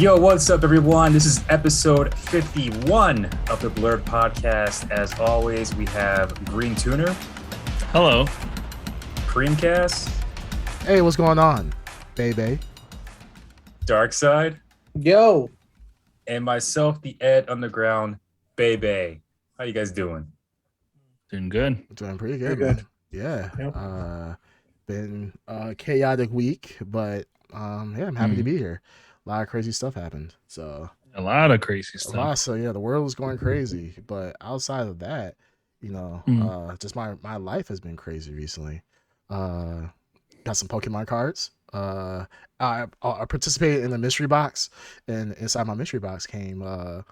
Yo, what's up, everyone? This is episode 51 of the Blurred Podcast. As always, we have Green Tuner. Hello. Creamcast. Hey, what's going on, baby? Dark Side. Yo. And myself, the Ed Underground, Baby. How you guys doing? Doing good. Doing pretty good, man. Yeah. Yep. Been a chaotic week, but I'm happy to be here. A lot of crazy stuff happened. So A lot of crazy stuff. So the world is going crazy. But outside of that, just my life has been crazy recently. Got some Pokemon cards. I participated in the mystery box, and inside my mystery box came I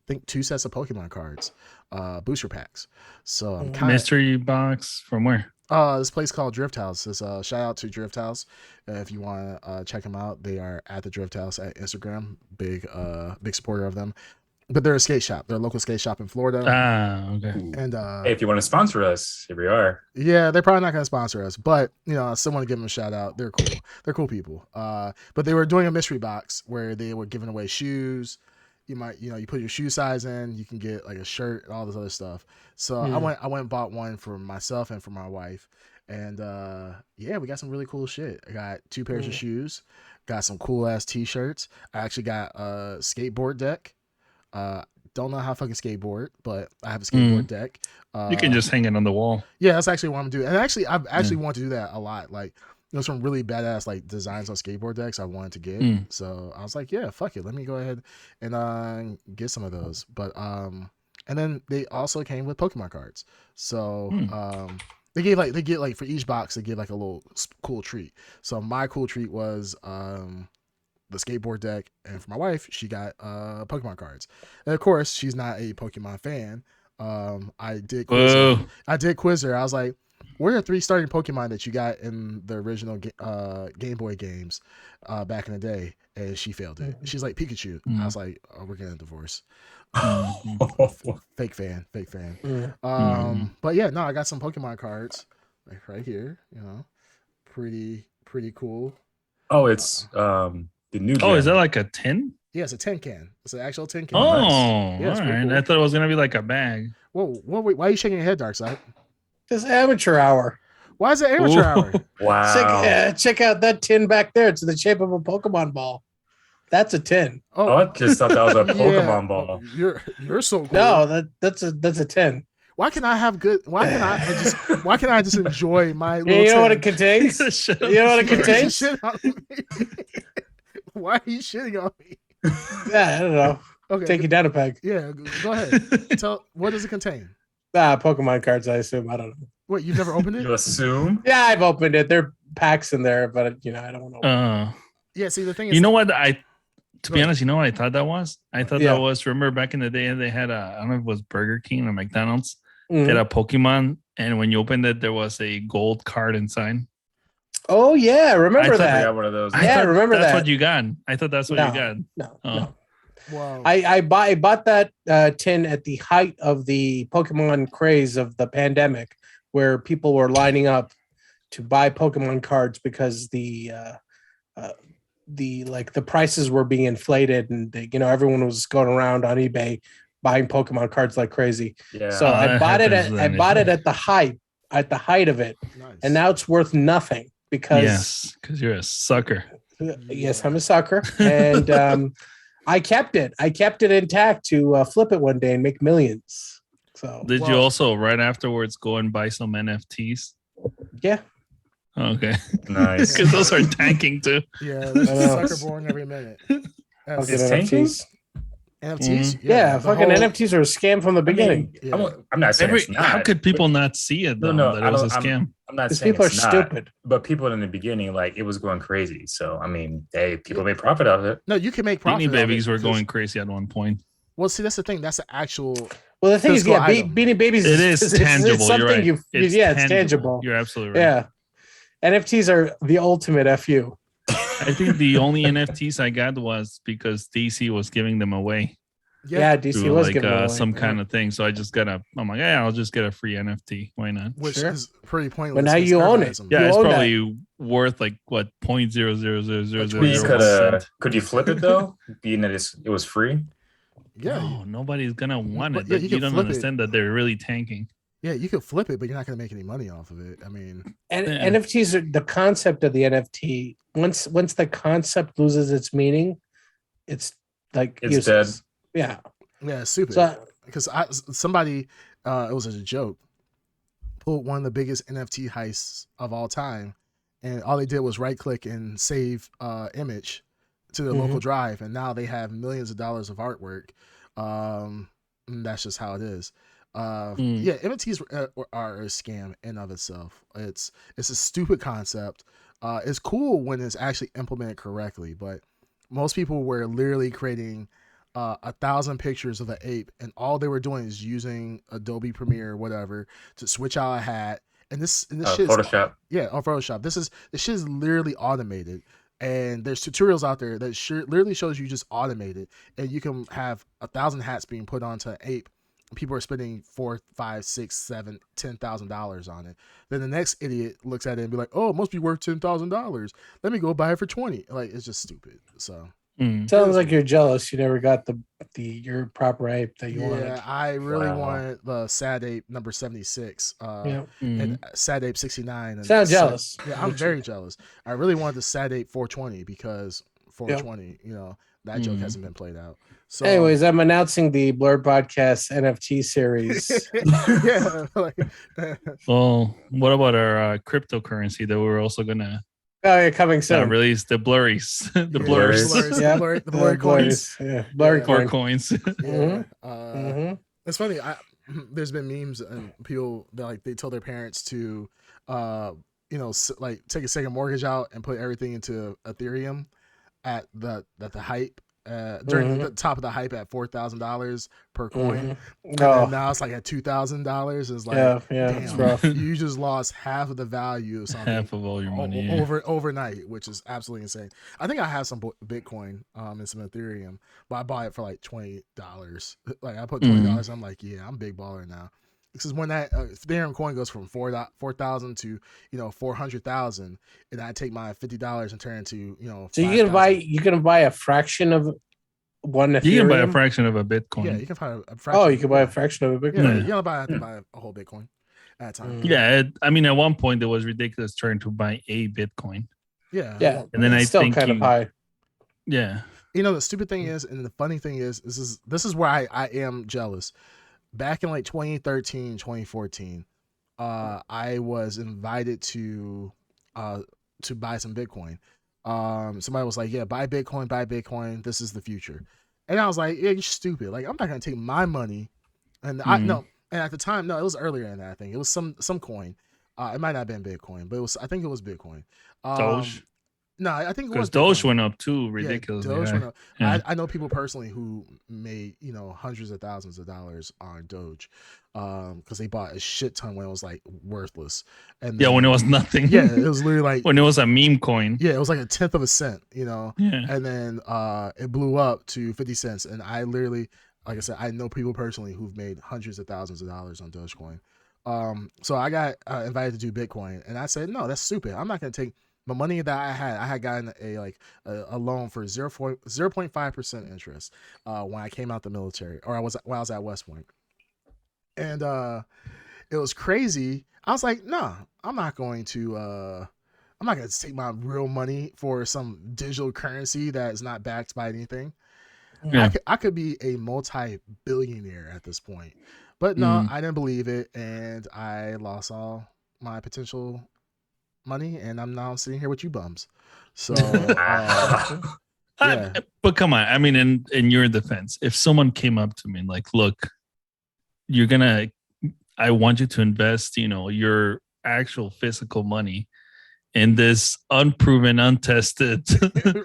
think 2 sets of Pokemon cards, booster packs. So I'm kind of Mystery box from where? this place called Drift House. It's shout out to Drift House. If you want to check them out, they are at the Drift House at Instagram. Big supporter of them. But they're a skate shop. They're a local skate shop in Florida. Okay. And Hey, if you want to sponsor us, here we are. yeah, they're probably not going to sponsor us, but I still want to give them a shout out. They're cool. They're cool people. But they were doing a mystery box where they were giving away shoes. You might, you put your shoe size in, you can get like a shirt and all this other stuff. So I went and bought one for myself and for my wife. And we got some really cool shit. I got 2 pairs of shoes, got some cool ass t-shirts. I actually got a skateboard deck. Don't know how to fucking skateboard, but I have a skateboard deck. You can just hang it on the wall. Yeah, that's actually what I'm doing. And actually, I've actually wanted to do that a lot. Like, some really badass like designs on skateboard decks I wanted to get. So I was like, yeah, fuck it. Let me go ahead and get some of those. But and then they also came with Pokemon cards. So they get for each box they give like a little cool treat. So my cool treat was the skateboard deck, and for my wife, she got Pokemon cards. And of course, she's not a Pokemon fan. I did quiz her. I was like, what are 3 starting Pokemon that you got in the original Game Boy games back in the day? And she failed it. She's like, Pikachu. I was like, oh, we're getting a divorce. Fake fan. But yeah, no, I got some Pokemon cards like right here. Pretty cool. Oh, it's the new. Oh, is that like a tin? Yeah, it's a tin can. It's an actual tin can. Oh, nice. Yeah, all right. cool. I thought it was gonna be like a bag. Whoa, why are you shaking your head, Darkside? This amateur hour. Why is it amateur hour? Wow. Check out that tin back there. It's the shape of a Pokemon ball. That's a tin. Oh, I just thought that was a Pokemon ball. You're so cool. No, that's a tin. Why can I just enjoy my little You know tin? what it contains? You know what it contains? Shit on me. Why are you shitting on me? Yeah, I don't know. Okay, Take you down a peg. Yeah, go ahead. Tell, what does it contain? Pokemon cards, I assume. I don't know. Wait, you've never opened it? You assume? Yeah, I've opened it. There are packs in there, but I don't know. Yeah, see, the thing is, You know what? To be honest, you know what I thought that was? I thought Yeah. that was, remember back in the day, they had I don't know if it was Burger King or McDonald's. They had a Pokemon, and when you opened it, there was a gold card inside. Oh yeah, remember I that? got one of those. Yeah, remember that's that. what you got. I thought that's what you got. No. wow. I bought that tin at the height of the Pokemon craze of the pandemic, where people were lining up to buy Pokemon cards because the prices were being inflated, and everyone was going around on eBay buying Pokemon cards like crazy. Yeah. So I bought it at the height of it, Nice. and now it's worth nothing because you're a sucker. Yes, I'm a sucker, and I kept it intact to flip it one day and make millions. So Did you also right afterwards go and buy some NFTs? yeah. Okay. Nice. Because those are tanking too. Yeah, there's I a know. sucker born every minute. I'll It's get tanking? NFTs. NFTs? Yeah, the fucking whole- NFTs are a scam from the beginning. Yeah. I'm not saying it's not. How could people not see it though? No, that it was a scam. I'm not These saying people are it's not, stupid. but people in the beginning, like, it was going crazy. So, I mean, people made profit out of it. No, you can make profit. Beanie out of Babies it were because- going crazy at one point. Well, see, that's the thing. That's the actual. Well, the thing is, Physical yeah, item. Beanie Babies. It is tangible. It's something You're right. it's tangible. You're absolutely right. Yeah, NFTs are the ultimate FU. I think the only NFTs I got was because DC was giving them away. Yeah, DC do was like giving away. some kind of thing. So I'm like, yeah, I'll just get a free NFT. Why not? Which Sure. is pretty pointless. But now 'cause you own everybody it. has them. Yeah, You it's own probably worth like what Please 0.00001 could you flip it though? Being that it was free. Yeah, No, nobody's gonna want But it. yeah, That you you can don't flip it. understand that they're really tanking. yeah, you could flip it, but you're not going to make any money off of it. I mean, And Yeah. NFTs are the concept of the NFT. Once the concept loses its meaning, it's like It's useless. dead. Yeah. yeah, it's stupid. So Because somebody, it was a joke, pulled one of the biggest NFT heists of all time, and all they did was right click and save image to their local drive, and now they have millions of dollars of artwork. And that's just how it is. Yeah, NFTs are a scam in of itself. It's a stupid concept. It's cool when it's actually implemented correctly, but most people were literally creating 1,000 pictures of the ape, and all they were doing is using Adobe Premiere or whatever to switch out a hat. And this shit Photoshop. on Photoshop. This shit is literally automated, and there's tutorials out there that literally shows you just automated, and you can have 1,000 hats being put onto an ape. People are spending $4, $5, $6, $7, $10,000 on it. Then the next idiot looks at it and be like, "Oh, it must be worth $10,000. Let me go buy it for 20." Like, it's just stupid. So sounds like you're jealous. You never got your proper ape that you wanted. yeah, I really Wow. wanted the Sad Ape number 76. Yeah. And Sad Ape 69. And Sound jealous. Yeah, I'm very jealous. I really wanted the Sad Ape 420 because 420, that joke hasn't been played out. So, Anyways, I'm announcing the Blurred Podcast NFT series. yeah. Like, Well, what about our cryptocurrency that we're also gonna Oh, yeah, coming soon. release the blurries, the yeah, blurs, Yeah. the blurry coins. Yeah, blurry Yeah. blur coins. coins. Yeah. Mhm. It's funny. There's been memes and people that like they tell their parents to, like take a second mortgage out and put everything into Ethereum at the hype during the top of the hype at $4,000 per coin. And Oh, then now it's like at $2,000. It's like, yeah, damn, it's rough. you just lost half of the value of something Half of all your money. Yeah. overnight, which is absolutely insane. I think I have some Bitcoin and some Ethereum, but I bought it for like $20. Like I put $20. I'm like, yeah, I'm big baller now. Because when that Ethereum coin goes from 4,000 to 400,000, and I take my $50 and turn it into So you can buy a fraction of one Ethereum. You can buy a fraction of a Bitcoin. Yeah, you can find a fraction. Oh, you can buy a fraction of a Bitcoin. Yeah, you don't have to buy a whole Bitcoin at a time. Yeah, I mean, at one point it was ridiculous trying to buy a Bitcoin. Yeah, Yeah, And then it's I still think kind of high. Yeah, the stupid thing is, and the funny thing is, this is where I am jealous. Back in like 2013, 2014, I was invited to buy some Bitcoin. Somebody was like, "Yeah, buy Bitcoin. This is the future." And I was like, "Yeah, you're stupid. Like, I'm not gonna take my money." And I no, and at the time, no, it was earlier than that. I think it was some coin. It might not have been Bitcoin, but I think it was Bitcoin. Doge. No, I think it was Because Doge Bitcoin. went up too ridiculously. Yeah, Doge high. went up. Yeah. I know people personally who made hundreds of thousands of dollars on Doge, because they bought a shit ton when it was like worthless. And Yeah, then- when it was nothing. yeah, it was literally like when it was a meme coin. yeah, it was like a tenth of a cent, Yeah. and then it blew up to 50 cents. And I literally, like I said, I know people personally who've made hundreds of thousands of dollars on Dogecoin. So I got invited to do Bitcoin, and I said, no, that's stupid. I'm not gonna take the money that I had gotten a loan for 0.5% interest when I came out the military, or when I was at West Point. And it was crazy. I was like, nah, I'm not going to take my real money for some digital currency that is not backed by anything. Yeah. I could be a multi-billionaire at this point. But no, I didn't believe it, and I lost all my potential money, and I'm now sitting here with you bums. So yeah. But come on, I mean, in your defense, if someone came up to me and like, look, I want you to invest, your actual physical money in this unproven, untested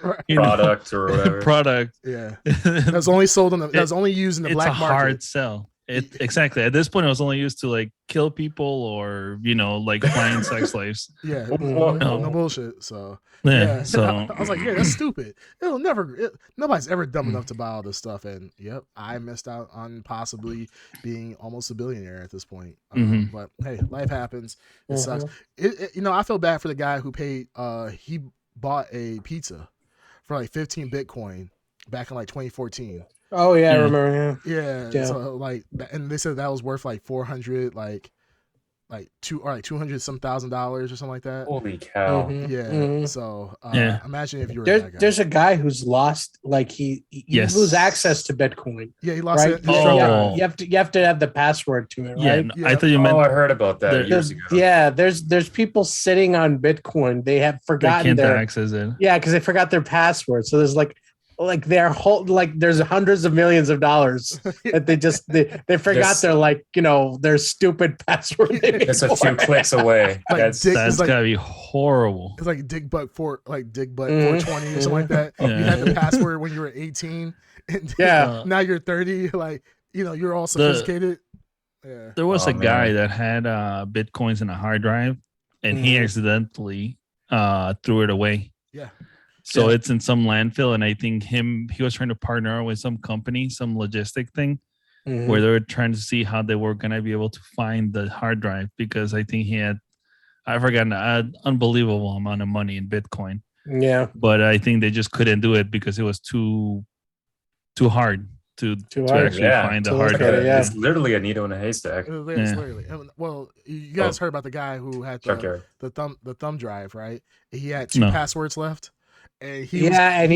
Right. Product or whatever. product. Yeah, that's only sold on that's only used in the It's black a market. hard sell. Exactly. At this point, I was only used to like kill people or like flying sex slaves. Yeah, Well, no bullshit. So Yeah. So I was like, yeah, that's stupid. Nobody's ever dumb enough to buy all this stuff. And yep, I missed out on possibly being almost a billionaire at this point. But hey, life happens. It sucks. I feel bad for the guy who paid. He bought a pizza for like 15 Bitcoin back in like 2014. Oh yeah, I remember. Yeah. So like, and they said that was worth like 400, like $200 some $1,000 or something like that. Holy cow! So imagine if you were that guy. There's a guy who's lost, like you lose access to Bitcoin. Yeah, he lost it. You have to have the password to it, right? I thought you meant. I heard about that years ago. Yeah, there's people sitting on Bitcoin. They have forgotten their access it. Yeah, because they forgot their password. So there's their whole there's hundreds of millions of dollars that they forgot their stupid password. It's a few clicks away. That's gotta be horrible. It's like Dick Butt 420 or something like that. You had the password when you were 18, and now you're 30. Like you're all sophisticated. There was a guy that had Bitcoins in a hard drive, and he accidentally threw it away. Yeah. So it's in some landfill, and I think he was trying to partner with some company, some logistic thing, where they were trying to see how they were going to be able to find the hard drive, because I think I forgot an unbelievable amount of money in Bitcoin. Yeah. But I think they just couldn't do it because it was too hard to actually find the hard drive. It's literally a needle in a haystack. Literally. Well, you guys heard about the guy who had the thumb drive, right? He had 2 passwords left. And he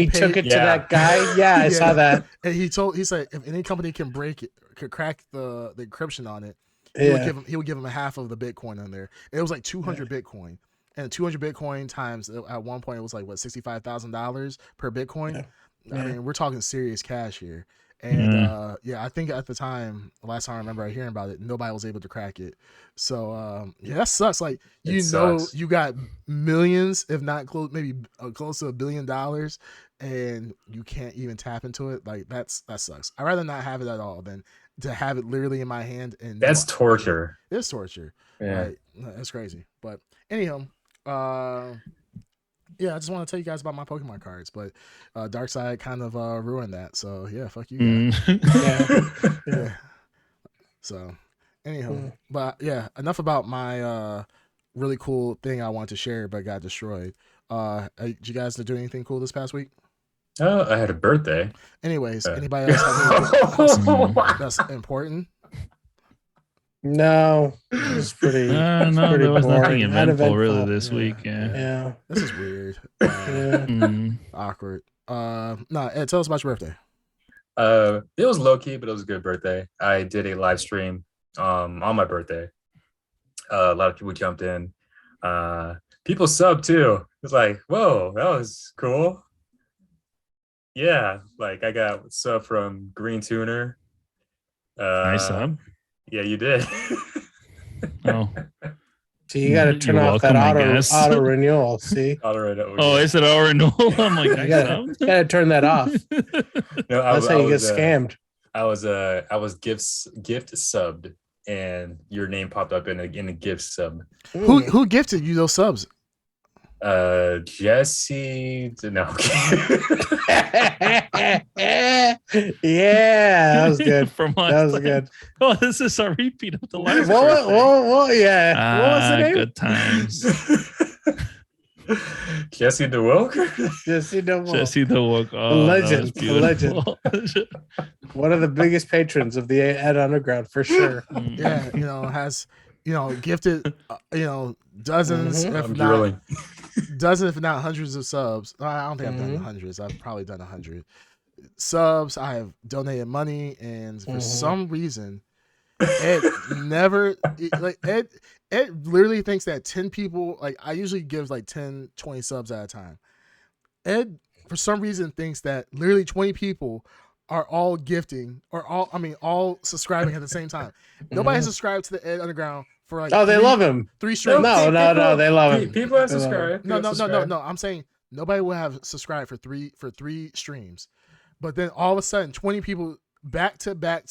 took it to that guy. Yeah, I saw that. And he said if any company can crack the encryption on it, he would give him a half of the Bitcoin on there. It was like 200 Bitcoin, and 200 Bitcoin times at one point it was like $65,000 per Bitcoin. Yeah. I mean, we're talking serious cash here. And I think at the time, last time I remember hearing about it, nobody was able to crack it. So that sucks. Like you got millions, if not close to $1 billion, and you can't even tap into it. Like that sucks. I'd rather not have it at all than to have it literally in my hand. And that's torture. It's torture. Yeah, right? That's crazy. But anyhow, I just want to tell you guys about my Pokemon cards, but Darkseid kind of ruined that. So yeah, fuck you guys. Yeah. So anyhow, but yeah, enough about my really cool thing I wanted to share but got destroyed. Did you guys do anything cool this past week? Oh, I had a birthday. Anyways, anybody else have anything that's important? No, it was pretty. There was nothing eventful really this week. Yeah, this is weird. Awkward. No, Ed, tell us about your birthday. It was low key, but it was a good birthday. I did a live stream on my birthday. A lot of people jumped in. People subbed too. It's like, whoa, that was cool. Yeah, like I got a sub from Green Tuner. Nice sub. Yeah, you did. Oh. So you got to turn off that auto renewal. See? Auto renewal. Oh, is it auto renewal? I'm like, you got to turn that off. No, that's how you get scammed. I was gift subbed, and your name popped up in a gift sub. Who gifted you those subs? Jesse. No. Yeah, that was good. That was good. Oh, this is a repeat of the last. Well, yeah. What was the name? Good times. Jesse DeWoke. Jesse DeWoke. Jesse DeWoke. Oh, legend. One of the biggest patrons of the Ed Underground for sure. Yeah, has gifted dozens, if not hundreds of subs. I don't think I've done hundreds. I've probably done 100 subs. I have donated money, and for some reason, Ed never Ed literally thinks that 10 people, like I usually give like 10, 20 subs at a time. Ed for some reason thinks that literally 20 people are all gifting or all subscribing at the same time. Nobody has subscribed to the Ed Underground for like they love him. 3 streams. No, they love him. People have subscribed. No. I'm saying nobody will have subscribed for three streams. But then all of a sudden 20 people back to back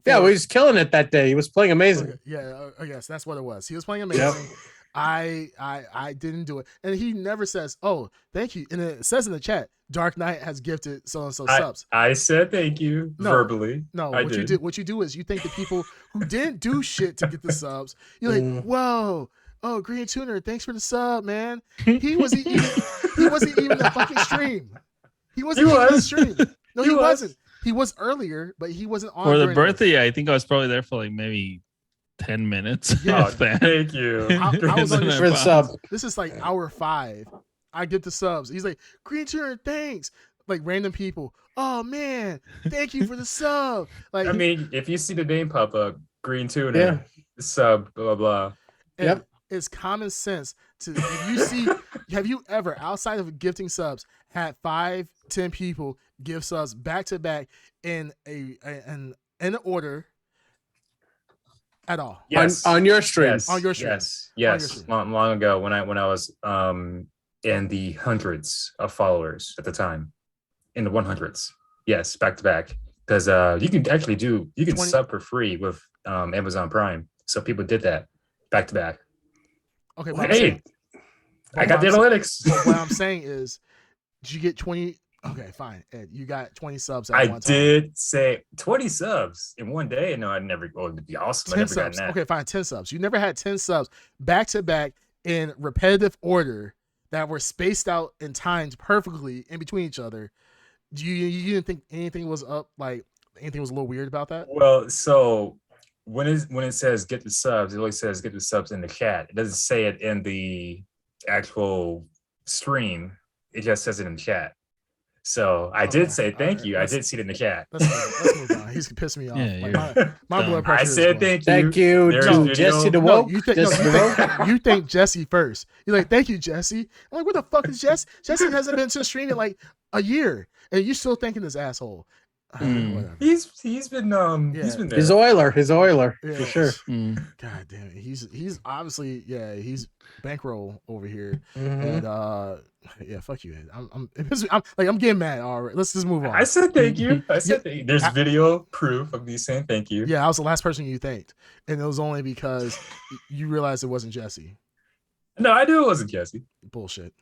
Yeah, well, he was killing it that day. He was playing amazing. Okay, yeah, yes, that's what it was. He was playing amazing. I didn't do it, and he never says, "Oh, thank you." And it says in the chat, Dark Knight has gifted so and so subs. I said thank you verbally. No, I what did. you do is you think the people who didn't do shit to get the subs, you're like, whoa, oh, Green Tuner, thanks for the sub, man. He wasn't even in the fucking stream. He wasn't even in the stream. No, he wasn't. He was earlier, but he wasn't on for the birthday. I think I was probably there for like maybe 10 minutes. Yeah. Thank you. I was on your for the sub. This is like hour 5. I get the subs. He's like, Green Tuner, thanks. Like random people. Oh man, thank you for the sub. Like, I mean, if you see the name pop up, Green Tuner, sub, blah blah. Yep. It's common sense to if you see. Have you ever, outside of gifting subs, had 5-10 people give subs back to back in an order at all? Yes. On your stream. Yes. On your stream. Yes. Long ago when I was in the hundreds of followers at the time. In the 100s. Yes, back to back. Because you can actually sub for free with Amazon Prime. So people did that back to back. Okay, hey, I got the analytics. What I'm saying is, did you get 20? Okay, fine. Ed, you got 20 subs. I did say 20 subs in one day. No, I never. Oh, it'd be awesome. 10 subs. Okay, fine. 10 subs. You never had 10 subs back to back in repetitive order that were spaced out and timed perfectly in between each other. You didn't think anything was up? Like anything was a little weird about that? Well, so when it says get the subs, it always says get the subs in the chat. It doesn't say it in the actual stream. It just says it in the chat. So I did say thank you. I did see it in the chat. Let's move on. He's pissing me off. Yeah, like my blood pressure. I said thank you. Thank you to Jesse the Woke. You think Jesse first. You're like, thank you, Jesse. I'm like, what the fuck is Jesse? Jesse hasn't been to the stream in like a year, and you still thinking this asshole. He's been there. His oiler for sure. God damn it, he's obviously he's bankroll over here, and fuck you. I'm getting mad. All right, let's just move on. I said thank you. There's video proof of me saying thank you. Yeah, I was the last person you thanked, and it was only because you realized it wasn't Jesse. No, I knew it wasn't Jesse. Bullshit.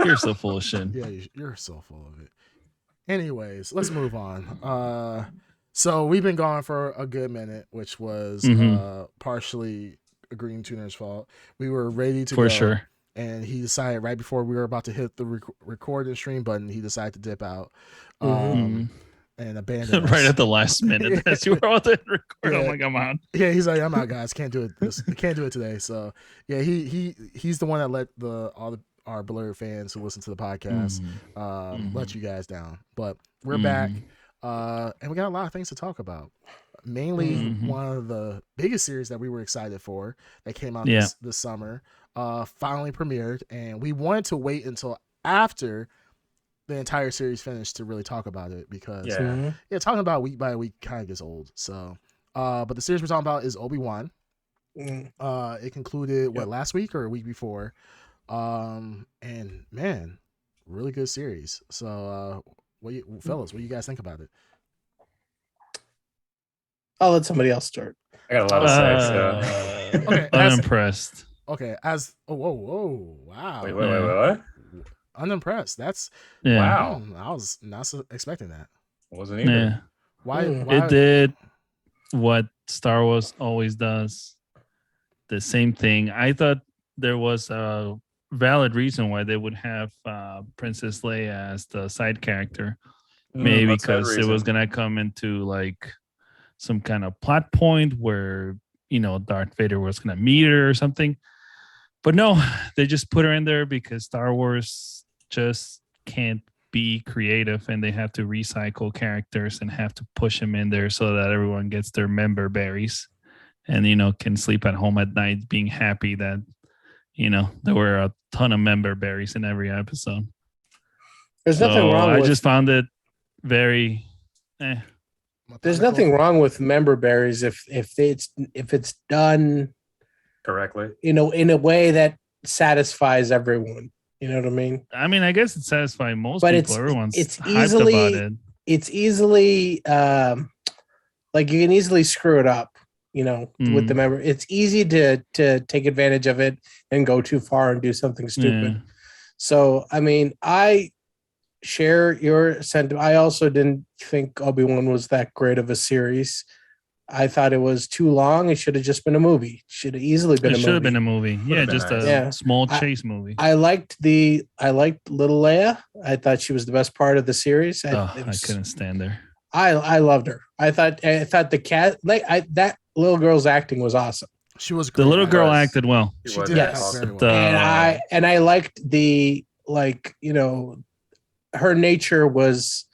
You're so full of shit. Yeah, you're so full of it. Anyways, let's move on. So we've been gone for a good minute, which was partially a Green Tuner's fault. We were ready to go. For sure. And he decided right before we were about to hit the record and stream button, he decided to dip out and abandon us. Right at the last minute as you were about to record. Yeah. I'm like, I'm out. Yeah, he's like, I'm out, guys. Can't do it. Can't do it today. So yeah, he's the one that let our Blurred fans who listen to the podcast let you guys down. But we're back, and we got a lot of things to talk about. Mainly one of the biggest series that we were excited for that came out this summer finally premiered, and we wanted to wait until after the entire series finished to really talk about it because talking about week by week kind of gets old. So but the series we're talking about is Obi-Wan. It concluded last week or a week before. And man, really good series. So fellas, what do you guys think about it? I'll let somebody else start. I got a lot of sex. Okay, unimpressed. Whoa, wow. Wait, what? Unimpressed. That's wow. I was not expecting that. Wasn't either. Yeah. Why? It did what Star Wars always does. The same thing. I thought there was a valid reason why they would have Princess Leia as the side character. Maybe because it was gonna come into like some kind of plot point where Darth Vader was gonna meet her or something. But no, they just put her in there because Star Wars just can't be creative and they have to recycle characters and have to push them in there so that everyone gets their member berries and can sleep at home at night being happy that there were a ton of member berries in every episode. There's nothing wrong with I just found it very There's nothing wrong with member berries if it's done correctly, in a way that satisfies everyone. You know what I mean? I mean, I guess it satisfies most but people. Everyone's it's hyped easily about it. It's easily like you can easily screw it up, with the Mm. member. It's easy to take advantage of it and go too far and do something stupid. Yeah. So, I mean, I share your sentiment. I also didn't think Obi-Wan was that great of a series. I thought it was too long. It should have just been a movie. Should have easily been It a should have movie. been a movie. Yeah, been just nice. a Yeah. small chase movie. I liked little Leia. I thought she was the best part of the series. I couldn't stand her. I loved her. I thought the cat that little girl's acting was awesome. She was The great. little girl was. acted well. She was did Yes. act very well. The- And I liked the her nature was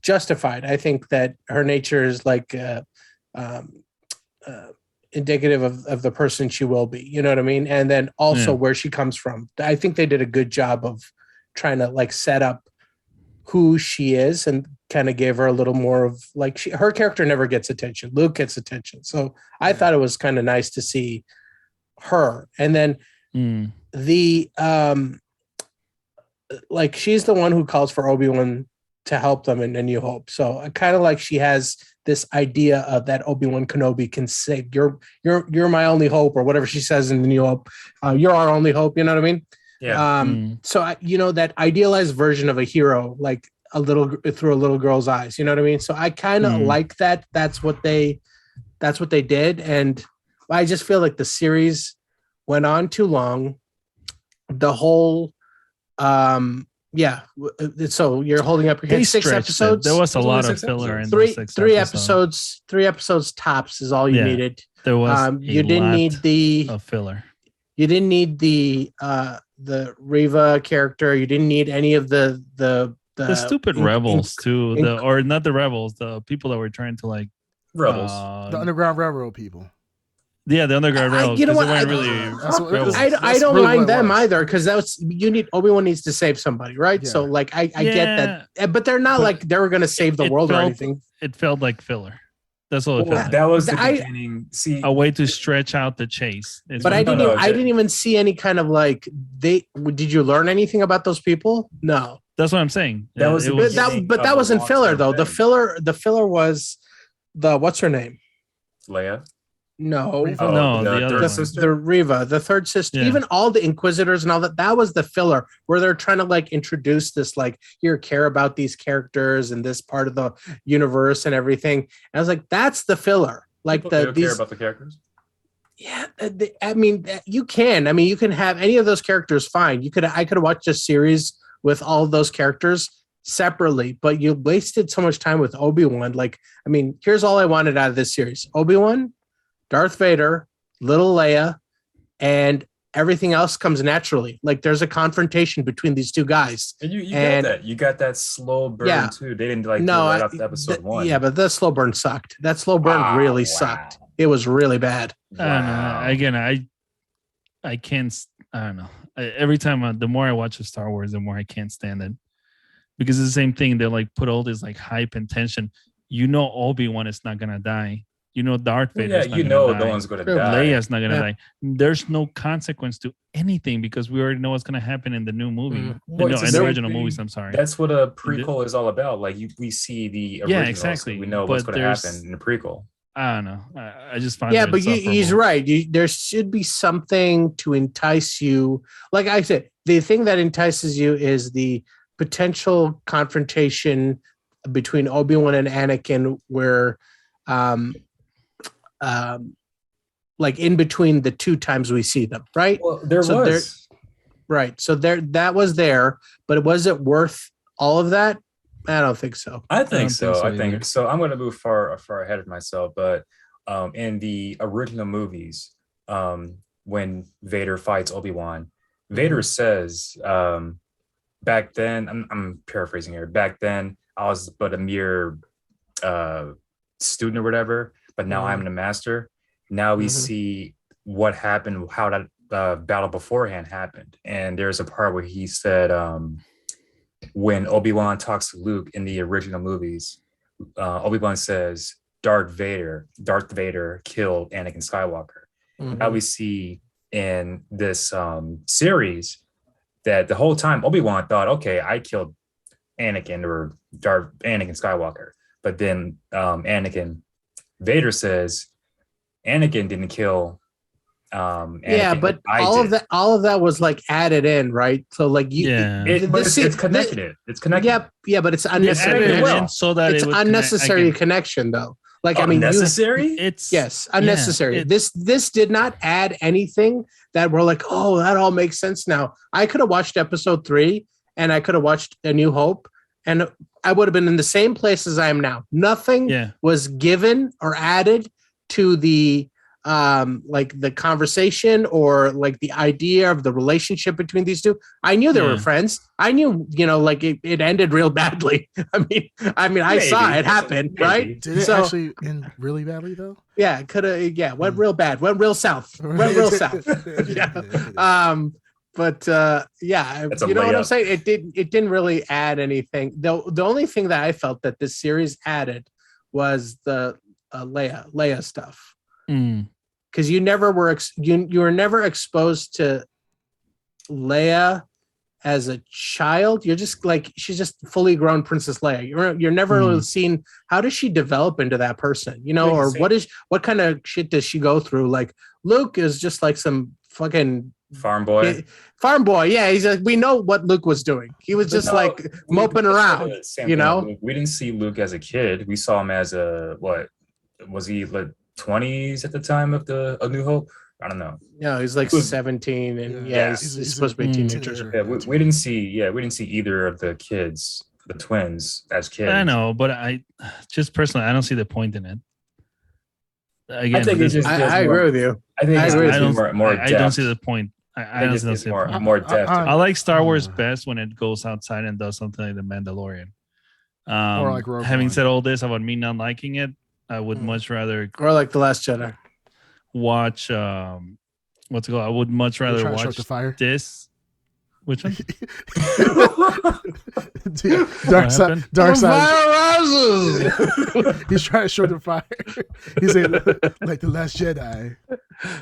justified. I think that her nature is indicative of the person she will be. You know what I mean? And then also Yeah. where she comes from. I think they did a good job of trying to set up who she is and kind of gave her a little more of her character never gets attention. Luke gets attention. So I thought it was kind of nice to see her. And then the she's the one who calls for Obi-Wan to help them in A New Hope. So I kind of she has this idea of that Obi-Wan Kenobi can say, you're my only hope, or whatever she says in The New Hope. You're our only hope. You know what I mean? Yeah. So that idealized version of a hero, through a little girl's eyes. You know what I mean? So I kind of like that. That's what they did, and I just feel like the series went on too long. The whole, So you're holding up your They head. 6 stretched it. episodes. There was a There's only lot of 6 filler in three those 6 three episodes. 3 episodes tops is all you Yeah. needed. There was You didn't need of filler. You didn't need the Reva character. You didn't need any of the stupid rebels too. Or not the rebels, the people that were trying to Rebels. The Underground Railroad people. Yeah, the Underground Railroads. You know what? They weren't That's what- rebels. That's I don't really what mind it them was. either, because Obi-Wan needs to save somebody, right? Yeah. So I get that, but they're not But they were going to save the it world or felt- anything. It felt like filler. That's all it Well, felt like. that was the I- beginning. See, A way to stretch out the chase. It's But what- I didn't even see any kind of did you learn anything about those people? No. That's what I'm saying. That was It the But beginning that of wasn't a filler though. long-term The filler was what's her name? Leia. No. Reva? No, the third other one. sister? The Reva, the third sister, Yeah. even all the Inquisitors and all that was the filler where they're trying to introduce this here, care about these characters and this part of the universe and everything. And I was like, that's the filler. People do care about the characters. Yeah, you can. You can have any of those characters. Fine. I could have watched a series with all of those characters separately, but you wasted so much time with Obi-Wan. Here's all I wanted out of this series: Obi-Wan, Darth Vader, little Leia, and everything else comes naturally. There's a confrontation between these two guys. And you got that. You got that slow burn Yeah. too. They didn't do No, right off episode 1. Yeah, but the slow burn sucked. That slow burn really sucked. It was really bad. I don't know. Again, I can't. I don't know. Every time, the more I watch of Star Wars, the more I can't stand it, because it's the same thing. They put all this hype and tension. Obi-Wan is not gonna die. Darth Vader. Yeah, no one's going to die. Leia's not gonna die. There's no consequence to anything because we already know what's gonna happen in the new movie. Well, it's In the the same original thing. movies. I'm sorry. That's what a prequel is all about. We see the original. Yeah, exactly. So we know what's But going to there's- happen in the prequel. I don't know. I just find Yeah, it but he's insufferable. right. There should be something to entice you. Like I said, the thing that entices you is the potential confrontation between Obi-Wan and Anakin, where, in between the 2 times we see them, right? Well, there So was. Right. So that was there, but was it worth all of that? I don't think so. I don't think think so. so I think either. so. I'm going to move far ahead of myself, but in the original movies, when Vader fights Obi-Wan, Vader says, back then, I'm paraphrasing here. Back then, I was but a mere student or whatever, but now I'm the master. Now we see what happened, how that battle beforehand happened, and there's a part where he said, when Obi-Wan talks to Luke in the original movies, Obi-Wan says, Darth Vader killed Anakin Skywalker. Now we see in this series that the whole time Obi-Wan thought, okay, I killed Anakin Skywalker. But then Anakin Vader says Anakin didn't kill Yeah, Anakin, but I all did. of that was like added in, right? So like Yeah. But this it's connected. It's connected. yeah, but it's They unnecessary. added it well. in so that It's it would unnecessary again, connection, though. Like, I Oh, mean, necessary? it's yes, unnecessary. Yeah, This did not add anything that we're like, oh, that all makes sense now. I could have watched episode 3 and I could have watched A New Hope and I would have been in the same place as I am now. Nothing yeah. was given or added to the like the conversation or like the idea of the relationship between these two. I knew they were Yeah. friends. I knew, like it ended real badly. I mean, I saw it happen, right? Did it actually end really badly though? Yeah, it could have. Yeah, went real bad. Went real south. Went real south. Yeah. But yeah, That's a you know what I'm layup. saying? It didn't really add anything. The only thing that I felt that this series added was the Leia stuff. Mm. Because you never were you were never exposed to Leia as a child. You're just like, she's just fully grown Princess Leia. You're never really seen how does she develop into that person, or what kind of shit does she go through? Like Luke is just like some fucking Farm boy. Yeah, he's like, we know what Luke was doing. He was just like moping around, We didn't see Luke as a kid. We saw him as what was he, like 20s at the time of A New Hope? I don't know. No, he's like 17 and he's supposed to be a teenager. Yeah, we didn't see either of the kids, the twins, as kids. I know, but I just personally, I don't see the point in it. Again, I think I agree with you. I think I don't see the point. I don't see the point. More depth. I like Star Wars best when it goes outside and does something like The Mandalorian. Or like Rogue having One. said all this about me not liking it, I would much rather or like The Last Jedi watch what's it called? I would much rather watch this. Which one? Dark side. He's trying to show the fire. He's saying like The Last Jedi.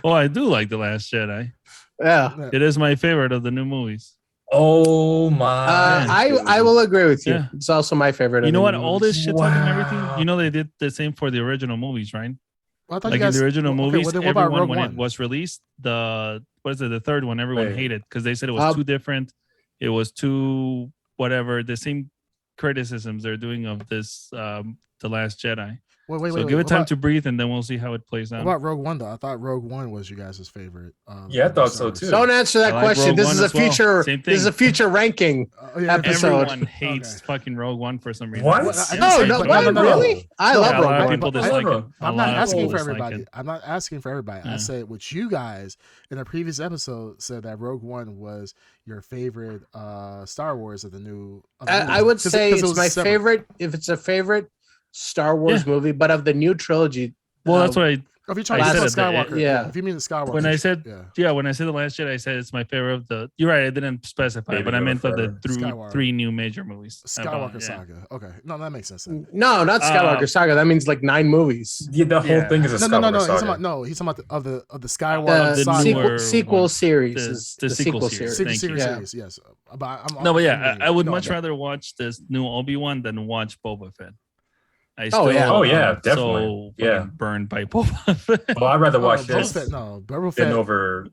Oh, I do like The Last Jedi. Yeah, it is my favorite of the new movies. Oh my! I will agree with you. Yeah. It's also my favorite. You know what? All this shit talking and everything. They did the same for the original movies, right? Well, like in the original movies, what everyone Rogue when One? it was released, the third one, everyone hated because they said it was too different. It was too whatever. The same criticisms they're doing of this, The Last Jedi. Wait, give it time to breathe, and then we'll see how it plays out. What about Rogue One though? I thought Rogue One was you guys' favorite. Yeah, I thought so too. Don't answer that question. This is a future. This is a future ranking episode. Everyone hates fucking Rogue One for some reason. What? No, really? I love Rogue One. A lot of people dislike it. I'm not asking for everybody. I'm not asking for everybody. I said what you guys in a previous episode said that Rogue One was your favorite Star Wars of the new. I would say it's my favorite. If it's a favorite Star Wars movie, but of the new trilogy. Well, that's what I. If you're talking about Skywalker, if you mean the Skywalker. When I said when I said The Last Jedi, I said it's my favorite of the. You're right, I didn't specify, but I meant of the three new major movies. Skywalker saga. Okay, no, that makes sense. No, not Skywalker saga. That means like 9 movies. Yeah, the whole thing is a Skywalker saga. He's talking about the Skywalker saga. Sequel series. The sequel series. Yes. But I would much rather watch this new Obi-Wan than watch Boba Fett. Definitely. So burned by Boba Fett. Well, I'd rather watch this. Boba Fett over.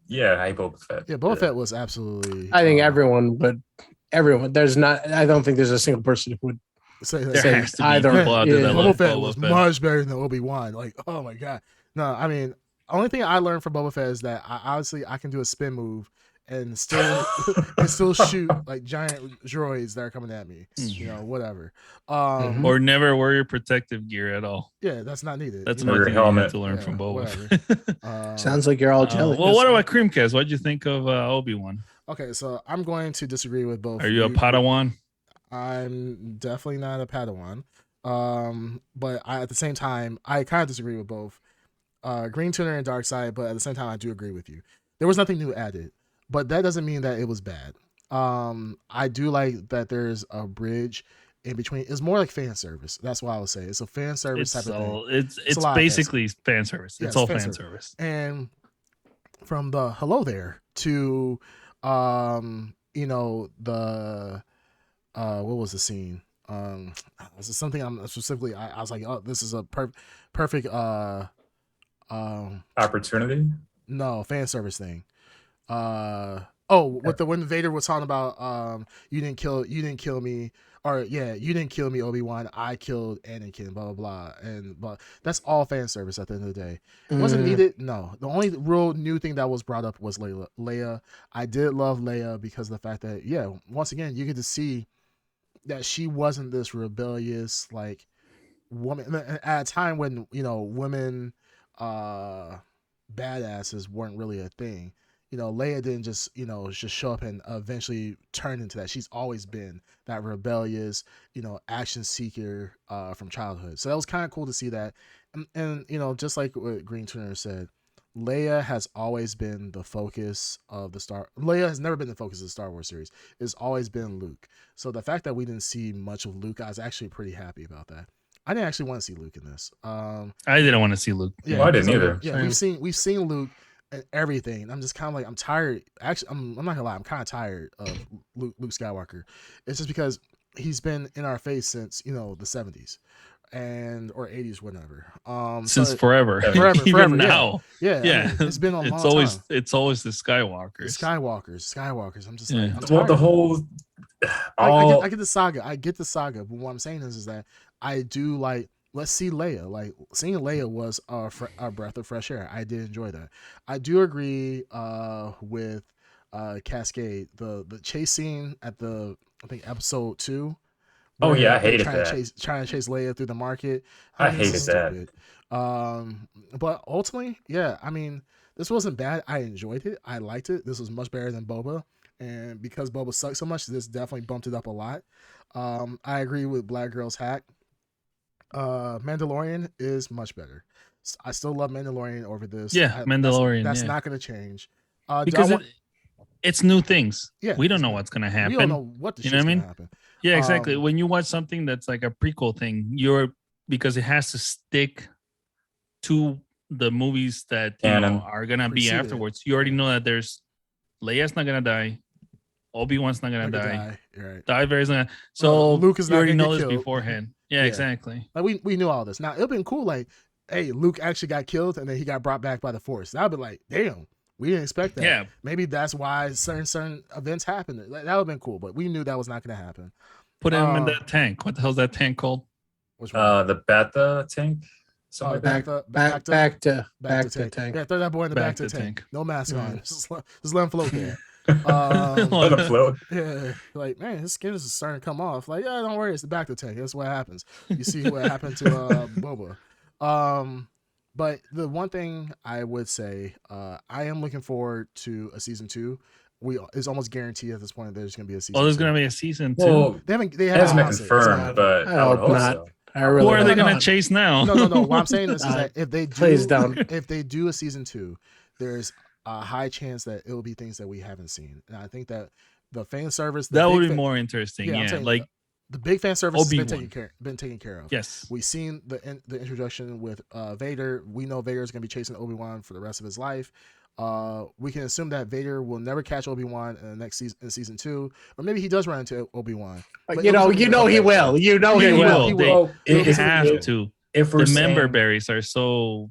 Yeah, I hate Boba Fett. Yeah, Boba Fett was absolutely. I think everyone. There's not. I don't think there's a single person who would say either. Boba Fett was much better than Obi-Wan. Like, oh my god. No, I mean, only thing I learned from Boba Fett is that I can do a spin move and still shoot like giant droids that are coming at me. Whatever. Or never wear your protective gear at all. Yeah, that's not needed. That's another thing you need to learn from Boba. Sounds like you're all jealous. Well, what about Creamcast? What did you think of Obi-Wan? Okay, so I'm going to disagree with both. Are you a Padawan? I'm definitely not a Padawan. But at the same time, I kind of disagree with both. Green Tuner and Dark Side, but at the same time, I do agree with you. There was nothing new added. But that doesn't mean that it was bad. I do like that there's a bridge in between. It's more like fan service. That's what I would say. It's a fan service type of thing. It's basically fan service. It's all fan service. And from the hello there to the what was the scene? This is something I'm specifically. I was like, oh, this is a perfect Opportunity. no fan service thing. With the when Vader was talking about you didn't kill me, or yeah, you didn't kill me, Obi-Wan, I killed Anakin, blah blah blah, and but that's all fan service at the end of the day. Wasn't needed. No, the only real new thing that was brought up was Leia. I did love Leia because of the fact that, yeah, once again you get to see that she wasn't this rebellious like woman at a time when, you know, women badasses weren't really a thing. You know, Leia didn't just, you know, just show up and eventually turn into that. She's always been that rebellious, you know, action seeker from childhood. So that was kind of cool to see that. And you know, just like what Green Turner said, Leia has always been the focus of Leia has never been the focus of the Star Wars series. It's always been Luke. So the fact that we didn't see much of Luke, I was actually pretty happy about that. I didn't actually want to see Luke in this. I didn't want to see Luke. Yeah, well, I didn't either. Yeah, we've seen Luke and everything. I'm just kind of like, I'm tired. Actually, I'm not gonna lie, I'm kind of tired of Luke Skywalker. It's just because he's been in our face since, you know, the 70s or 80s, whatever. Since forever. Forever. Even now. Yeah. I mean, it's been a long time. It's always the Skywalkers. Skywalkers. I'm just like, I'm well, the whole. I get the saga. But what I'm saying is that I do like. Let's see Leia. Like, seeing Leia was a breath of fresh air. I did enjoy that. I do agree with Cascade. The chase scene at I think episode 2. Oh yeah, I hated that. Trying to chase Leia through the market. I hated that. But ultimately, yeah. I mean, this wasn't bad. I enjoyed it. I liked it. This was much better than Boba. And because Boba sucked so much, this definitely bumped it up a lot. I agree with Black Girl's hack. Mandalorian is much better. I still love Mandalorian over this. Yeah, Mandalorian. That's not going to change. Because it's new things. Yeah, we don't know what's going to happen. We don't know what the shit's going to happen. Yeah, exactly. When you watch something that's like a prequel thing, because it has to stick to the movies that are going to be afterwards. You already know that there's Leia's not going to die. Obi-Wan's not going to die. Right. Vader's not. So Luke is you already know this killed beforehand. Yeah, exactly. Like we knew all this. Now, it would have been cool, like, hey, Luke actually got killed and then he got brought back by the Force. That would be like, damn, we didn't expect that. Yeah. Maybe that's why certain events happened. That would have been cool, but we knew that was not going to happen. Put him in that tank. What the hell's that tank called? The Beta tank. Back to tank. Yeah, throw that boy in the back to tank. No mask on. Just let him float there. Let him float. Yeah, like, man, his skin is starting to come off. Like, yeah, don't worry, it's the back to tank. That's what happens. You see what happened to Boba. But the one thing I would say, I am looking forward to a season 2. It's almost guaranteed at this point that there's going to be a season. There's going to be a season 2. Well, they haven't confirmed, but I hope not. Who are they going to chase now? No. What I'm saying is that if they do a season 2, there's a high chance that it will be things that we haven't seen. And I think that the fan service that would be more interesting. Yeah, like the big fan service Obi-Wan. has been taken care of. Yes, we've seen the introduction with Vader. We know Vader is going to be chasing Obi-Wan for the rest of his life. We can assume that Vader will never catch Obi-Wan in the next season, in season 2, or maybe he does run into Obi-Wan. But he will. He will. He have to. If the member berries are so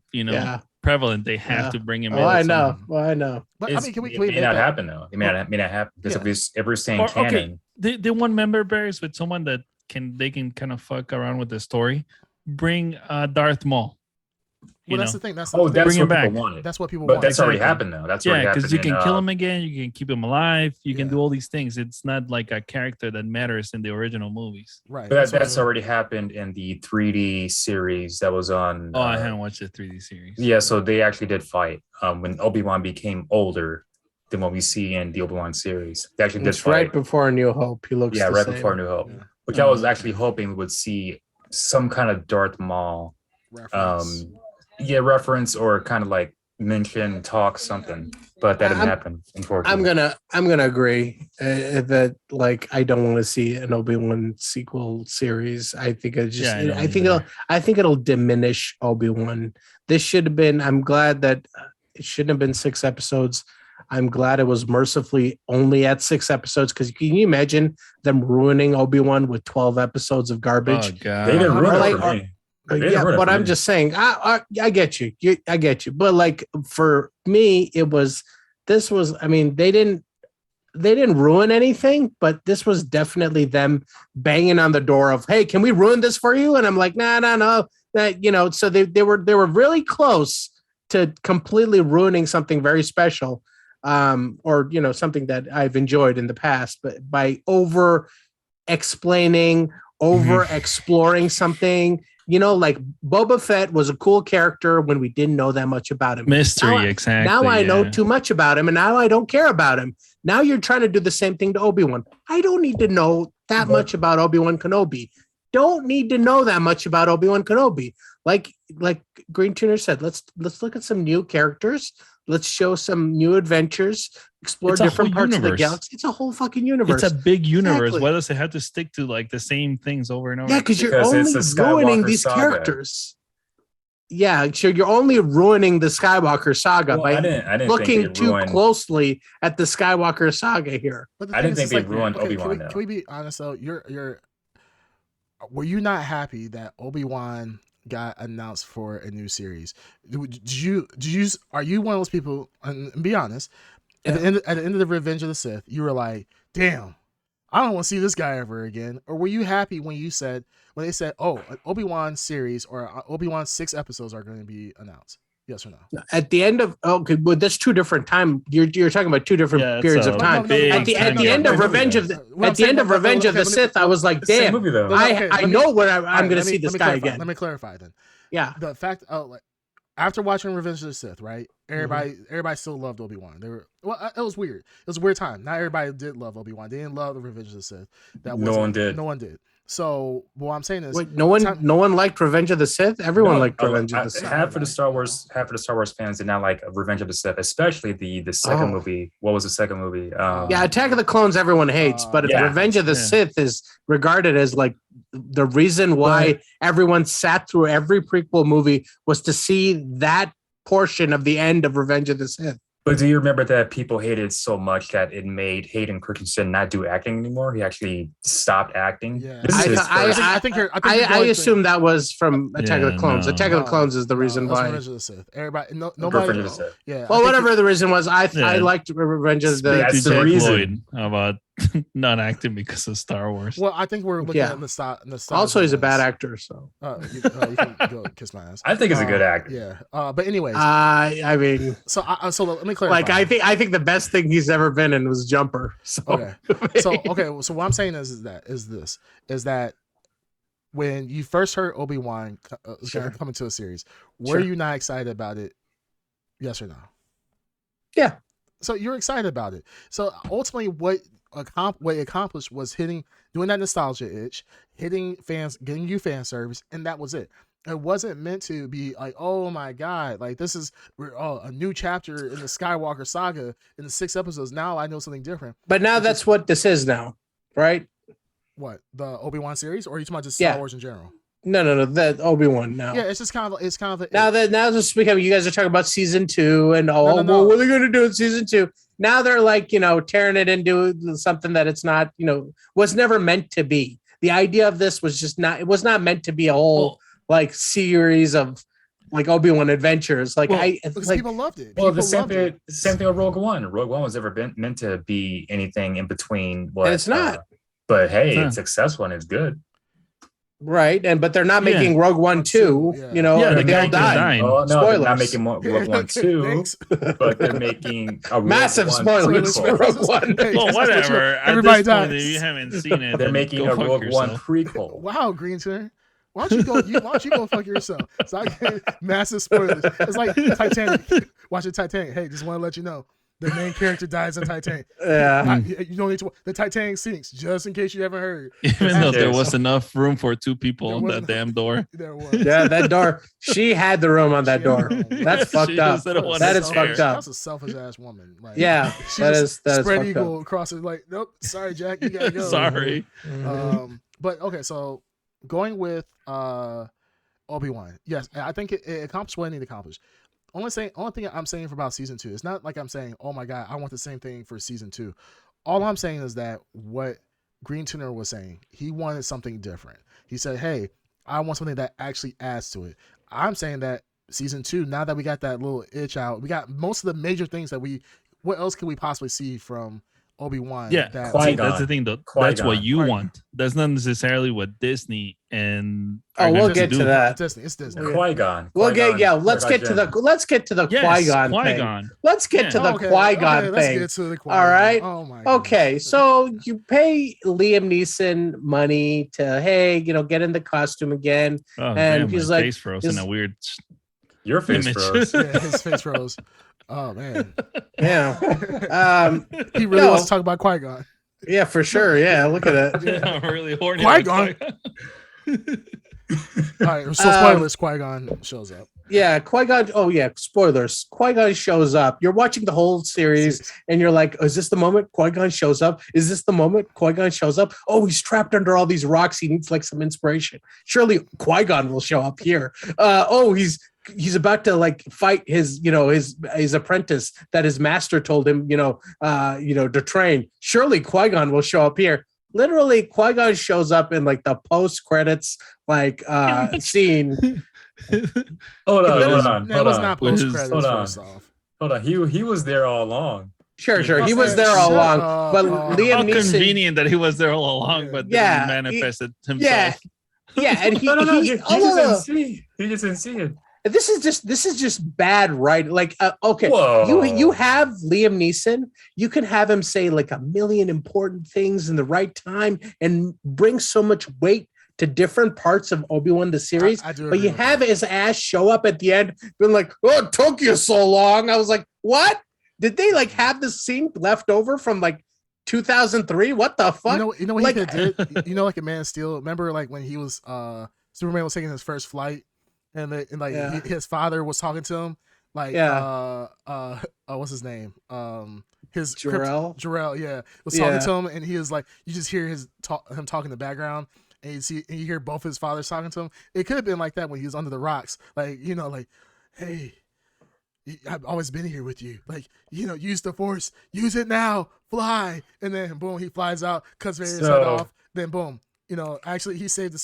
prevalent, they have to bring him in. I know. But I mean, can we it may not happen though. It may not happen because if we're saying canon, they want member berries with someone that they can kind of fuck around with the story. Bring Darth Maul. That's the thing. That's what people back. wanted. That's what people want. But that's already happened though. That's already happened. Because you can kill him again. You can keep him alive. You can do all these things. It's not like a character that matters in the original movies. Right. But that's already happened in the 3D series that was on. I haven't watched the 3D series. Yeah, so they actually did fight when Obi-Wan became older than what we see in the Obi-Wan series. They actually did fight. Right before A New Hope. He looks right before A New Hope. Yeah. Which I was actually hoping we would see some kind of Darth Maul reference. Reference or kind of like mention, talk, something, but that didn't happen. Unfortunately, I'm gonna agree that I don't want to see an Obi-Wan sequel series. I think I think it'll diminish Obi-Wan. This should have been. I'm glad that it shouldn't have been 6 episodes. I'm glad it was mercifully only at 6 episodes, because can you imagine them ruining Obi-Wan with 12 episodes of garbage? Oh god. They didn't ruin Or it for me. They didn't yeah, ruin it but for I'm me. just saying, I get you. I get you. But like for me, this was, I mean, they didn't ruin anything, but this was definitely them banging on the door of, hey, can we ruin this for you? And I'm like, no. That, you know, so they were really close to completely ruining something very special, or, you know, something that I've enjoyed in the past, but by over explaining, over exploring something, you know, like Boba Fett was a cool character when we didn't know that much about him. Mystery, exactly. Now I know too much about him, and now I don't care about him. Now you're trying to do the same thing to Obi-Wan. I don't need to know that much about Obi-Wan Kenobi. Don't need to know that much about Obi-Wan Kenobi. Like Green Tuner said, let's look at some new characters. Let's show some new adventures. Explore different parts of the galaxy. It's a whole fucking universe. It's a big universe. Exactly. Why does it have to stick to like the same things over and over? Yeah, because you're only ruining these characters. Yeah, so you're only ruining the Skywalker saga by I didn't looking too closely at the Skywalker saga here. I didn't think they ruined Obi-Wan. Can we be honest though? Were you not happy that Obi-Wan got announced for a new series? Are you one of those people? And be honest. At the end of the Revenge of the Sith, you were like, "Damn, I don't want to see this guy ever again." Or were you happy when they said, "Oh, an Obi-Wan series or Obi-Wan 6 episodes are going to be announced"? Yes or no? At the end of but that's two different time. You're talking about two different periods of time. At the end of Revenge of the Sith, I was like, "Damn, I know where I'm going to see this guy again." Let me clarify then. Yeah, the fact after watching Revenge of the Sith, right? Everybody still loved Obi-Wan. It was weird. It was a weird time. Not everybody did love Obi-Wan. They didn't love the Revenge of the Sith. No one did. So what I'm saying is, wait, no one liked Revenge of the Sith. Everyone liked Revenge of the Sith. Half of the Star Wars fans did not like Revenge of the Sith, especially the second movie. What was the second movie? Attack of the Clones everyone hates, but Revenge of the Sith is regarded as like the reason why everyone sat through every prequel movie was to see that portion of the end of Revenge of the Sith. But do you remember that people hated so much that it made Hayden Christensen not do acting anymore? He actually stopped acting. Yeah. I assume that was from Attack of the Clones. No. Attack of the Clones is the reason why. Revenge of the Sith. Nobody. Yeah. Well, whatever the reason was, I liked Revenge of the Sith. That's the reason about not acting because of Star Wars. Well, I think we're looking at nostalgia. Also, he's a bad actor, so you can go kiss my ass. I think he's a good actor. Yeah. But anyways, I mean, so let me clarify. Like, I think the best thing he's ever been in was Jumper. So So what I'm saying is that when you first heard Obi-Wan coming to a series, were you not excited about it? Yes or no? Yeah. So you're excited about it. So ultimately, what it accomplished was doing that nostalgia itch, hitting fans, getting you fan service, and that was it. It wasn't meant to be like, oh my god, like this is a new chapter in the Skywalker saga in the 6 episodes. Now I know something different. But now that's what this is now, right? What, the Obi-Wan series, or are you talking about just Star Wars in general? No, that Obi-Wan now. Yeah, it's kind of now just because you guys are talking about season 2 and well, what are they going to do in season 2? Now they're like, tearing it into something that it's not, was never meant to be. The idea of this was just not. It was not meant to be a whole like series of like Obi-Wan adventures. Like people loved it. Well, the same thing with Rogue One. Rogue One was never meant to be anything in between. And it's not. But hey, it's successful and it's good. Right, but they're not making Rogue One 2. They all died. Oh, no, spoilers. They're not making Rogue One 2, but they're making a massive spoilers for Rogue One. Well, whatever. Everybody died. You haven't seen it. They're making a Rogue One prequel. Wow, Green Turn. Why don't you go fuck yourself? So I get massive spoilers. It's like Titanic. Watching Titanic. Hey, just want to let you know. The main character dies in Titanic. Yeah. You don't need to. The Titanic sinks, just in case you haven't heard. Even though there was enough room for 2 people on that damn door. There was. Yeah, that door. She had the room on that door. That's fucked up. That is fucked up. That's a selfish ass woman. Like, yeah, that is spread eagle across it. Like, nope. Sorry, Jack. You gotta go. Sorry. But okay, so going with Obi-Wan. Yes, I think it accomplished what it needed to accomplish. only thing I'm saying for about season 2. It's not like I'm saying, oh my god, I want the same thing for season 2. All I'm saying is that what Green Tuner was saying, he wanted something different. He said, hey, I want something that actually adds to it. I'm saying that season 2, now that we got that little itch out, we got most of the major things that what else can we possibly see from Obi-Wan? Yeah, Qui-Gon. that's the thing though. Qui-Gon. That's what you Qui-Gon. want. That's not necessarily what Disney and Oh, we'll get to that. It's Disney. Qui-Gon. We'll get Qui-Gon. let's get to the Qui-Gon thing. Qui-Gon. Let's get to the Qui-Gon let's thing. get to the Qui-Gon. All right. Oh my. Okay, goodness. so you pay Liam Neeson money to get in the costume again, Oh, and damn, he's my like, face froze in a weird. Your face image. froze. Yeah, his face froze. Oh man. yeah, He really No. wants to talk about Qui-Gon. yeah, for sure. Yeah, look at it. I'm really horny. Qui-Gon. All right, so spoilers. Qui-Gon shows up. Yeah, Qui-Gon. Oh yeah, spoilers. Qui-Gon shows up. You're watching the whole series, and you're like, "Is this the moment Qui-Gon shows up? Is this the moment Qui-Gon shows up? Oh, he's trapped under all these rocks. He needs like some inspiration. Surely Qui-Gon will show up here. Oh, he's about to like fight his apprentice that his master told him to train. Surely Qui-Gon will show up here. Literally, Qui-Gon shows up in like the post credits scene. Hold That on. was not With his- post credits. hold on. First off, Hold on. He was there all along. Sure. He was there all along, but How Liam How Neeson. convenient that he was there all along, but Yeah, didn't manifest it Yeah, himself. yeah, and he No. He just didn't oh, see. He just didn't see it. this is just bad writing. Like, okay, Whoa. you have Liam Neeson. You can have him say like a million important things in the right time and bring so much weight to different parts of Obi-Wan the series. I do But agree you with have that. his ass show up at the end, being like, "Oh, it took you so long." I was like, "What? Did they like have this scene left over from like 2003? What the fuck?" You know what Like- he could did? You know, like a Man of Steel. Remember, like when he was Superman was taking his first flight, and Yeah. his father was talking to him, like what's his name? His Jor-El? yeah, was Yeah. talking to him, and he was like, you just hear him talking in the background, and you hear both his fathers talking to him. It could have been like that when he was under the rocks, like hey, I've always been here with you, like use the Force, use it now, fly, and then boom, he flies out, cuts Vader's head off, then boom, actually he saved the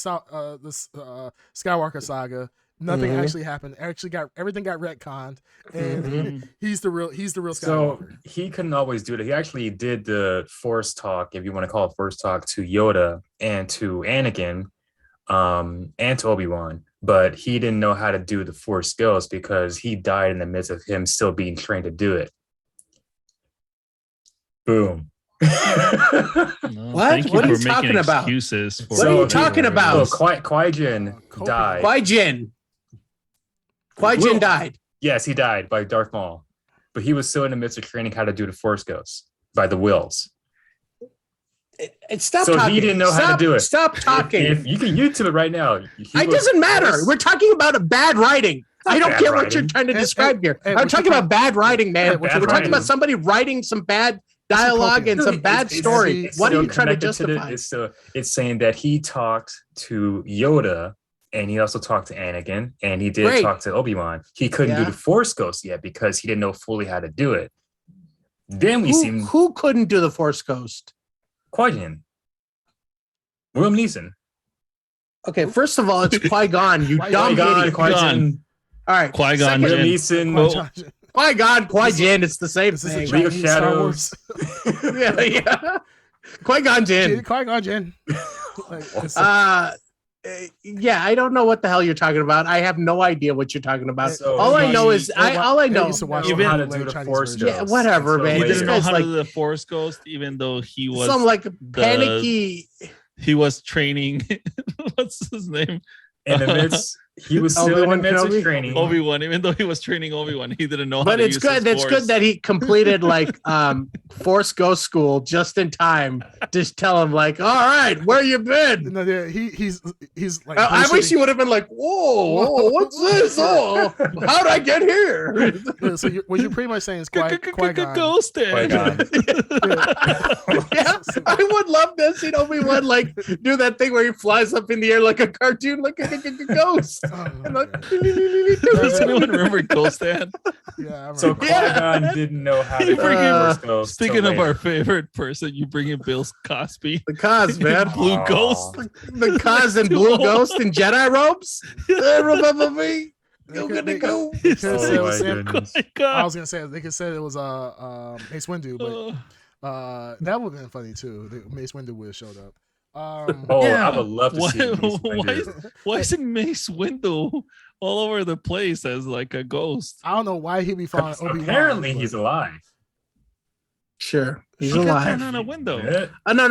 Skywalker saga. Nothing actually happened. Everything got retconned, and he's the real So Skywalker. he couldn't always do that. He actually did the Force talk, if you want to call it Force talk, to Yoda and to Anakin, and to Obi-Wan, but he didn't know how to do the Force skills because he died in the midst of him still being trained to do it. Boom. No, What? Thank you What are for you talking making about? excuses for What are you talking So about? Qui-Gon Kobe. died. Qui-Gon Will- died. Yes, he died by Darth Maul, but he was still in the midst of training how to do the Force ghosts by the Wills. Stop So talking. he didn't know how to do it. Stop talking. If you can YouTube it right now. It doesn't matter. We're talking about a bad writing. I don't bad care what you're writing. trying to describe here. Hey, I'm what talking you about bad writing, man. Hey, what you We're talking writing? about somebody writing some bad dialogue and some bad story. What are you trying to justify? It's saying that he talked to Yoda and he also talked to Anakin and he did Great. talk to Obi-Wan. He couldn't do Yeah. the Force Ghost yet because he didn't know fully how to do it. Then we see Who couldn't do the Force Ghost? Qui-Gon. William Neeson. Okay, first of all, it's Qui-Gon, you dumb Qui-Gon, idiot. Qui-Gon, All right, Qui-Gon second- William Jinn. Neeson, Qui-Gon, Qui-Jinn, it's the same This is thing. a League of Chinese Star Shadows. Wars. yeah. Qui-Gon Jinn. Qui-Gon Jinn. Yeah, I don't know what the hell you're talking about. I have no idea what you're talking about. So all I know is I know. used to watch Even the how to later do the Chinese Force version. Yeah, Ghost. whatever, until man. He later. didn't know guy's how like- to do the Force Ghost, even though he was Some like panicky. he was training. What's his name? In the midst, he was still in the Obi-Wan midst of Kenobi? training. Obi-Wan. Even though he was training Obi-Wan, he didn't know how But to it's use good. his It's Force. good that he completed like Force Ghost School just in time. Just tell him like, all right, where you been? No, yeah, he's like. I wish he would have been like, whoa, what's this? Oh, how'd I get here? Yeah, so what you're pretty much saying is Qui-Gon. Ghosted. Qui-Gon. Yeah, I would love to see Obi-Wan like do that thing where he flies up in the air like a cartoon, like a ghost. Does anyone remember Ghost Dad? Yeah, I remember. So Qui-Gon didn't know how to Force Ghost. Speaking till of our later. favorite person, you bring in Bill Cosby. The cause, man. Blue Aw. Ghost. The cause and blue ghost in Jedi robes. Remember me? Go get the go. They could've said it Oh was my Sam- goodness. I was gonna say they could say it was Mace Windu, but that would have been funny too. Mace Windu would have showed up. Oh, Yeah. I would love to see Mace why, Windu. why isn't Mace Windu all over the place as like a ghost? I don't know why he'd be following Obi-Wan. Apparently, but- he's alive. Sure, he's He got alive. thrown out a window. Yeah. No,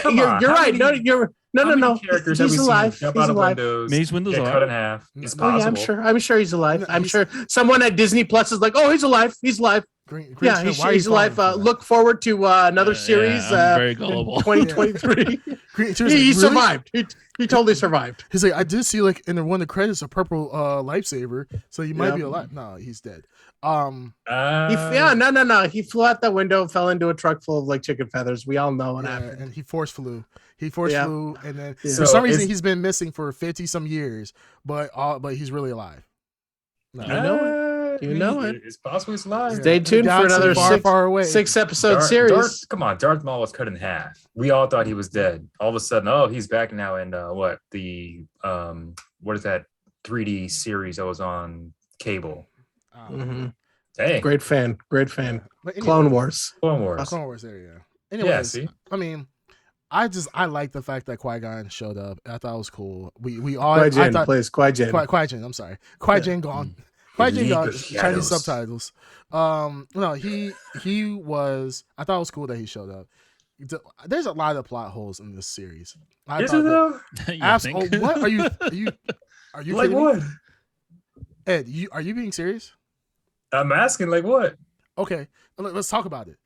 Come you're on, you're how right. No, many- you're no, How no, many no. characters have we He's seen alive. jump He's out of alive. windows, Mace Windu's get alive. cut in half? It's Oh yeah, possible. I'm sure he's alive. No, I'm he's- sure someone at Disney Plus is like, oh, he's alive. He's alive. Green Yeah, Screen, why are you he's alive. falling for that? Look forward to another Yeah, series. I'm very gullible. in 2023. Green, seriously, he really? survived. He totally survived. He's like, I did see like in one of the credits a purple lightsaber, so you might Yeah. be alive. No, he's dead. No. He flew out the window, fell into a truck full of like chicken feathers. We all know what Yeah, happened. and he force flew. He force Yeah. flew, and then Yeah. for So some reason is- he's been missing for 50 some years, but he's really alive. No. You know You know it. It's possible he's alive. Stay tuned for Galaxy another far, far away. six episode series. Come on, Darth Maul was cut in half. We all thought he was dead. All of a sudden, oh, he's back now in what is that 3D series that was on cable? Mhm. Hey, Great fan. But anyway, Clone Wars. Clone Wars. Clone Wars there, yeah. Yeah, Anyways, see, I mean, I like the fact that Qui-Gon showed up. I thought it was cool. We all I Qui-Jen thought plays Qui-Jen. Qui-Jen, I'm sorry. Qui-Jen gone. Qui-Jen League gone. of Chinese Shadows. subtitles. No, he was. I thought it was cool that he showed up. There's a lot of plot holes in this series. I is thought it that- though? You Oh, think? what are you Like kidding me? what? Ed, are you being serious? I'm asking, like what? Okay, let's talk about it.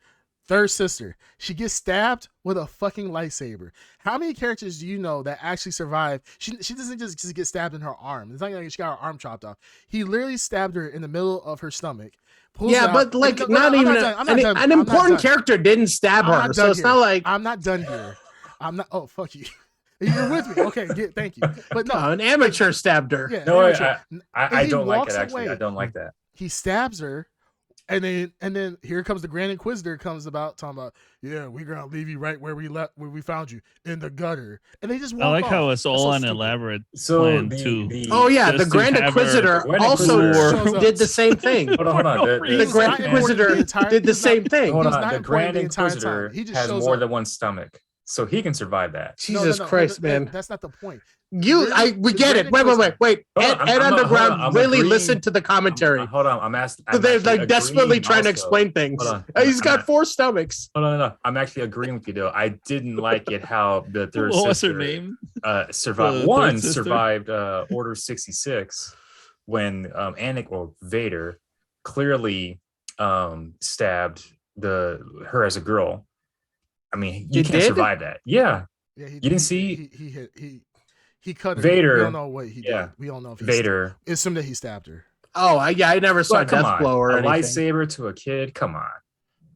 Third sister, she gets stabbed with a fucking lightsaber. How many characters do you know that actually survive? She doesn't just get stabbed in her arm. It's not like she got her arm chopped off. He literally stabbed her in the middle of her stomach. pulls it Yeah, out. but like No, not I'm even done. I'm not done. an I'm not important done. character didn't stab I'm her, not so done it's here. not like I'm not done here. I'm not. Oh, fuck you. You're with me. Okay, thank you. But no, an amateur stabbed her. yeah, No, amateur. I He don't like walks it actually. away. I don't like that. He stabs her, and then here comes the Grand Inquisitor talking about, yeah, we're gonna leave you right where we found you in the gutter, and they just walk I like off. how it's all so an stupid. elaborate So plan the, too. the Oh yeah, Just the to Grand have her- Inquisitor The Grand also Inquisitor did the same thing. hold on. no The He The was Grand not important Inquisitor the entire- did the he's not- same thing. hold He's on. not The important Grand the entire Inquisitor time. He just has shows more up. than one stomach, so he can survive that. Jesus Christ, man! That's not the point. We The get it. Grand Wait. Hold Ed, on, Ed I'm not- Underground hold on, I'm really agreeing. listened to the commentary. Hold on. I'm asking. So they're like desperately trying to explain things. Hold on. He's I'm got not- 4 stomachs. Hold on, no. I'm actually agreeing with you though. I didn't like it how the third What was sister her name? survived. The One third sister? survived Order 66 when Anakin or Vader clearly stabbed her as a girl. I mean, you He can't did? survive that. Yeah, Yeah, You didn't see- he cut her. Vader- We don't know what he did. yeah. We don't know if he Vader. assume that he stabbed her. Oh, I never saw But come Death on, Blow or a anything. lightsaber to a kid. Come on.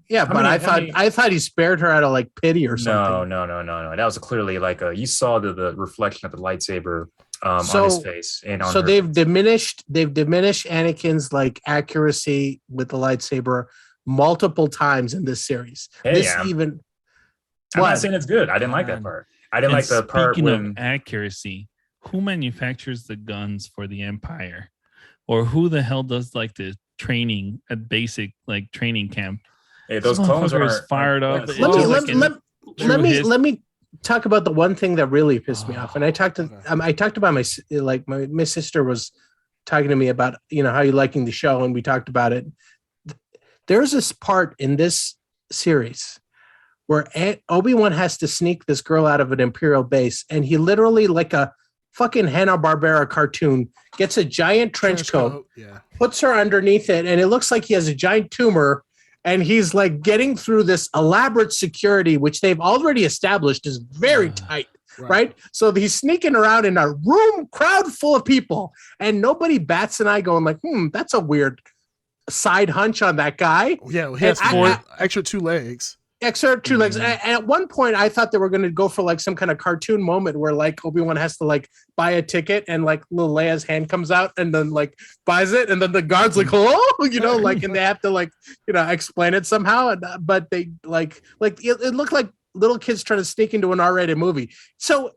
Yeah, How but many- how many- I thought he spared her out of like pity or something. No. That was clearly like you saw the reflection of the lightsaber on So- his face and on So her they've face. diminished Anakin's like accuracy with the lightsaber multiple times in this series. Hey, this I'm even not what? saying it's good. I didn't like that God. part. I didn't And like the part speaking when of accuracy, who manufactures the guns for the Empire, or who the hell does like the training at basic like training camp? hey, those This clones motherfucker are is fired up. yes. let me Well, let, like let, in let me true let me talk about the one thing that really pissed me off. And I talked to Okay. I talked about my sister was talking to me about how you liking the show, and we talked about it. There's this part in this series where Obi-Wan has to sneak this girl out of an Imperial base, and he literally, like a fucking Hanna-Barbera cartoon, gets a giant trench coat, Yeah. puts her underneath it, and it looks like he has a giant tumor, and he's like getting through this elaborate security, which they've already established is very tight, right? So he's sneaking around in a crowd full of people, and nobody bats an eye going like, that's a weird side hunch on that guy. Yeah, he has And 4 extra 2 legs. extra 2 legs. And at one point, I thought they were going to go for like some kind of cartoon moment where like Obi-Wan has to like buy a ticket and like little Leia's hand comes out and then like buys it. And then the guard's like, oh, you know, like, and they have to like, you know, explain it somehow. But they like it looked like little kids trying to sneak into an R-rated movie. So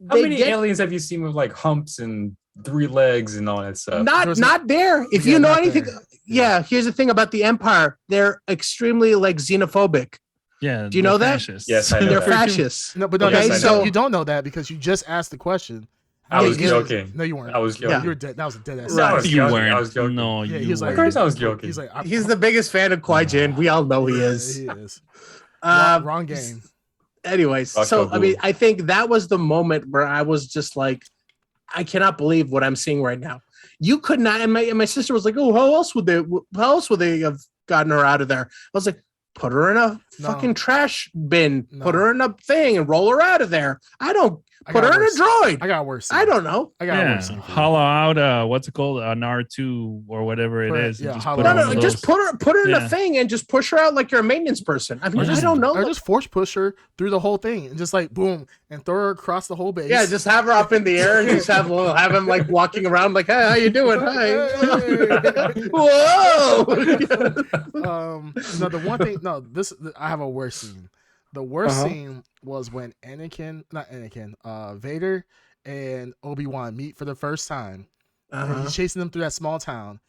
how many aliens have you seen with like humps and 3 legs and all that stuff? Not there. If you know anything, here's the thing about the Empire. They're extremely like xenophobic. Yeah. Do you know that? Fascists. Yes, I know They're that. fascists. No, but no, Okay, you don't know that because you just asked the question. I was joking. No, you weren't. I was joking. You were dead. That was a dead ass. No, I was You joking. weren't. I was joking. No, Yeah, you he was like, Of course I was weren't. joking. He's like, He's the biggest fan of Qui-Jin. We all know he is. He is. Um, Wrong game. Anyways, Fuck so Goku. I mean, I think that was the moment where I was just like, I cannot believe what I'm seeing right now. You could not, and my sister was like, "Oh, how else would they have gotten her out of there?" I was like, "Put her in a fucking trash bin, put her in a thing, and roll her out of there." Put her in a droid. I got worse. I don't know. I got Yeah, worse. hollow out. What's it called? An R2 or whatever it is. Yeah, and just hollow put out. her No, in just those. put her in Yeah. a thing and just push her out like you're a maintenance person. I mean, I don't know. Or just force push her through the whole thing and just like boom and throw her across the whole base. Yeah, just have her up in the air and just have him like walking around like, "Hey, how you doing? Hi." Whoa. No, the one thing. No, I have a worse scene. The worst scene was when Vader and Obi-Wan meet for the first time. And he's chasing them through that small town.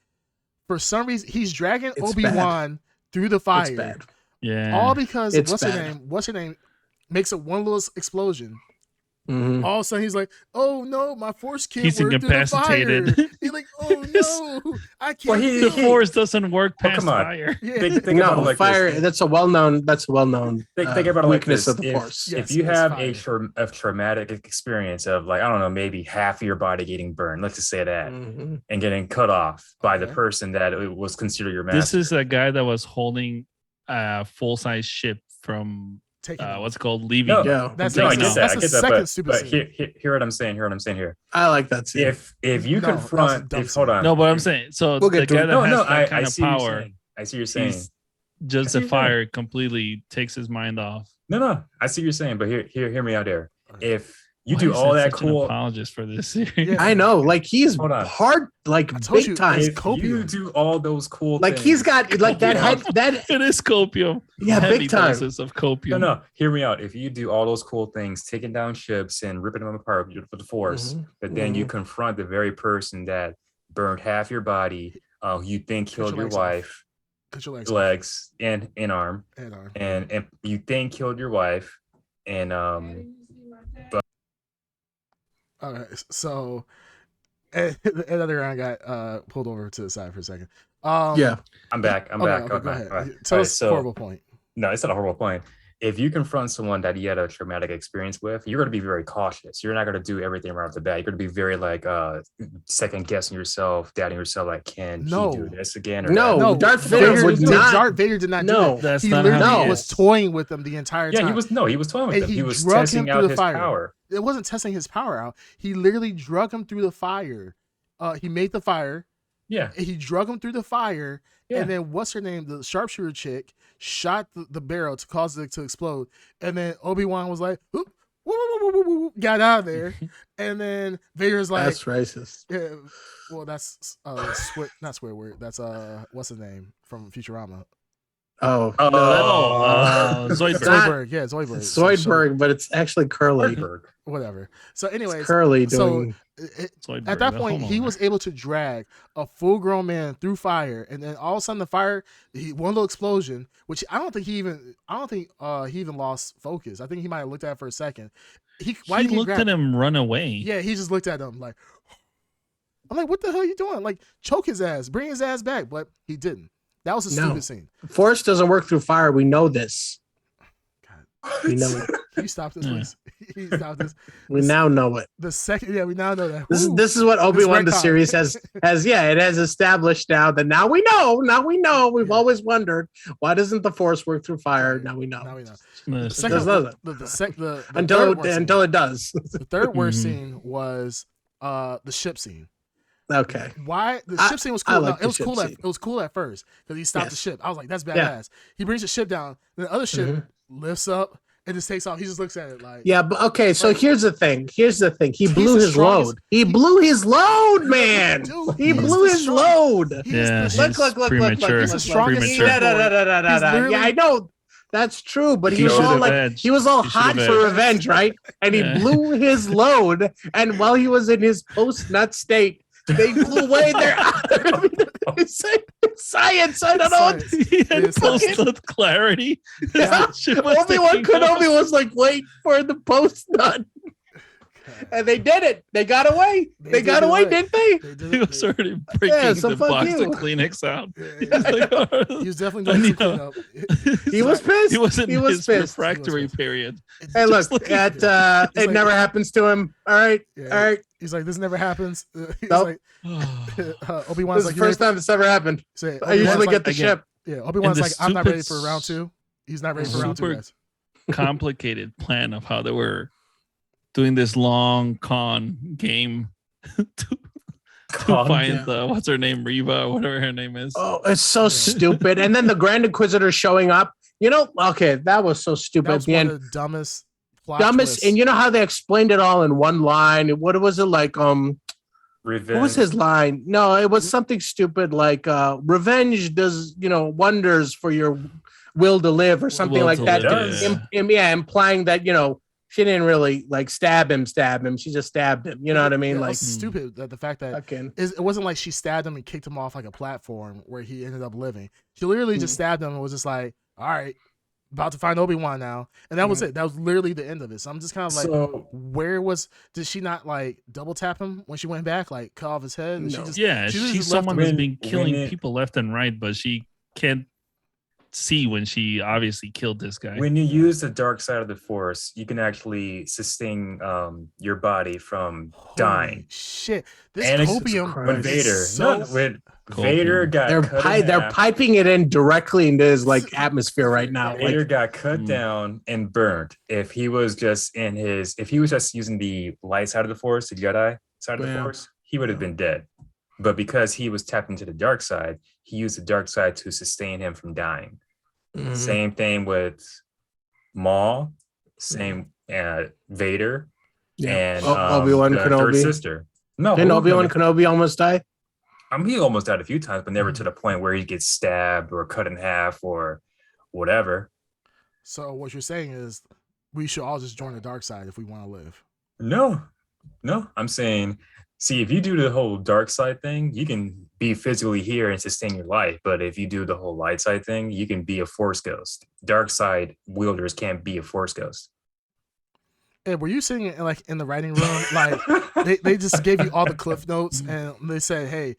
For some reason, he's dragging Obi-Wan through the fire. It's bad. Yeah. All because It's what's bad. her name makes it one little explosion. Mhm. All of a sudden he's like, "Oh no, my force can't He's work incapacitated. through the fire." He's like, "Oh no, I can't." Well, The do it." force doesn't work Oh, past come on. fire. Yeah. Think about it No, like fire. this. That's a well-known. Think about it like weakness this. of the force. Yes, If you it's have fire. a traumatic experience of like, I don't know, maybe half of your body getting burned, let's just say that, Mhm. and getting cut off by the Okay. person that it was considered your master. This is a guy that was holding a full-size ship from Taking off. what's it called leaving. No, Yeah, That's no, I taking get off. that. that's I the get that. second stupid But scene. hear what I'm saying. Hear what I'm saying here. I like that scene. If you No, that was a confront, dumb hold on. No, but I'm saying so We'll the get to guy it. that no, has no, that kind I of see what you're power, saying. I see what you're saying. he's just see the what you're fire completely takes his mind off. No, I see what you're saying. But hear me out there. If you Why do is all that that such an cool, apologist for this series. Yeah. I know, like he's Hold on. hard, like I told big you, time. it's if copium. you do all those cool, Like things, he's got like that head. That It is copium. Yeah, Heavy big time. doses of copium. No, hear me out. If you do all those cool things, taking down ships and ripping them apart with the force, Mhm. but then you confront the very person that burned half your body, you think Cut killed your your legs off. wife, Cut your legs off. legs and arm, And arm. and you think killed your wife, and All right, so another round got pulled over to the side for a second. yeah. I'm back. I'm okay, back. okay, Okay, go ahead. all right. Tell All us right, so- horrible point. No, it's not a horrible point. If you confront someone that you had a traumatic experience with, you're going to be very cautious. You're not going to do everything right off the bat. You're going to be very like second guessing yourself, doubting yourself. Like, can No. he do this again? Or No, that? No, Darth Vader would not. Darth Vader did not do No, that. that's He not literally how he was is. toying with them the entire time. Yeah, he was toying with And them. he He was drug him testing through out the his fire. power. It wasn't testing his power out. He literally drug him through the fire. He made the fire. Yeah, He drug him through the fire. yeah. And then what's her name? The sharpshooter chick shot the barrel to cause it to explode. And then Obi-Wan was like, "Oop, woo, woo, woo, woo, woo, woo," got out of there. And then Vader's like, That's racist. yeah, well, that's not swear word. That's what's his name from Futurama? Oh, Oh, Zoidberg. not- Zoidberg. Yeah, Zoidberg. Zoidberg, but it's actually Curly. Zoidberg. Whatever. So, anyways, It's Curly so doing. Zoidberg, at that the point, he homeowner. was able to drag a full-grown man through fire, and then all of a sudden, the fire, one little explosion, which I don't think he even lost focus. I think he might have looked at it for a second. Why He did looked at him run away. Yeah, he just looked at him like, I'm like, what the hell are you doing? Like, choke his ass, bring his ass back, but he didn't. That was a No. stupid scene. Force doesn't work through fire. We know this. We know it. Can you stop this, Yeah. please? Can you stop this? We now know it. The second, yeah, we now know that. This is Ooh. this is what Obi-Wan the retcon. series has it has established now that now we know. We've Yeah. always wondered why doesn't the Force work through fire? Now we know. Now we know. The The second, Does not. the Until third worst until scene, it does. the third worst Mhm. scene was the ship scene. Okay. Why the I- ship scene was I cool? like No, the it was ship cool. scene. It was cool at first because he stopped the Yes. ship. I was like, that's badass. Yeah. He brings the ship down. Then the other ship lifts up and just takes off. He just looks at it like, Yeah, but okay. So here's the thing. He blew the his strongest- load. He blew his load, man. Dude, He he's blew the his strongest. load. He is Yeah, the he's Look. premature. He's the strongest Premature. Sith Lord. He's Yeah, literally- I know. That's true, but he He was should've all like, edged. he was all He hot should've for edged. revenge, right? And he Yeah. blew his load. And while he was in his post-nut state, they blew away their. It's science. I don't know. Science. He had It's like- post clarity. Yeah. Shit was Obi-Wan taking off. Kenobi was like, wait for the post-nut. And they did it. They got away. They did got it away, right. didn't they? They did He it. was already breaking Yeah, so the fuck box you. of Kleenex out. Yeah, he was definitely doing some cleanup. He was pissed. He was in He was his pissed. refractory He was pissed. period. Hey, look, Just looking- it He's like- never happens to him. All right. Yeah, All right. He's like, this never happens. He's Nope. like, This Obi-Wan's is like, the first time this ever happened. Say, I usually get the again, ship. Yeah, Obi-Wan's the like, I'm not stupid ready for round 2. He's not ready for round 2, super- guys. complicated plan of how they were doing this long con game to find the what's her name, Reva, whatever her name is. Oh, it's so stupid. And then the Grand Inquisitor showing up. You know, okay, that was so stupid That at was the one end. of the dumbest plot Dumbest, twists. and you know how they explained it all in one line. What was it like? Revenge. What was his line? No, it was something stupid like revenge does, wonders for your will to live or something Will like to that. live, yeah. Implying that, she didn't really like stab him. She just stabbed him. You know what I mean? Yeah, it Like, was stupid that the fact that fucking. it wasn't like she stabbed him and kicked him off like a platform where he ended up living. She literally just stabbed him and was just like, all right, about to find Obi-Wan now. And that was it. That was literally the end of it. So I'm just kind of like, So did she not like double tap him when she went back, like cut off his head? And No. she just, Yeah, she just she's left someone him- that's been when killing it- people left and right, but she can't see when she obviously killed this guy. when you use the dark side of the force, you can actually sustain your body from dying. Holy shit. This And it's- copium When is Vader, so no, when Copium. Vader got cut They're piping it in directly into his like atmosphere right now. Vader Like, got cut Mm. down and burnt. If he was just using the light side of the force, the Jedi side of the Yeah. force, he would have been dead. But because he was tapped into the dark side, he used the dark side to sustain him from dying. mhm. Same thing with Maul, same Vader, Yeah. and Obi-Wan the third Kenobi. sister. No, Didn't Obi-Wan Kenobi almost die? he almost died a few times, but never to the point where he gets stabbed or cut in half or whatever. So what you're saying is we should all just join the dark side if we want to live. No, I'm saying, see, if you do the whole dark side thing, you can be physically here and sustain your life. But if you do the whole light side thing, you can be a force ghost. Dark side wielders can't be a force ghost. And were you sitting in the writing room? Like they just gave you all the cliff notes and they said, hey,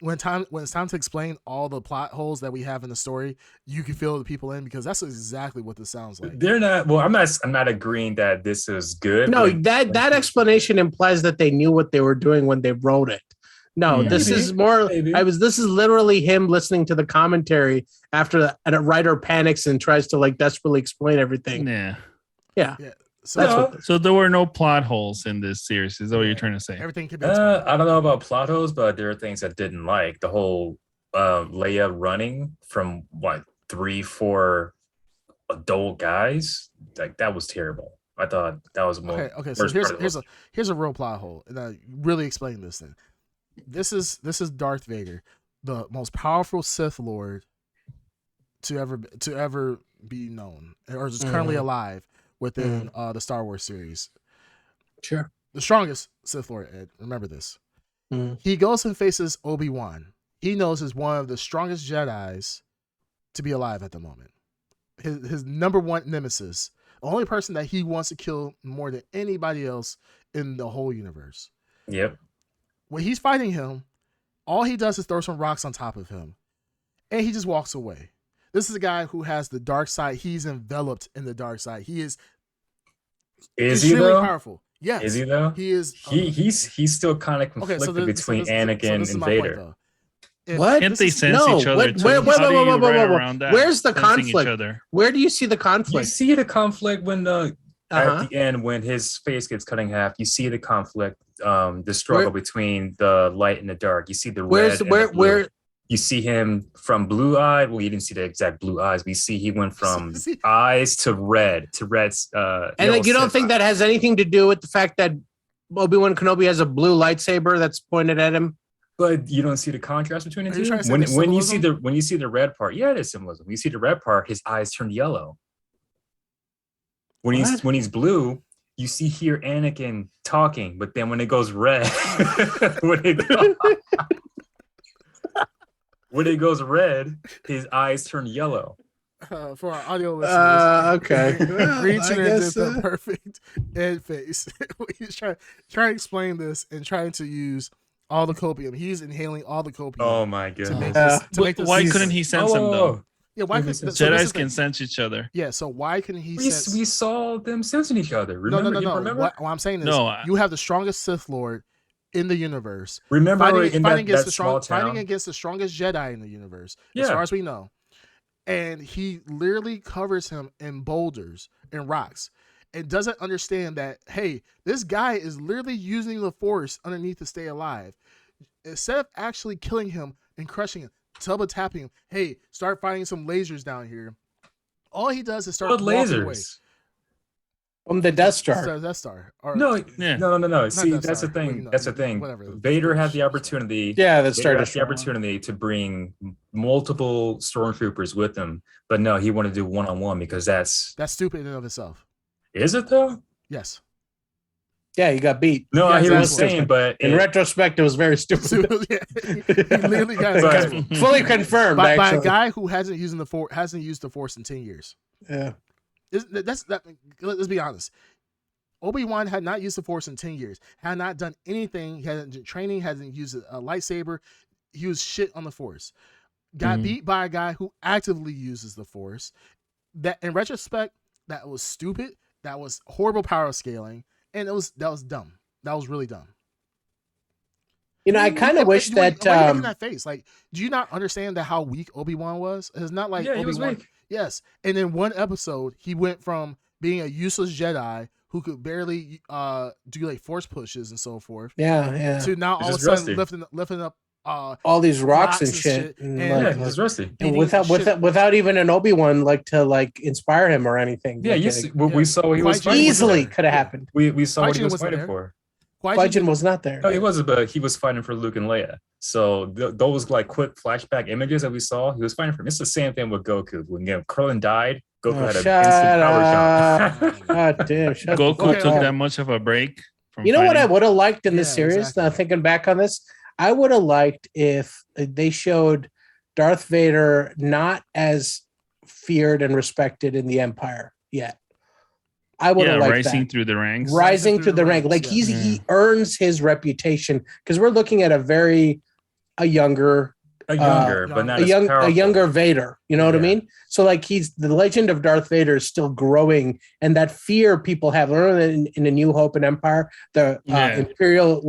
when it's time to explain all the plot holes that we have in the story, you can fill the people in, because that's exactly what this sounds like. They're not. Well, I'm not agreeing that this is good. No, Like, that explanation implies that they knew what they were doing when they wrote it. No, this Maybe, is more. maybe. This is literally him listening to the commentary after a writer panics and tries to like desperately explain everything. Yeah. Yeah. So That's No. what. So there were no plot holes in this series. Is that what you're trying to say? everything can be explained. I don't know about plot holes, but there are things I didn't like. The whole Leia running from 3-4 adult guys, like that was terrible. I thought that was more. Okay. So worst part of the here's a real plot hole, and I really explain this thing. This is Darth Vader, the most powerful Sith Lord to ever be known, or is currently alive within the Star Wars series. Sure. The strongest Sith Lord, Ed. Remember this. Mhm. He goes and faces Obi-Wan. He knows is one of the strongest Jedis to be alive at the moment. His number one nemesis, the only person that he wants to kill more than anybody else in the whole universe. Yep. When he's fighting him, all he does is throw some rocks on top of him, and he just walks away. This is a guy who has the dark side. He's enveloped in the dark side. He is Is he extremely though? powerful. Yes. Is he though? He is. He's still kind of Okay, conflicted so between Anakin this is and my point, Vader. though. If What? Can't this they is- sense no, each other? wait, too? wait, How wait, do you wait, wait, write wait. around that? Where's the Sensing Each conflict? other? Where do you see the You conflict? see the conflict when Uh-huh. at the end when his face gets cut in half. You see the conflict, the struggle between the light and the dark. You see the Where's red. where and the blue. where You see him from blue eyed. Well, you didn't see the exact blue eyes. We see he went from See- eyes to red to reds. And yellow like, you don't Sith think that has anything to do with the fact that Obi-Wan Kenobi has a blue lightsaber that's pointed at him? But you don't see the contrast between the Are you two. trying to say there's When you see symbolism? the red part, yeah, it is symbolism. When you see the red part, his eyes turn yellow. When What? he's blue, you see here Anakin talking, but then when it goes red, when it goes red, his eyes turn yellow. For our audio listeners, Okay. Green I Tuner guess, did the perfect head face. He's trying to explain this and trying to use all the copium. He's inhaling all the copium. Oh my to god! make Yeah. this. To make this Why couldn't he sense them though? Yeah, why Maybe couldn't sense- so this Jedi's is the- can sense each other. Yeah, so why couldn't he we sense? saw them sensing each other. Remember? No. Remember? What I'm saying is, No, you have the strongest Sith Lord in the universe. Remember in Fighting that against the town? against the strongest Jedi in the universe, as Yeah. far as we know. And he literally covers him in boulders and rocks, and doesn't understand that, hey, this guy is literally using the Force underneath to stay alive. Instead of actually killing him and crushing him, tapping him, hey, start fighting some lasers down here. All he does is start What walking away. lasers? From the Death Star. So Death Star. Or, No, Yeah. no. See, Death that's the Star. thing. Well, you know, That's the thing. whatever. Vader had the opportunity. Yeah, the Vader Star had the Destroyer. opportunity to bring multiple stormtroopers with him, but no, he wanted to do one-on-one because that's. That's stupid in and of itself. Is it though? Yes. Yeah, you got beat. No, Yeah, I hear what you're exactly. saying, but In retrospect, it was very stupid. Yeah, he literally got But- his Fully confirmed, by a actually. guy who hasn't used the Force in 10 years. Yeah. Let's be honest. Obi-Wan had not used the Force in 10 years. Had not done anything. He hadn't done training. Hasn't used a lightsaber. He was shit on the Force. Got Mhm. beat by a guy who actively uses the Force. That, in retrospect, that was stupid. That was horrible power scaling, and that was dumb. That was really dumb. You know, I kind of wish Why are that. you making that face? Like, do you not understand that how weak Obi-Wan was? It's not like yeah, he was Obi-Wan. weak. Yes, and in one episode, he went from being a useless Jedi who could barely do like force pushes and so forth Yeah. to now He's all of a just sudden rusty. lifting up All these rocks and and shit. shit, And, and- Yeah, like, he's rusty. and beating without shit. without even an Obi-Wan to inspire him or anything. Yeah, Like, you see, we saw what he was Qui-Gon fighting for. easily there. could have happened. We saw what he Qui-Gon was wasn't fighting there. for. Qui-Gon was not there. No, he wasn't, but he was fighting for Luke and Leia. So those like quick flashback images that we saw, he was fighting for him. It's the same thing with Goku. When Krillin died, Goku Oh, had an shut instant power jump. God damn. Shut Goku the fuck took up. that much of a break from You know what I fighting? would have liked in this Yeah, series? exactly. Now thinking back on this, I would have liked if they showed Darth Vader not as feared and respected in the Empire yet. I would Yeah, have liked rising that. through the ranks. Rising through the rank. Like yeah. he earns his reputation because we're looking at a younger A younger, but not as a powerful. younger Vader. You know what I Yeah. mean? So like he's the legend of Darth Vader is still growing, and that fear people have. Remember in A New Hope and Empire, the Yeah. Imperial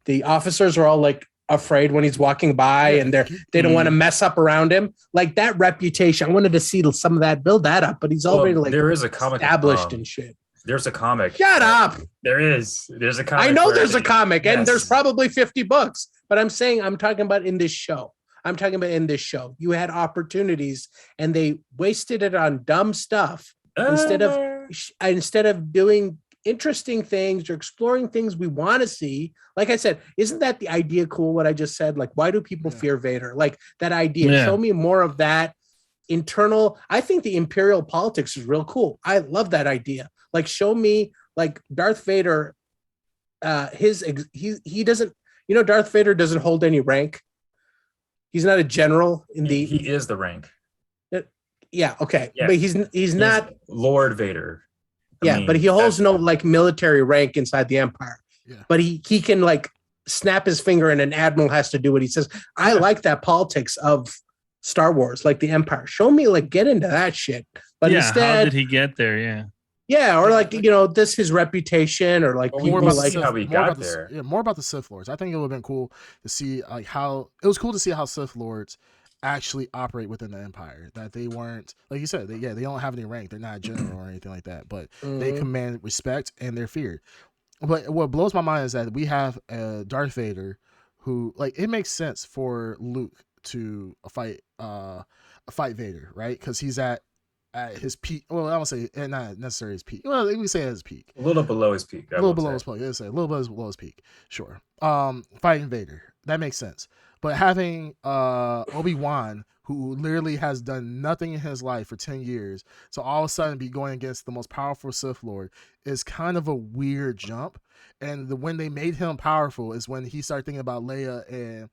the officers are all like afraid when he's walking by, and they don't want to mess up around him. Like that reputation, I wanted to see some of that, build that up, but he's already like there is a comic established and shit. There's a comic. Shut up! There's a comic. I know where there's a they- comic, and Yes. there's probably 50 books, but I'm talking about in this show. You had opportunities, and they wasted it on dumb stuff instead of doing interesting things or exploring things we want to see. Like I said, isn't that the idea cool? What I just said, like, why do people fear Vader? Like that idea. Yeah. Show me more of that internal. I think the imperial politics is real cool. I love that idea. Like, show me like Darth Vader. He doesn't. Darth Vader doesn't hold any rank. He's not a general in the. He is the rank. Yeah. Okay. Yeah. But he's not. Lord Vader. I mean, But he holds that's- no like military rank inside the Empire. Yeah. But he can like snap his finger and an admiral has to do what he says. I like that politics of Star Wars, like the Empire. Show me like get into that shit. But yeah, how instead, did he get there? Yeah. yeah, or like this his reputation or like Well, people more about like the how we more got about the- there. more about the Sith Lords. I think it would have been cool to see like how it was cool to see how Sith Lords actually operate within the Empire. That they weren't, like you said, they don't have any rank. They're not a general or anything like that, but they Mhm. command respect and they're feared. But what blows my mind is that we have Darth Vader who like it makes sense for Luke to fight Vader, right? Because he's at his peak. Well, I don't say not necessarily his peak. Well, we say at his peak. A little below his peak. A little below his peak. Let's say a little bit below his peak. Sure. Fighting Vader, that makes sense. But having Obi-Wan, who literally has done nothing in his life for 10 years, so all of a sudden be going against the most powerful Sith Lord is kind of a weird jump. And when they made him powerful is when he started thinking about Leia and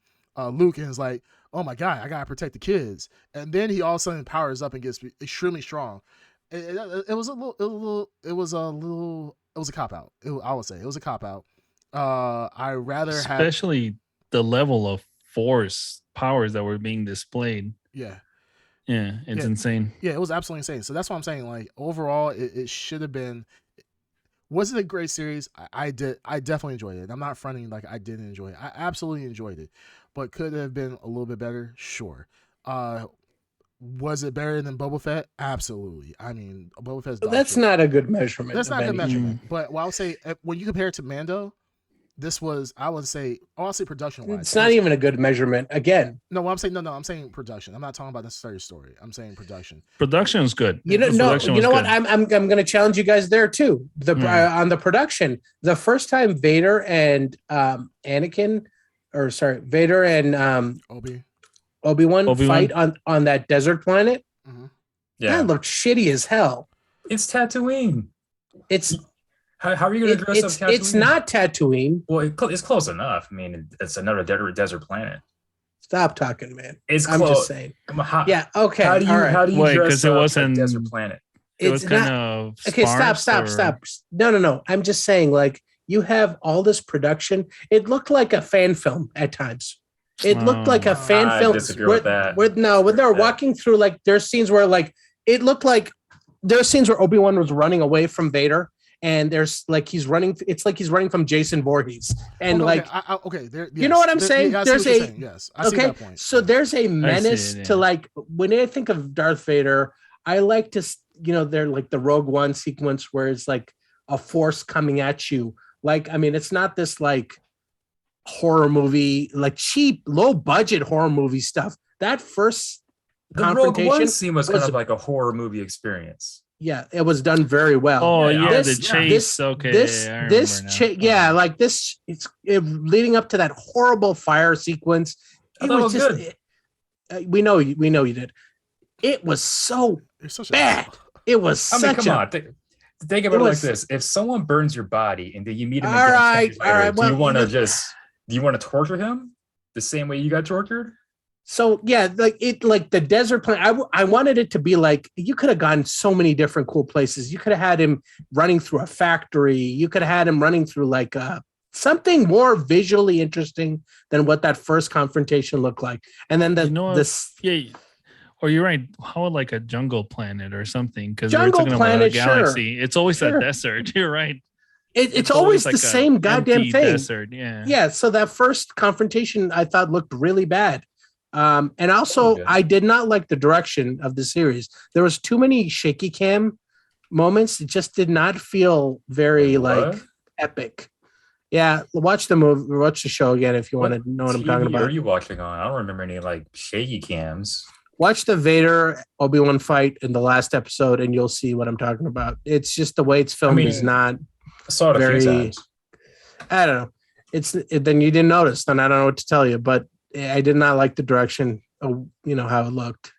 Luke, and is like, oh my God, I gotta protect the kids. And then he all of a sudden powers up and gets extremely strong. It was a cop out. I would say it was a cop out. I rather especially the level of force powers that were being displayed. Yeah, it's insane. Yeah, it was absolutely insane. So that's what I'm saying. Like overall, it should have been. Was it a great series? I definitely enjoyed it. I'm not fronting like I didn't enjoy it. I absolutely enjoyed it, but could it have been a little bit better? Sure. Was it better than Boba Fett? Absolutely. I mean, Boba Fett's that's not a good measurement. That's not a good measurement. But I would say when you compare it to Mando, this was, I'll say production wise. It's not even a good measurement. Again, no, I'm saying production. I'm not talking about necessarily story. I'm saying production. Production is good. You know what? I'm going to challenge you guys there too. On the production, the first time Vader and Vader and Obi-Wan fight on that desert planet. Mm-hmm. Yeah, that looked shitty as hell. It's Tatooine. It's. How are you going to dress up Tatooine? It's not Tatooine. Well, it's close enough. I mean, it's another desert planet. Stop talking, man. It's I'm close. just saying. Yeah, okay. How do you dress up it a desert planet? It was kind of okay. Stop. No. I'm just saying, like, you have all this production. It looked like a fan film at times. It looked like a fan film. I disagree with that. When they're walking through, like, there's scenes where, like, it looked like there's scenes where Obi-Wan was running away from Vader. And there's like he's running. It's like he's running from Jason Voorhees, and you know what I'm saying. There's a yes. I see that point. So there's a menace to like when I think of Darth Vader, I like to they're like the Rogue One sequence where it's like a force coming at you. Like I mean, it's not this like horror movie, like cheap, low budget horror movie stuff. That first confrontation Rogue One scene was kind of like a horror movie experience. Yeah, it was done very well. Oh yeah, the chase. Like this. It's leading up to that horrible fire sequence. It was just. Good. We know you did. It was so bad. It was. I mean, come on. Think about it like this: if someone burns your body and then you meet him, do you want to torture him the same way you got tortured? So yeah, like the desert planet. I wanted it to be like you could have gone so many different cool places. You could have had him running through a factory. You could have had him running through like something more visually interesting than what that first confrontation looked like. And then or you're right. How like a jungle planet or something? Because we're talking about a galaxy. Sure. It's always a desert. You're right. It's always like the same goddamn thing. Desert. Yeah. Yeah. So that first confrontation I thought looked really bad. And also, I did not like the direction of the series. There was too many shaky cam moments. It just did not feel very epic. Yeah, watch the show again if you want to know what I'm talking about. What are you watching on? I don't remember any like shaky cams. Watch the Vader Obi-Wan fight in the last episode, and you'll see what I'm talking about. It's just the way it's filmed is not. I saw it a few times. I don't know. Then you didn't notice. Then I don't know what to tell you, but. I did not like the direction of, how it looked.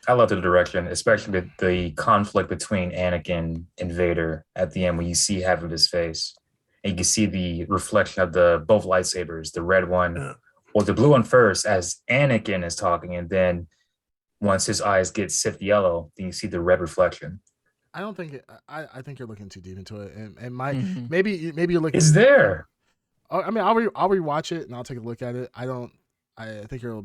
I love the direction, especially the conflict between Anakin and Vader at the end when you see half of his face. And you can see the reflection of both lightsabers, the red one, or the blue one first as Anakin is talking. And then once his eyes get Sith yellow, then you see the red reflection. I don't think I think you're looking too deep into it. And maybe you're looking. It's there. I mean, I'll rewatch it and I'll take a look at it. I think you're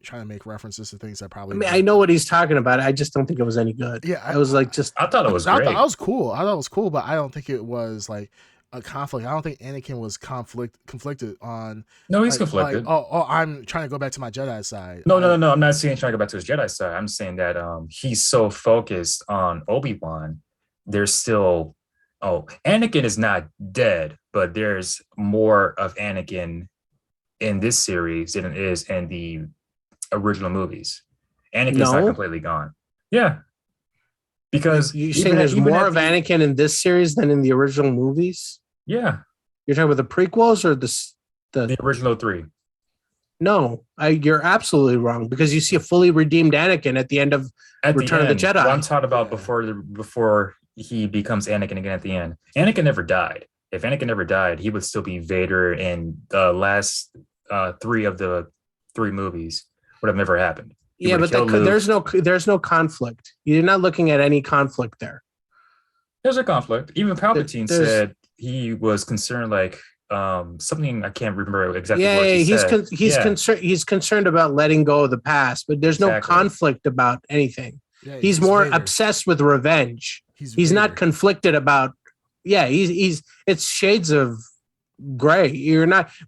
trying to make references to things that probably. I mean, I know what he's talking about. I just don't think it was any good. Yeah, I was like, I thought it was great. I thought it was cool, but I don't think it was like a conflict. I don't think Anakin was conflicted on. No, he's conflicted. I'm trying to go back to my Jedi side. No. I'm not saying trying to go back to his Jedi side. I'm saying that he's so focused on Obi-Wan. There's still, Anakin is not dead, but there's more of Anakin in this series than it is in the original movies. Anakin's not No, completely gone. Yeah, because you're even saying there's even more at of the Anakin in this series than in the original movies. yeah You're talking about the prequels or the the original three. No, you're absolutely wrong because you see a fully redeemed Anakin at the end of At the Return of the end, what I'm Jedi. talking about Yeah. before he becomes Anakin again at the end. Anakin never died. If Anakin never died, he would still be Vader in the last three of the three movies. Would have never happened. He Yeah, would have but killed Luke. there's no conflict. You're not looking at any conflict there. There's a conflict. Even Palpatine There's said he was concerned, like something I can't remember exactly yeah, what he said. he's concerned about letting go of the past, but there's no Exactly. conflict about anything. Yeah, He's more Vader. obsessed with revenge. He's Vader. not conflicted about. Yeah, he's it's shades of gray.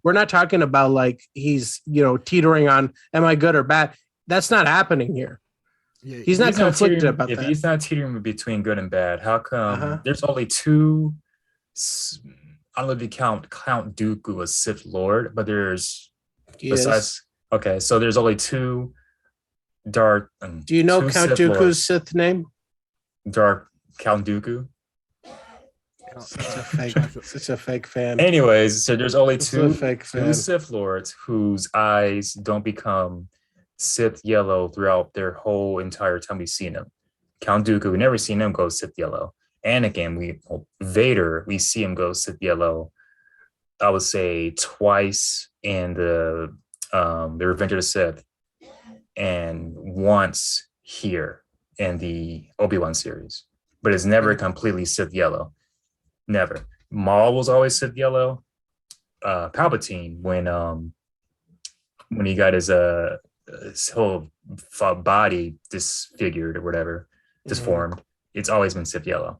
We're not talking about like he's teetering on am I good or bad. That's not happening here. Yeah, He's not conflicted teetering, about if that. he's not teetering between good and bad, how come Uh-huh. there's only two? I don't know if you count Dooku as Sith Lord, but there's besides. Okay, so there's only two Darth. Do you know two Count Sith Dooku's Lords. Sith name? Darth Count Dooku. Such a fake fan. Anyways, so there's only Such a two fake fan. Sith Lords whose eyes don't become Sith yellow throughout their whole entire time we've seen them. Count Dooku, we never seen him go Sith yellow. Anakin, Vader, we see him go Sith yellow. I would say twice in the Revenge of the Sith, and once here in the Obi-Wan series, but it's never completely Sith yellow. Never. Maul was always Sith yellow. Palpatine, when he got his whole body disfigured or whatever, disformed, it's always been Sith yellow.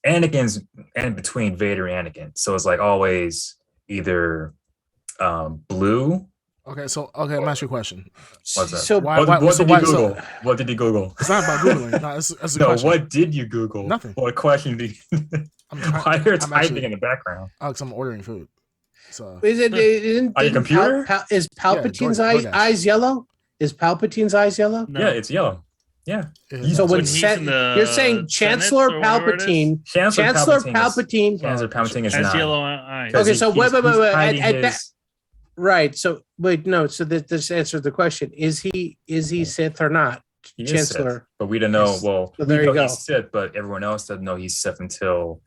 Anakin's and between Vader and Anakin, so it's like always either blue. Okay, I'm gonna ask you a question. What's that? So Why- What so did why- you so- Google? What did you Google? It's not about googling. No, it's a No, question. what did you Google? Nothing. What question did you? Why you're typing actually- in the background? Alex, I'm ordering food. So is it On your computer? Is Palpatine's DoorDash. eyes yellow? Is Palpatine's eyes yellow? No. Yeah, it's yellow. Yeah, So When when he's in the you're saying Chancellor Senate or whatever it is? Palpatine, Chancellor Palpatine, Chancellor Palpatine is has not. yellow eyes. 'Cause Okay, so wait, he's hiding at that- his- right? So wait, no. So this answers the question: Is he Sith or not? he is Chancellor. Sith, but we don't know. Yes. Well, So there we you know go. he's Sith, but everyone else doesn't know he's Sith until.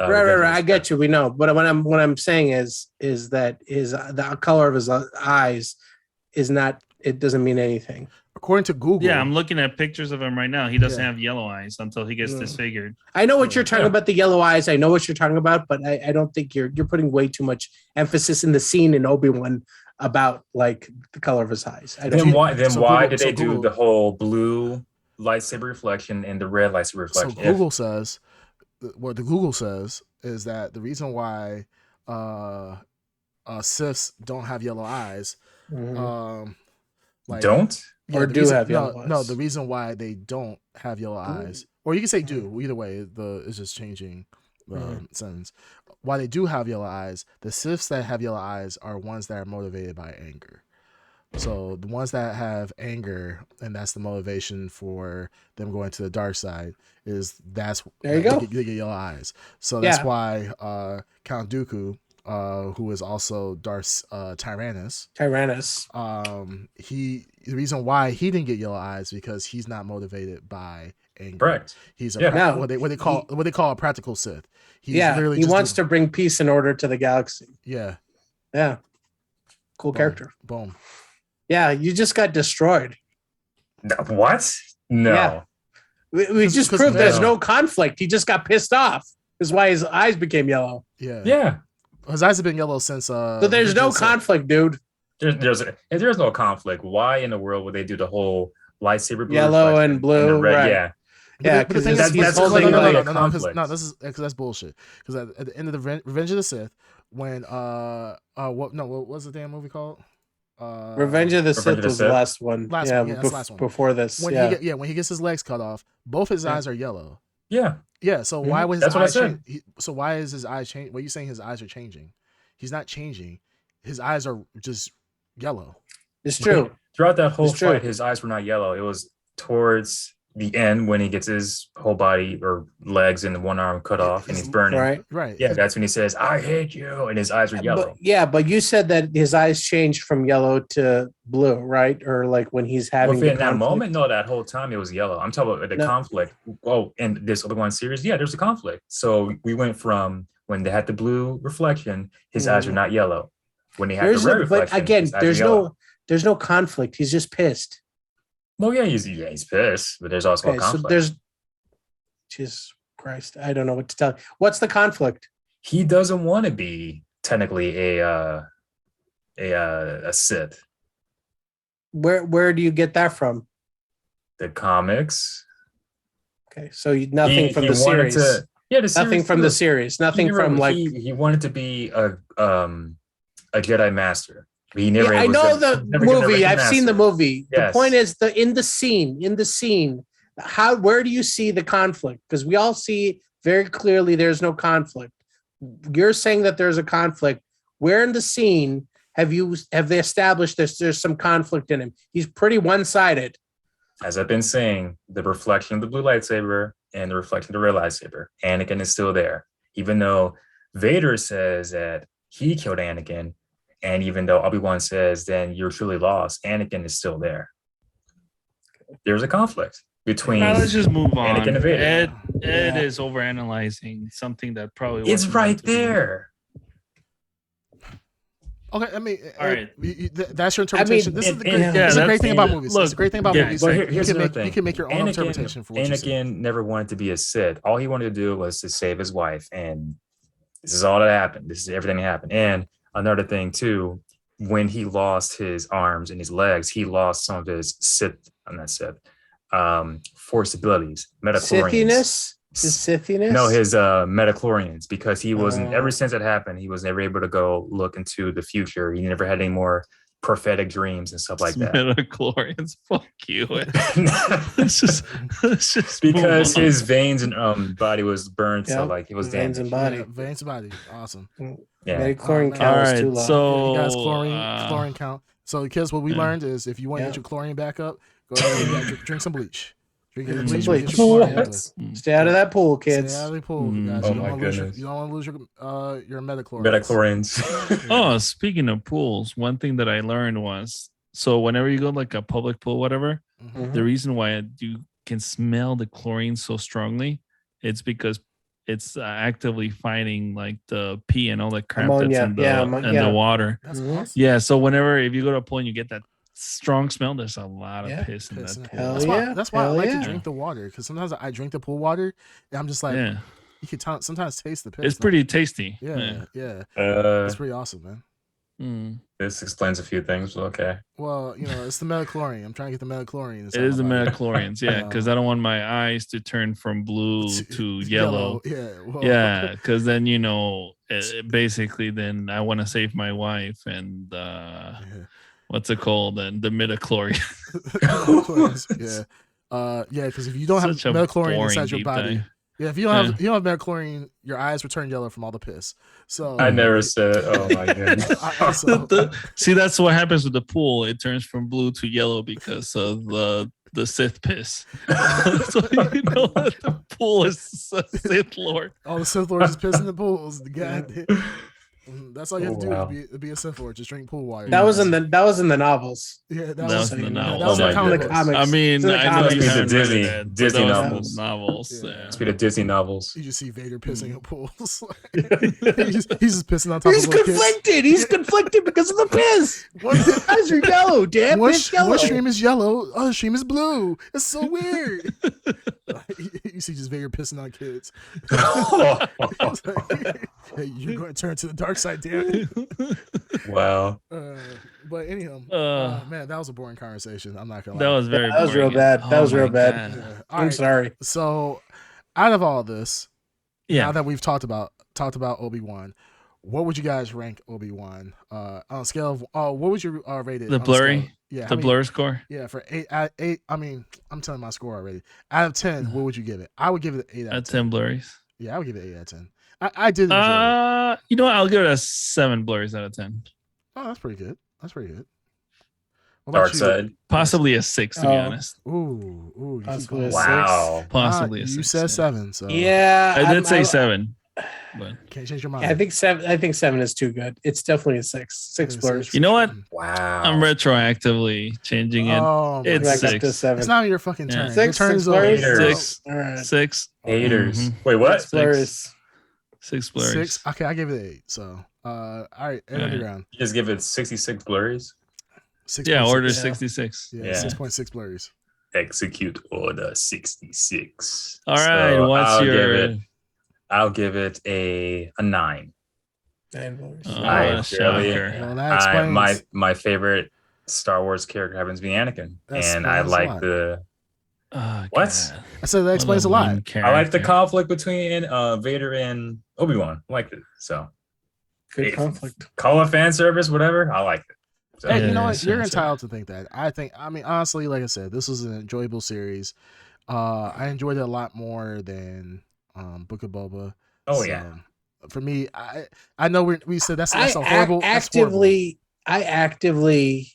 Right. I get you. We know, but what I'm saying is that the color of his eyes is not. It doesn't mean anything. according to Google, Yeah, I'm looking at pictures of him right now. He doesn't Yeah. have yellow eyes until he gets Mm. disfigured. I know what you're talking Yeah. about, the yellow eyes. I know what you're talking about, but I don't think you're putting way too much emphasis in the scene in Obi-Wan about like the color of his eyes. I don't. Then why? Then So why Google- did so they do Google- the whole blue lightsaber reflection and the red lightsaber So reflection? Google says, what the Google says is that the reason why Siths don't have yellow eyes, Mhm. like Don't? Or the do reason- have yellow eyes. No, the reason why they don't have yellow eyes, or you can say do. Either way, it's just changing the sentence. Why they do have yellow eyes? The Siths that have yellow eyes are ones that are motivated by anger. So the ones that have anger, and that's the motivation for them going to the dark side, that's There you go. They get yellow eyes. So that's Yeah. why Count Dooku, who is also Darth Tyrannus, Tyrannus. the reason why he didn't get yellow eyes because he's not motivated by anger. Correct. He's Yeah. No, what they call a practical Sith. He's Yeah, literally he just wants to bring peace and order to the galaxy. Yeah. Yeah, cool Boom. character. Boom. Yeah, you just got destroyed. No, what? No. Yeah. We just 'cause- proved there's no. no conflict. He just got pissed off. Is why his eyes became yellow. Yeah. Yeah. His eyes have been yellow since. So there's no Revenge of the Sith. conflict, dude. If there's no conflict, why in the world would they do the whole lightsaber blue Yellow reflection and blue, the red? right. Yeah. Yeah, But the because thing that's- is, that's no, clearly a no, conflict. no, this is because that's bullshit. Because at the end of the Revenge of the Sith, when what was the damn movie called? Revenge of the Revenge Sith of the was the Sith? last one. Last yeah, one, yeah, that's the last one. before this. When Yeah. when he gets his legs cut off, both his Yeah. eyes are yellow. Yeah. Yeah, so why was his That's what I eyes said. so why is his eyes change? What are you saying? His eyes are changing? He's not changing. his eyes are just yellow. It's true. Throughout that whole It's true. fight, his eyes were not yellow. It was towards the end when he gets his whole body or legs and one arm cut off and he's burning. Right. Right. Yeah, that's when he says, "I hate you," and his eyes are yellow. But you said that his eyes changed from yellow to blue, right? Or like when he's having Well, in that moment, no, that whole time it was yellow. I'm talking about the conflict. Oh, in this Obi-Wan series, yeah, there's a conflict. So we went from when they had the blue reflection, his eyes are not yellow. When they had the red reflection, but again, there's no conflict. He's just pissed. Well, yeah, he's pissed, but there's also a conflict. So there's, Jesus Christ, I don't know what to tell you. What's the conflict? He doesn't want to be technically a Sith. Where do you get that from? The comics. Okay, so nothing from the series. Nothing from the series. Nothing from like he wanted to be a Jedi Master. He never. I know the movie. I've seen the movie. Yes. The point is in the scene. Where do you see the conflict? Because we all see very clearly there's no conflict. You're saying that there's a conflict. Where in the scene have they established there's some conflict in him? He's pretty one-sided. As I've been saying, the reflection of the blue lightsaber and the reflection of the red lightsaber. Anakin is still there, even though Vader says that he killed Anakin. And even though Obi-Wan says, then you're truly lost, Anakin is still there. There's a conflict between let's just move on. Anakin and Vader. Ed is overanalyzing something that probably it's right there. Okay, I mean, all right. That's your interpretation. This is the great thing about movies. It's the great thing about movies. But here's the thing. You can make your own interpretation for what you see. Anakin never wanted to be a Sith. All he wanted to do was to save his wife. And this is all that happened. This is everything that happened. And another thing too, when he lost his arms and his legs, he lost some of his force abilities, metachlorians. Sithiness? No, his metachlorians, because he wasn't, ever since that happened, he was never able to go look into the future. He never had any more prophetic dreams and stuff like that. Metachlorians, fuck you. Let's just because his veins and body was burned, so like it was veins damaged. Veins and body, awesome. Yeah, metachlorine count is too low. So you guys, chlorine count. So kids, what we learned is if you want to get your chlorine back up, go ahead and drink some bleach. Stay out of that pool, kids. Stay out of the pool, guys. Oh my goodness. You don't want to lose your metachlorines. Metachlorians. Oh, speaking of pools, one thing that I learned was, so whenever you go like a public pool, whatever, the reason why you can smell the chlorine so strongly, it's because it's actively fighting like the pee and all that crap that's in the water. That's awesome. Yeah, so whenever if you go to a pool and you get that strong smell, there's a lot of piss in that pool. That's why I like to drink the water, because sometimes I drink the pool water and I'm just like, you can sometimes taste the piss. It's pretty tasty. Yeah. It's pretty awesome, man. This explains a few things, but okay. Well, it's the metachlorine. I'm trying to get the metachlorine. It is the metachlorians, because I don't want my eyes to turn from blue to yellow. Yeah, because then basically, then I want to save my wife and what's it called? And the midichlorian. Because if you don't have metachlorine inside your body, if you don't have metachlorine, your eyes will turn yellow from all the piss. So I never said, oh my goodness. See, that's what happens with the pool. It turns from blue to yellow because of the Sith piss. So that the pool is a Sith Lord. All the Sith Lords is pissing the pools. God. That's all you have to do to be a Sith Lord. Just drink pool water. That was in the novels. Yeah, that was in the novels. That was in the comics. I mean, I know you haven't the Disney novels. It's be the Disney novels. You just see Vader pissing in pools. he's just pissing on top of conflicted. Kids. He's conflicted because of the piss. His eyes are yellow, damn. One stream is yellow, other stream is blue. It's so weird. You see just Vader pissing on kids. Hey, you're going to turn to the dark side, damn it. Wow. But anyhow, man, that was a boring conversation. I'm not gonna lie. That was very. That was real bad. That was real bad. Yeah. I'm sorry. So, out of all this, now that we've talked about Obi-Wan, what would you guys rank Obi-Wan on a scale of? What would you rate it? The blurry. Yeah, the blur score. Yeah, for 8. I mean, I'm telling my score already. Out of 10, what would you give it? I would give it an 8 out of 10. 10 blurries. Yeah, I would give it 8 out of 10. I did enjoy it. You know what? I'll give it a 7 blurries out of 10. Oh, that's pretty good. That's pretty good. What Dark you? Side. Possibly a 6, to be honest. Ooh, you keep Possibly going. a Wow. Possibly a You 6. said 7, so Yeah, I did say 7. But can't change your mind. I think 7. I think 7 is too good. It's definitely a 6. 6 blurs. you know what? Wow. I'm retroactively changing it. Oh, my It's Back up to 6. 7. It's not your fucking Yeah. turn. Six, Your turn six is over. blurs? bro. 6. All right. 6. Haters. Mhm. Wait, what? Six blurs. 6 blurs. 6. Okay, I gave it 8. So, all right, Ed Underground. You just give it 66 blurries? 6. Yeah, order Yeah. 66. Yeah, Yeah. 6.6 blurries. Execute order 66. All right. So What's your. I'll give it a 9. 9 blurs. Oh, I what a really- shocker. Well, that explains. My favorite Star Wars character happens to be Anakin, That and I explains a like lot. the Oh, What? God. I said that What explains a lot. lame I like the character. conflict between Vader and Obi-Wan. I like it. So Good conflict. call it fan service, whatever. I like it. So, Hey, you know Yeah, what? You're sure. entitled to think that. I mean, honestly, like I said, this was an enjoyable series. I enjoyed it a lot more than Book of Boba. oh So, yeah. For me, I know we said that's I a horrible. That's horrible. I actively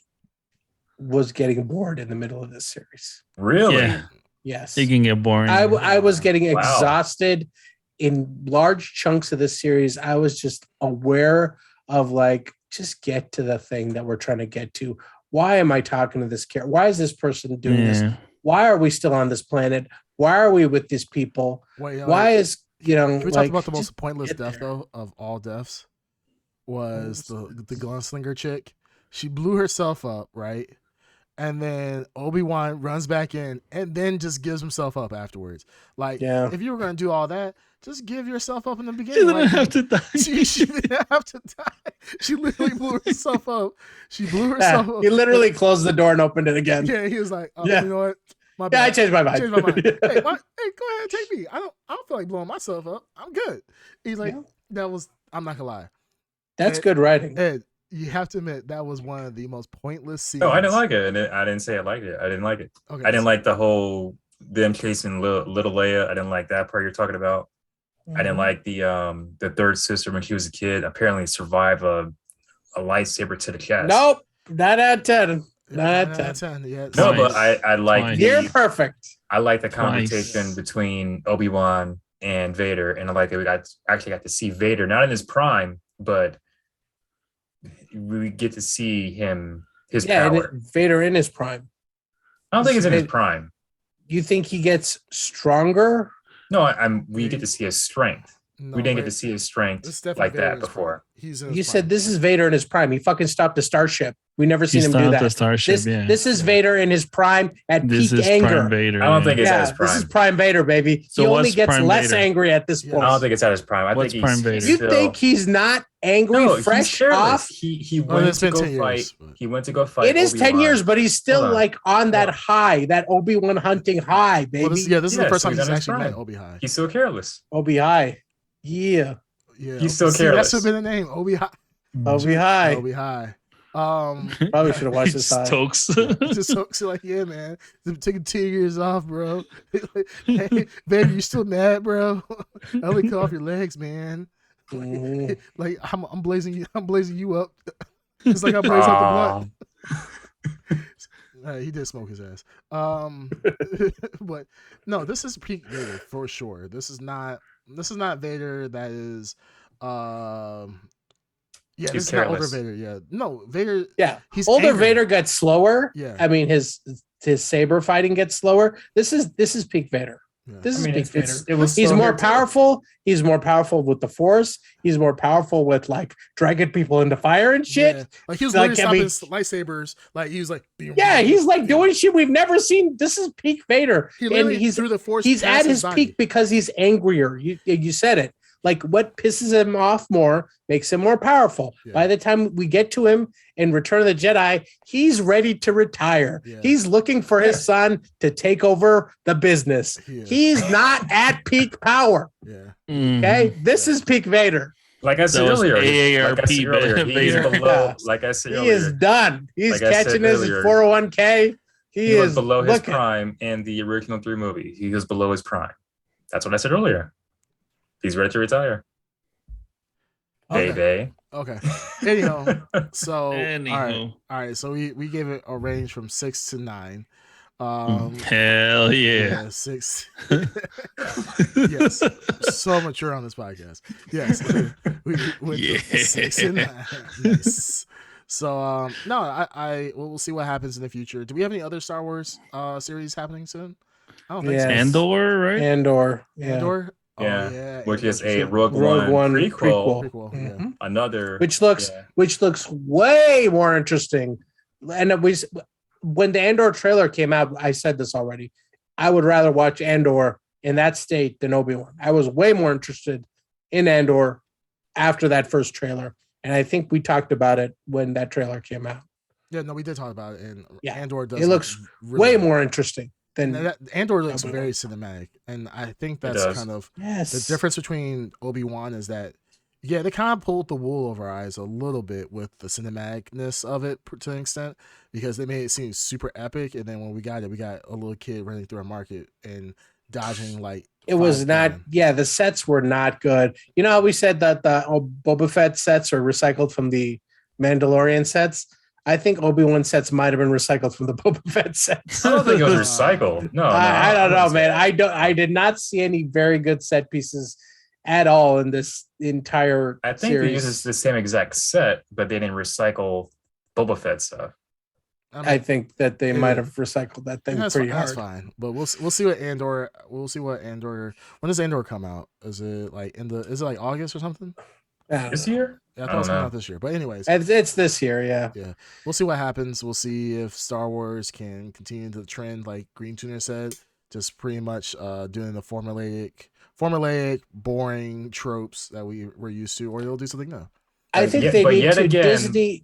was getting bored in the middle of this series. Really? Yeah. Yes. It can get boring. I was getting Wow. exhausted in large chunks of this series. I was just aware of like, just get to the thing that we're trying to get to. Why am I talking to this character? Why is this person doing this? Yeah. Why are we still on this planet? Why are we with these people? Wait, Why is, can we talk like, about the most just pointless get death there. though of all deaths? Was the gunslinger chick? She blew herself up, right? And then Obi-Wan runs back in and then just gives himself up afterwards. Like, Yeah. if you were going to do all that, just give yourself up in the She beginning. didn't Like, have to die. she didn't have to die. She literally blew herself up. She blew herself up. He literally closed the door and opened it again. Yeah, he was like, oh, Yeah. you know what? My Yeah, bad. I changed my mind. Changed my mind. Hey, hey, go ahead, take me. I don't feel like blowing myself up. I'm good. He's like, Yeah. I'm not gonna lie. That's good writing. Ed, you have to admit that was one of the most pointless scenes. No, I didn't like it. I didn't say I liked it. I didn't like it. Okay, I didn't like the whole them chasing little Leia. I didn't like that part you're talking about. I didn't like the third sister when she was a kid. Apparently survived a lightsaber to the chest. Nope. Not at 10. Yeah, Not at 9 10. out of 10. Yeah, No, Twice. but I like Twice. You're the perfect. I like the Twice. conversation between Obi-Wan and Vader, and I like that we actually got to see Vader not in his prime, but we get to see his power. Vader in his prime. I don't think it's in his prime. You think he gets stronger? No, we get to see his strength. No, We didn't wait. get to see his strength It's definitely like Vader in that his before. prime. He's in his You prime. said this is Vader in his prime. He fucking stopped a starship. We never He seen him do stopped the that. starship. This is Vader in his prime at This peak is anger. Prime Vader. I don't think it's at his This is prime. prime Vader, baby. So he only what's gets Prime less Vader? angry at this Yeah. point. I don't think it's at his prime. I What's think Prime he's Vader? You still- think he's not angry, No, he's fresh careless. off? He Oh, went it's to been go 10 fight. years, but- He went to go fight. It is 10 Obi-Wan. years, but he's still Hold on. like on that Hold on. high, that Obi-Wan hunting high, baby. Well, this is the Yeah, first so time he's he's on his actually met prime. Obi High. He's still careless. Obi High. Yeah. Yeah, He's still See, careless. That should have been the name, Obi High. Obi High. Obi High. Probably should have watched this time. Stokes. Just so like, yeah, man, taking 2 years off, bro. Hey, baby, you still mad, bro? I only cut off your legs, man. Mhm. Like I'm blazing you up. It's like I blaze up the blunt. He did smoke his ass. But no, this is peak Vader for sure. This is not Vader that is yeah, He's this is not older careless. Vader. Yeah. No, Vader Yeah. he's Older angry. Vader gets slower. Yeah. I mean, his saber fighting gets slower. This is peak Vader. Yeah. This is I mean, peak Vader. it was He's slow more here, too. powerful. He's more powerful with the Force. He's more powerful with like dragging people into fire and shit. Yeah. Like he was Like, literally I mean- stopping lightsabers. Like he was like, Yeah, he's like doing shit we've never seen. This is peak Vader, He and literally he's threw the force. he's past at his body. peak because he's angrier. You said it. Like what pisses him off more makes him more powerful. Yeah. By the time we get to him in Return of the Jedi, he's ready to retire. Yeah. He's looking for his son to take over the business. Yeah. He's not at peak power. Yeah. Okay, this is peak Vader. Like I said That was earlier, AARP he's Vader. below. Like I said He earlier, is done. He's Like I said catching his earlier, 401k. he was is below his looking. prime in the original 3 movie. He was below his prime. That's what I said earlier. He's ready to retire. Okay. Baby. Okay. Anyhow, so Anywho. all right. So we gave it a range from 6 to 9. Hell yeah. Yeah, 6. Yes, so mature on this podcast. Yes, we went Yeah. from 6 to 9. Nice. So no, we'll see what happens in the future. Do we have any other Star Wars series happening soon? I don't think so. Yes. Andor, right? Andor. Yeah. Andor. Oh Yeah, yeah, which Andor is a just- Rogue Rogue One One prequel. prequel. Mhm. Yeah. Another, Which looks way more interesting. And when the Andor trailer came out, I said this already. I would rather watch Andor in that state than Obi-Wan. I was way more interested in Andor after that first trailer. And I think we talked about it when that trailer came out. Yeah, no, we did talk about it, and Yeah, Andor does. it looks really way good. more interesting than Andor looks Obi-Wan. very cinematic, and I think that's does. kind of yes. the difference between Obi-Wan is that, yeah, they kind of pulled the wool over our eyes a little bit with the cinematicness of it to an extent, because they made it seem super epic, and then when we got a little kid running through a market and dodging like. It was 5 not. cannon. Yeah, the sets were not good. You know how we said that the Boba Fett sets are recycled from the Mandalorian sets? I think Obi-Wan sets might have been recycled from the Boba Fett sets. I don't think it was recycled. No, I don't know, wouldn't say man. that. I did not see any very good set pieces at all in this entire I think series. they used the same exact set, but they didn't recycle Boba Fett stuff. I think that they Yeah. might have recycled that thing that's pretty that's hard. fine, but we'll see what Andor. We'll see what Andor. When does Andor come out? Is it like Is it like August or something? This year? Yeah, I I thought it was don't coming know. out this year. But anyways, It's this year, yeah. yeah, we'll see what happens. We'll see if Star Wars can continue the trend, like Green Tuner said, just pretty much doing the formulaic, boring tropes that we're used to, or they'll do something new. I But think yet- they but need yet to. again-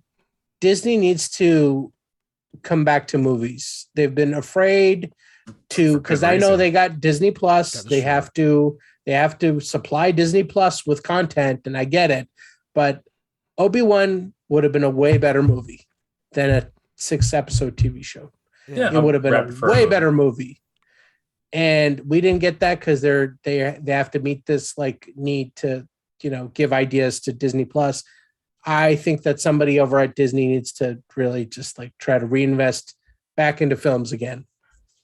Disney needs to come back to movies. They've been afraid to, For because good I know reason. they got Disney Plus. That is They true. have to supply Disney Plus with content, and I get it. But Obi-Wan would have been a way better movie than a 6-episode TV show. Yeah, It would have been I'd a prefer a way movie. better movie. And we didn't get that because they have to meet this like need to, give ideas to Disney Plus. I think that somebody over at Disney needs to really just like try to reinvest back into films again.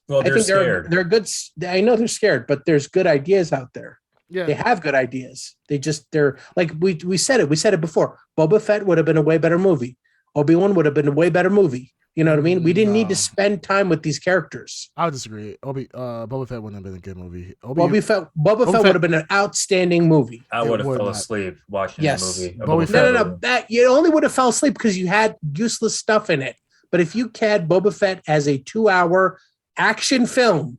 Well, I they're think scared. they're good. I know they're scared, but there's good ideas out there. Yeah, They have good ideas. They're like we said it. We said it before. Boba Fett would have been a way better movie. Obi-Wan would have been a way better movie. You know what I mean? We didn't need to No. spend time with these characters. I would disagree. Boba Fett wouldn't have been a good movie. Boba Fett Fett- would have been an outstanding movie. I It would have would fell not. asleep watching Yes. the movie. a Boba Boba Fett- Fett No. movie. That you only would have fell asleep because you had useless stuff in it. But if you had Boba Fett as a 2-hour action film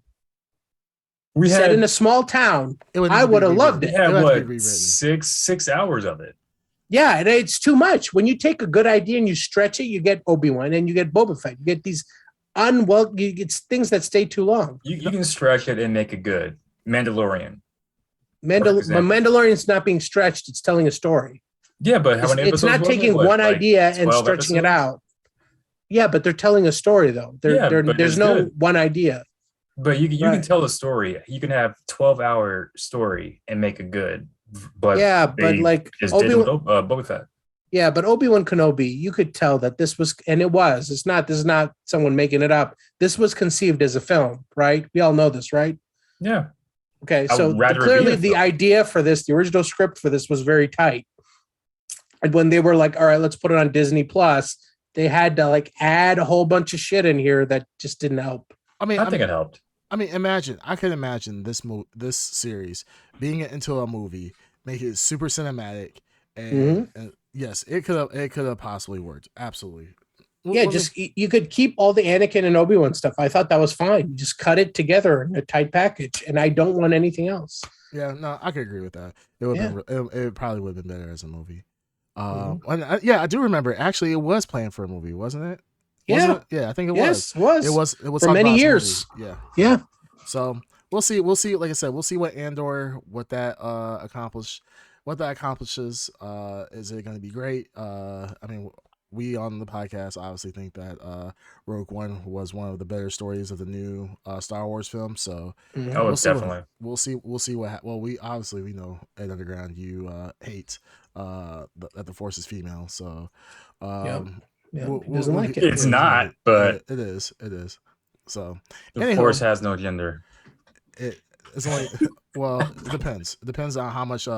We set had in a small town, it would I need to be would have loved rewritten. it. we would had have to be what rewritten. 6 hours of it. yeah, and it's too much. When you take a good idea and you stretch it, you get Obi-Wan and you get Boba Fett. You get these you get things that stay too long. You can stretch it and make it good. Mandalorian. But example. Mandalorian's not being stretched; it's telling a story. Yeah, but how many It's episodes? not was it? taking What, one like idea and 12 stretching it episodes? out. Yeah, but they're telling a story though. But There's it's no good. one idea. But you can Right. tell a story. You can have 12-hour story and make it good. But Yeah, but they like just did Obi-Wan, Boba Fett. yeah, but Obi-Wan Kenobi, you could tell that this was, and it was. This is not someone making it up. This was conceived as a film, right? We all know this, right? Yeah. Okay, I so would rather it be clearly a the film. idea for this, the original script for this was very tight. And when they were like, all right, let's put it on Disney Plus, they had to like add a whole bunch of shit in here that just didn't help. I mean, I think it helped. I could imagine this series being into a movie, make it super cinematic, and yes, it could have possibly worked. Absolutely. Yeah, just you could keep all the Anakin and Obi-Wan stuff. I thought that was fine. You just cut it together in a tight package, and I don't want anything else. yeah, no, I could agree with that. It would it probably would have been better as a movie. Mhm. Yeah, I do remember. Actually, it was planned for a movie, wasn't it? Yeah. Wasn't it? Yeah, I think it Yes, was. was. It was For talked many about as a years. movie. Yeah. Yeah. So we'll see. We'll see. Like I said, we'll see what Andor, what that accomplishes. Is it going to be great? I mean, we on the podcast obviously think that Rogue One was one of the better stories of the new Star Wars film. So Oh, we'll see definitely. we'll see what. Well, we know at Underground you hate that the Force is female. So he doesn't like it. It's not, but it is. It is. So the Force has no gender. It's only it depends. It depends on how much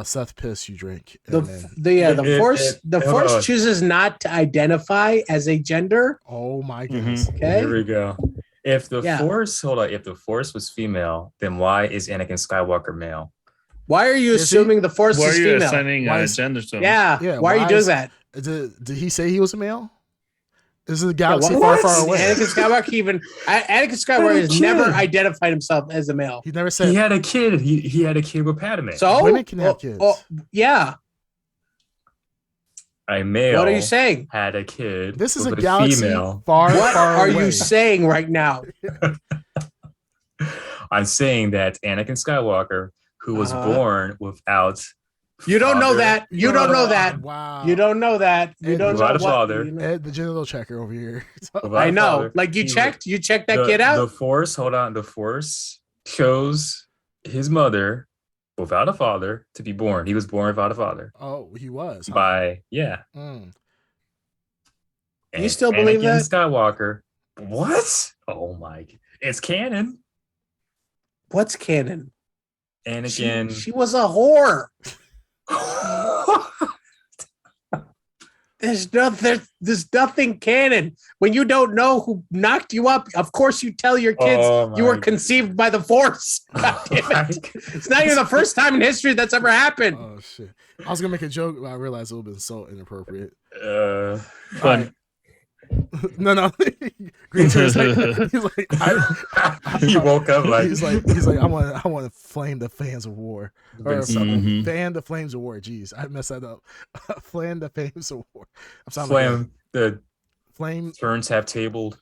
Seth piss you drink. The Force chooses not to identify as a gender. Oh my goodness. Okay. Here we go. If the Force was female, then why is Anakin Skywalker male? Why are you assuming the Force is female? Why are you assigning gender to him? Yeah. Why are you doing that? Did he say he was a male? This is a galaxy far away. Anakin Skywalker has never identified himself as a male. He never said he had a kid. He had a kid with Padme. So women can have kids. Yeah. A male. What are you saying? Had a kid. This is a with galaxy female. far away. What are you saying right now? I'm saying that Anakin Skywalker, who was born without. You don't know that. You don't know that. Wow. You don't know that. You don't know without a what. father. Ed, the genital checker over here. I know. Like you checked that kid out. The Force, hold on. The Force chose his mother without a father to be born. He was born without a father. Oh, he was. Huh? You still believe Anakin that? Skywalker. What? Oh my! It's canon. What's canon? Anakin. She was a whore. There's nothing canon. When you don't know who knocked you up, of course you tell your kids you were conceived by the Force. God damn it. It's not even the first time in history that's ever happened. Oh shit! I was gonna make a joke, but I realized it would have been so inappropriate. Fun. No. Green's like, he's like, he woke up like he's like, I want to flame the fans of war, or fan the flames of war. Jeez, I messed that up. Flame the flames of war. The flame turns have tabled.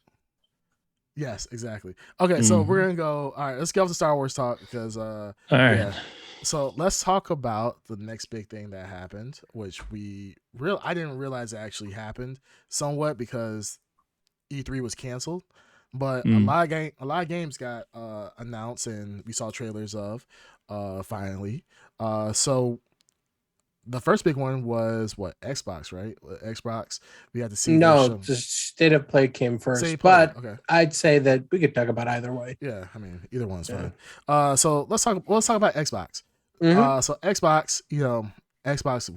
Yes, exactly. Okay, so we're gonna go. All right, let's get off the Star Wars talk because all right. Yeah. So let's talk about the next big thing that happened, which I didn't realize it actually happened somewhat because E3 was canceled, but a lot of games got announced and we saw trailers of finally. So the first big one was Xbox, right? Xbox. We had to see. No, the State of Play came first, but okay. I'd say that we could talk about either way. Yeah, I mean either one's fine. So let's talk about Xbox. So Xbox, Xbox,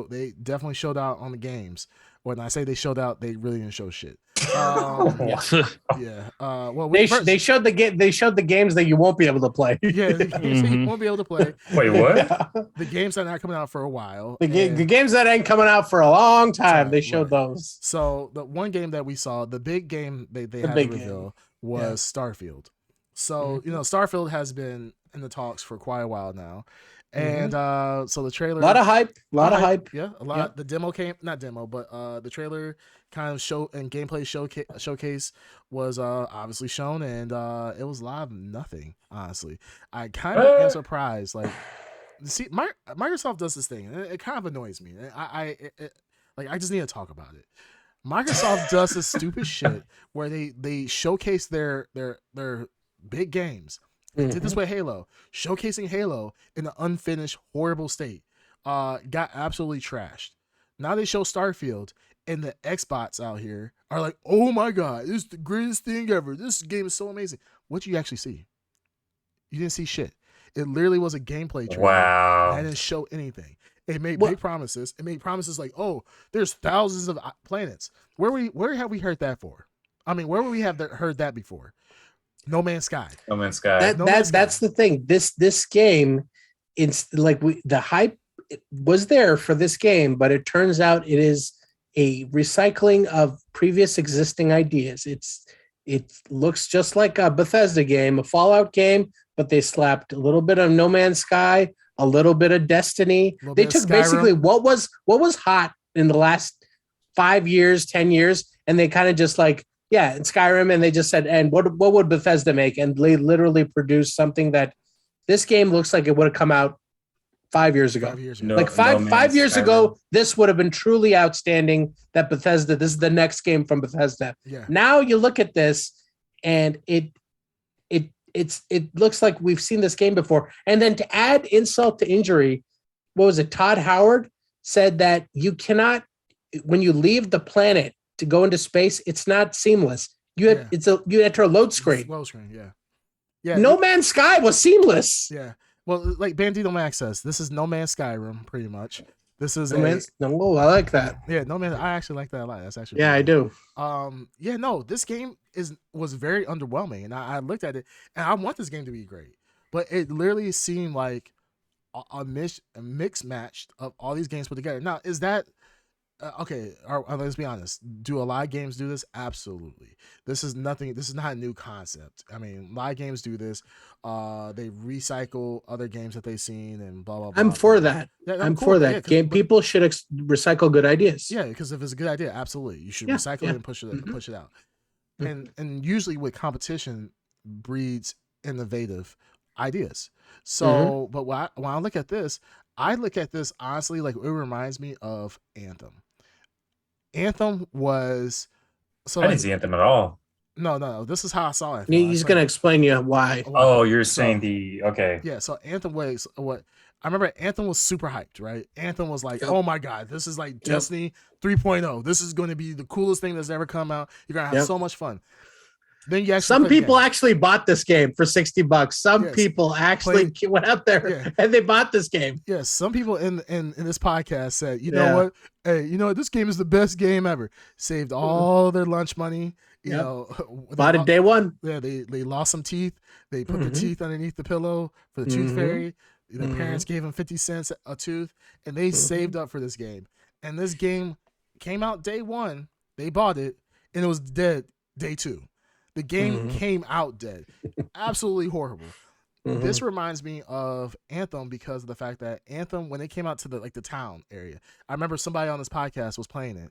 they definitely showed out on the games. When I say they showed out, they really didn't show shit. Yeah. Well, they showed the games that you won't be able to play. Yeah, the games that you won't be able to play. Wait, what? The games that are not coming out for a while. The games that ain't coming out for a long time. They showed those. So the one game that we saw, the big game they had to reveal was Starfield. So Starfield has been in the talks for quite a while now, and so the trailer, a lot of hype. Yeah, a lot. Yeah. The demo the trailer kind of gameplay showcase was obviously shown, and it was live nothing. Honestly, I kind of am surprised. Like, see, Microsoft does this thing, and it kind of annoys me. I just need to talk about it. Microsoft does this stupid shit where they showcase their big games. They did this with Halo, showcasing Halo in an unfinished, horrible state. Got absolutely trashed. Now they show Starfield, and the Xbots out here are like, "Oh my god, this is the greatest thing ever! This game is so amazing." What did you actually see? You didn't see shit. It literally was a gameplay trailer. Wow. And didn't show anything. It made big promises. It made promises like, "Oh, there's thousands of planets." Where have we heard that for? I mean, where would we have heard that before? No Man's Sky. No Man's Sky. That's the thing. This game, it's like the hype was there for this game, but it turns out it is a recycling of previous existing ideas. It looks just like a Bethesda game, a Fallout game, but they slapped a little bit of No Man's Sky, a little bit of Destiny. They took basically what was hot in the last 5 years, 10 years, and they kind of just like, yeah, in Skyrim, and they just said, and what would Bethesda make? And they literally produced something that this game looks like it would have come out 5 years ago. 5 years ago. No, Like five Man's years Sky ago, Rim. this would have been truly outstanding. That Bethesda, this is the next game from Bethesda. Yeah. Now you look at this, and it looks like we've seen this game before. And then to add insult to injury, what was it? Todd Howard said that you cannot, when you leave the planet to go into space, it's not seamless. You enter a load screen. Load screen, yeah. Yeah. No Man's Sky was seamless. Yeah. Well, like Bandito Max says, this is No Man's Skyrim, pretty much. This is I like that. Yeah, No Man. I actually like that a lot. That's actually I do. Yeah, no, this game was very underwhelming, and I looked at it, and I want this game to be great, but it literally seemed like a mix match of all these games put together. Now, is that okay? Let's be honest. Do a lot of games do this? Absolutely. This is nothing. This is not a new concept. I mean, a lot of games do this. They recycle other games that they've seen and blah blah blah. I'm for that. Yeah, I'm cool. for that. People should recycle good ideas. Yeah, because if it's a good idea, absolutely, you should recycle it and push it out. And usually with competition breeds innovative ideas. So, but when I look at this, honestly like it reminds me of Anthem. Anthem was so. I didn't see Anthem at all. No. This is how I saw it. He's going to explain you why. Oh, you're saying okay. Yeah, so Anthem was what I remember. Anthem was super hyped, right? Anthem was like, oh my god, this is like Destiny 3.0. This is going to be the coolest thing that's ever come out. You're gonna have so much fun. Then some people actually bought this game for $60. Some people actually went out there and they bought this game. Yes, some people in this podcast said, you know what? Hey, you know what? This game is the best game ever. Saved all their lunch money. You know, bought it day one. Yeah, they lost some teeth. They put their teeth underneath the pillow for the tooth fairy. Their parents gave them 50 cents a tooth, and they saved up for this game. And this game came out day one. They bought it, and it was dead day two. The game came out dead. Absolutely horrible. This reminds me of Anthem because of the fact that Anthem, when it came out to the town area, I remember somebody on this podcast was playing it,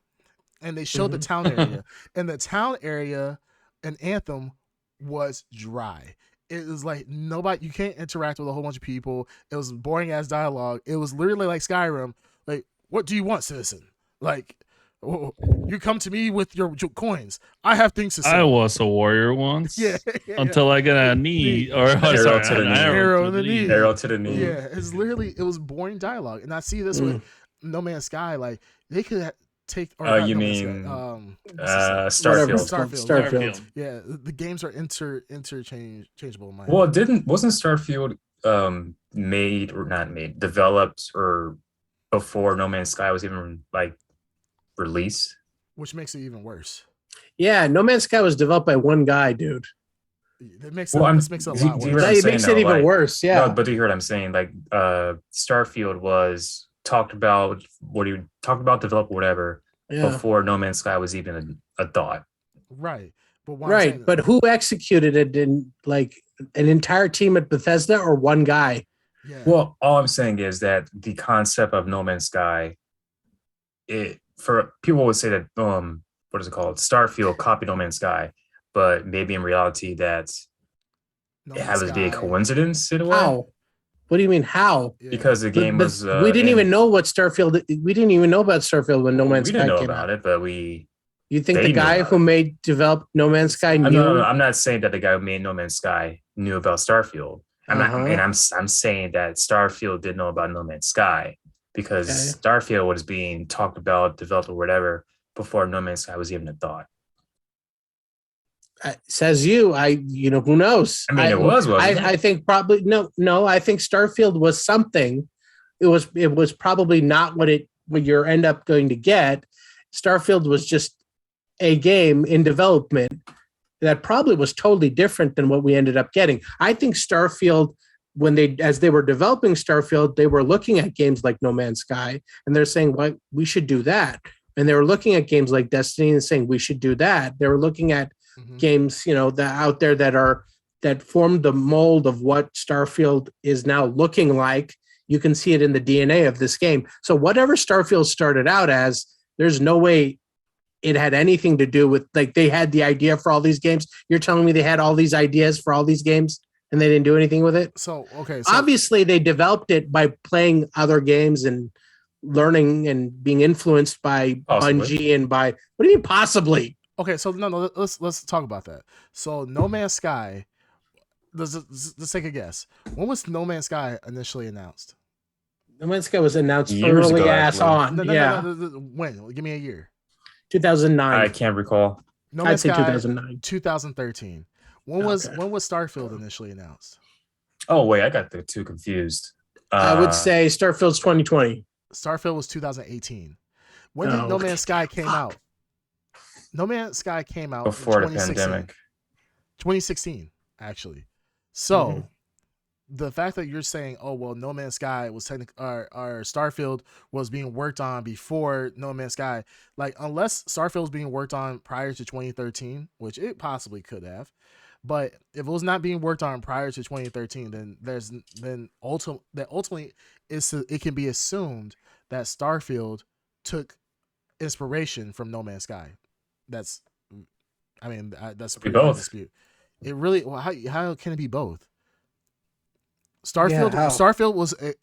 and they showed the town area, and the town area in Anthem was dry. It was like you can't interact with a whole bunch of people. It was boring ass dialogue. It was literally like Skyrim. Like, what do you want, citizen? Like, you come to me with your coins. I have things to say. I was a warrior once. Until I got a knee or arrow to the knee. Arrow to the knee. Arrow to the knee. Yeah, it was boring dialogue, and I see this with No Man's Sky. Like they could take. Or you mean Starfield? Yeah, the games are interchangeable. Well, wasn't Starfield made or not made, developed or before No Man's Sky was even released? Which makes it even worse. Yeah, No Man's Sky was developed by one guy, dude. This makes it a lot worse. It makes it even worse. Yeah, no, but do you hear what I'm saying? Starfield was talked about, developed, whatever, before No Man's Sky was even a thought. Right. But who executed it? In an entire team at Bethesda or one guy? Yeah. Well, all I'm saying is that the concept of No Man's Sky, for people would say that what is it called? Starfield copied No Man's Sky, but maybe in reality that it has to be a coincidence in a way. How? What do you mean how? Because the game was. We didn't even know what Starfield. We didn't even know about Starfield when No Man's Sky came out. We didn't know about it, but we. You think the guy who developed No Man's Sky knew? No, I'm not saying that the guy who made No Man's Sky knew about Starfield. I'm saying that Starfield didn't know about No Man's Sky because Starfield was being talked about, developed, or whatever before No Man's Sky was even a thought. Says you. Who knows? I mean, I think probably no. I think Starfield was something. It was probably not what you end up going to get. Starfield was just a game in development that probably was totally different than what we ended up getting. I think Starfield, as they were developing Starfield, they were looking at games like No Man's Sky, and they're saying, "Well, we should do that." And they were looking at games like Destiny and saying, "We should do that." They were looking at games, that out there that formed the mold of what Starfield is now looking like. You can see it in the DNA of this game. So whatever Starfield started out as, there's no way it had anything to do with they had the idea for all these games. You're telling me they had all these ideas for all these games? and they didn't do anything with it. So Obviously, they developed it by playing other games and learning and being influenced by Bungie and by. What do you mean possibly? Okay, so no, let's talk about that. So No Man's Sky. Let's take a guess. When was No Man's Sky initially announced? No Man's Sky was announced Years early ago, ass on. No, when? Give me a year. 2009. I can't recall. No Man's I'd say Sky, 2009. 2013. When was Starfield initially announced? Oh wait, I got the two confused. I would say Starfield's 2020. Starfield was 2018. When did No Man's Sky came out? No Man's Sky came out before the pandemic. 2016, actually. So the fact that you're saying, oh well, No Man's Sky was or Starfield was being worked on before No Man's Sky, like unless Starfield was being worked on prior to 2013, which it possibly could have, but if it was not being worked on prior to 2013, then ultimately it can be assumed that Starfield took inspiration from No Man's Sky. That's a pretty hard dispute. It really, how can it be both? Starfield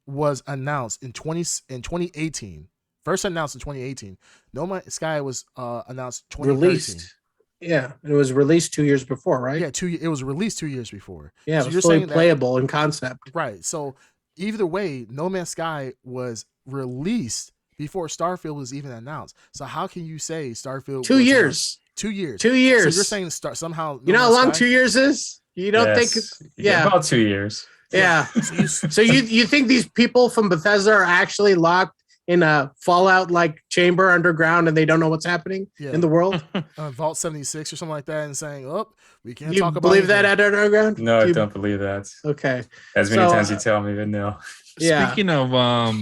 was announced in 2018. First announced in 2018. No Man's Sky was announced 2013. Released. Yeah, it was released 2 years before, right? Yeah, it was released 2 years before. Yeah, so it was fully playable in concept. Right. So either way, No Man's Sky was released before Starfield was even announced. So how can you say Starfield? 2 years. 2 years. 2 years. So you're saying somehow? You know how long 2 years is? You don't think? Yeah, about 2 years. Yeah. So you think these people from Bethesda are actually locked in a Fallout like chamber underground and they don't know what's happening in the world? Vault 76 or something like that, and saying, "Oh, we can't you talk about." Believe that at underground? No, I don't believe that. Okay. As many times you tell me, but no. Yeah. Speaking of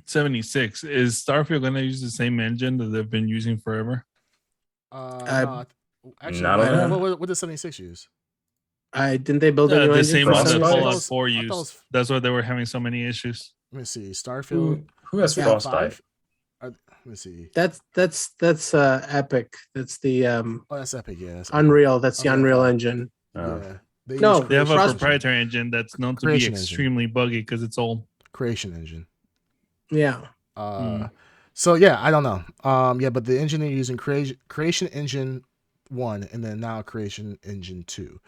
76, is Starfield going to use the same engine that they've been using forever? No, actually, not what does 76 use? Didn't they build a new the engine same for one that 76? Fallout 4 used? That's why they were having so many issues. Let me see. Starfield. Who has Frostbite? Let me see. That's Epic. That's the that's Epic. Yeah, that's Unreal. That's the Unreal Engine. Yeah. They have a proprietary engine that's known to be extremely buggy because it's old. Creation engine. Yeah. So yeah, I don't know. But the engine they're using Creation Engine 1 and then now Creation Engine 2.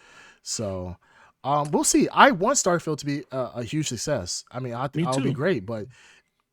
So we'll see. I want Starfield to be a huge success. I mean, I'll be great, but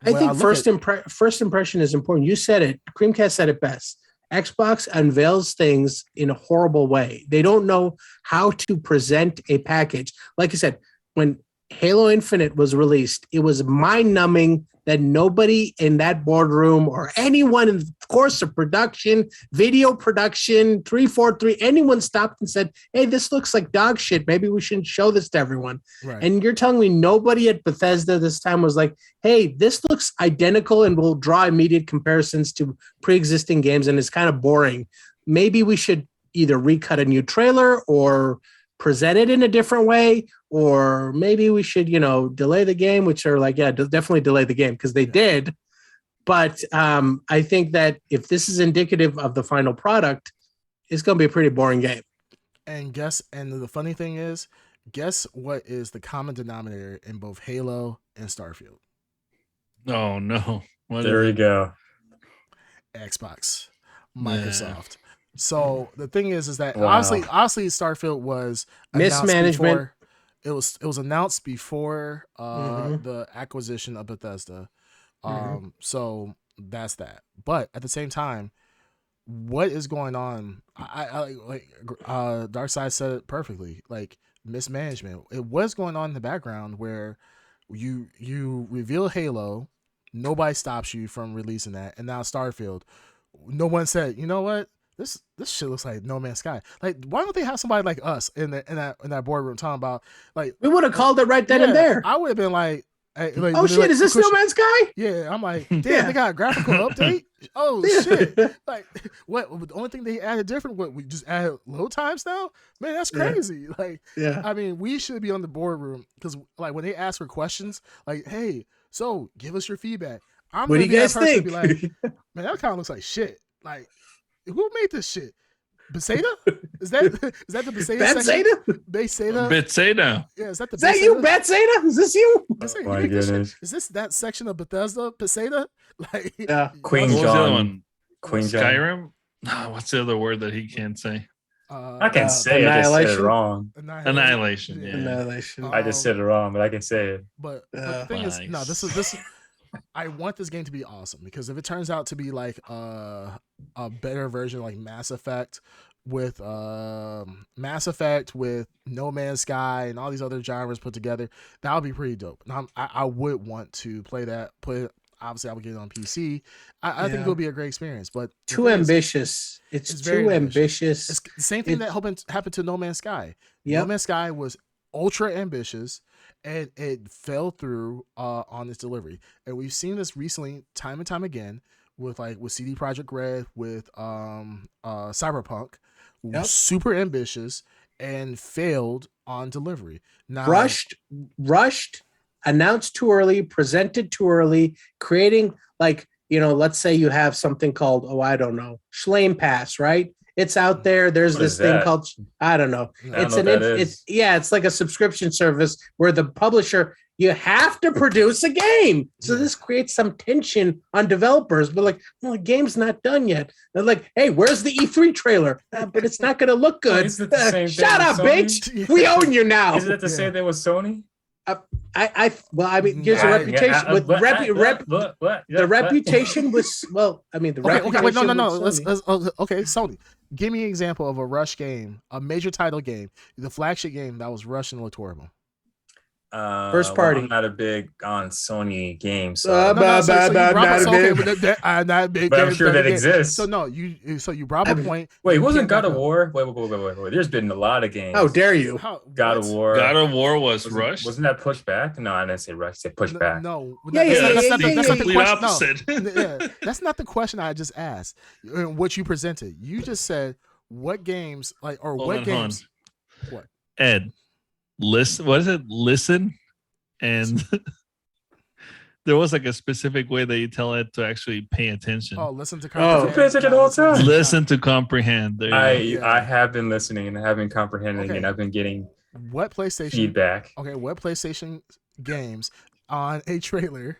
I think first impression is important. You said it. Creamcast said it best. Xbox unveils things in a horrible way. They don't know how to present a package. Like I said, when Halo Infinite was released, it was mind-numbing that nobody in that boardroom or anyone in the course of production, video production, 343, anyone stopped and said, hey, this looks like dog shit. Maybe we shouldn't show this to everyone. Right. And you're telling me nobody at Bethesda this time was like, hey, this looks identical and will draw immediate comparisons to pre-existing games and it's kind of boring. Maybe we should either recut a new trailer or present it in a different way, or maybe we should, delay the game, which are like, definitely delay the game because they did. But I think that if this is indicative of the final product, it's going to be a pretty boring game. And the funny thing is, guess what is the common denominator in both Halo and Starfield? Oh, no. There we go. Xbox, Microsoft. So the thing is that honestly, Starfield was mismanagement. It was announced before the acquisition of Bethesda. So that's that. But at the same time, what is going on? I Darkseid said it perfectly. Like mismanagement. It was going on in the background where you reveal Halo, nobody stops you from releasing that, and now Starfield, no one said, you know what? This shit looks like No Man's Sky. Like, why don't they have somebody like us in that boardroom talking about like we would have called it right then and there. I would have been like, hey, oh shit, is this No Man's Sky? Yeah, I'm like, damn, they got a graphical update. Oh shit! Like, what? The only thing they added different? What we just added load times now? Man, that's crazy. I mean, we should be on the boardroom because like when they ask for questions, like, hey, so give us your feedback. What do you guys think? Be like, man, that kind of looks like shit. Like, who made this shit? Bethesda? Is that the Bethesda Bet section? Zeta? Bethesda? Bethesda. Yeah, is that the Is that you, Bet Zeta? Is this you? Bethesda? Oh my You make this shit? goodness. Is this that section of Bethesda? Bethesda? Like Yeah. Queen What was the other John. one? Queen John. Skyrim? No, what's the other word that he can't say? I can say it, I just said it Annihilation? wrong. Annihilation. Yeah. Annihilation. I just said it wrong, but I can say it. But the thing is, no, Nice. this. I want this game to be awesome because if it turns out to be like a better version, like Mass Effect with No Man's Sky and all these other genres put together, that would be pretty dope. And I would want to play that. Obviously, I would get it on PC. I think it'll be a great experience. But Too ambitious. It's very too ambitious. ambitious. It's the same thing that happened to No Man's Sky. Yep. No Man's Sky was ultra ambitious and it fell through on its delivery. And we've seen this recently time and time again with CD Projekt Red, with Cyberpunk. Yep. Super ambitious and failed on delivery. Now rushed, announced too early, presented too early, creating let's say you have something called, I don't know, Schlame Pass, right? It's out there. There's this thing called, I don't know. It's like a subscription service where the publisher, you have to produce a game. So this creates some tension on developers. But the game's not done yet. They're like, hey, where's the E3 trailer? But it's not going to look good. Is it the same thing Shut up, with Sony? bitch. We own you now. Isn't it the same thing with Sony? Here's a reputation with the reputation was Okay, Sony. Give me an example of a rush game, a major title game, the flagship game that was rushed and looked horrible. First party. I'm not a big on Sony game, so not big. But I'm sure that exists. So you brought up a point. Wait, wasn't God of War? Wait. There's been a lot of games. How dare you? God of War. God of War was rushed. Wasn't that pushed back? No, I didn't say rushed. I said pushed back. No. That's not the question. opposite. No. That's not the question I just asked. What you presented. You just said what games What? Ed, listen. What is it? Listen, and there was a specific way that you tell Ed to actually pay attention. Oh, listen to comprehend. Pay attention all the time. Listen to comprehend. I have been listening and I have been comprehending, and I've been getting what PlayStation feedback. Okay, what PlayStation games on a trailer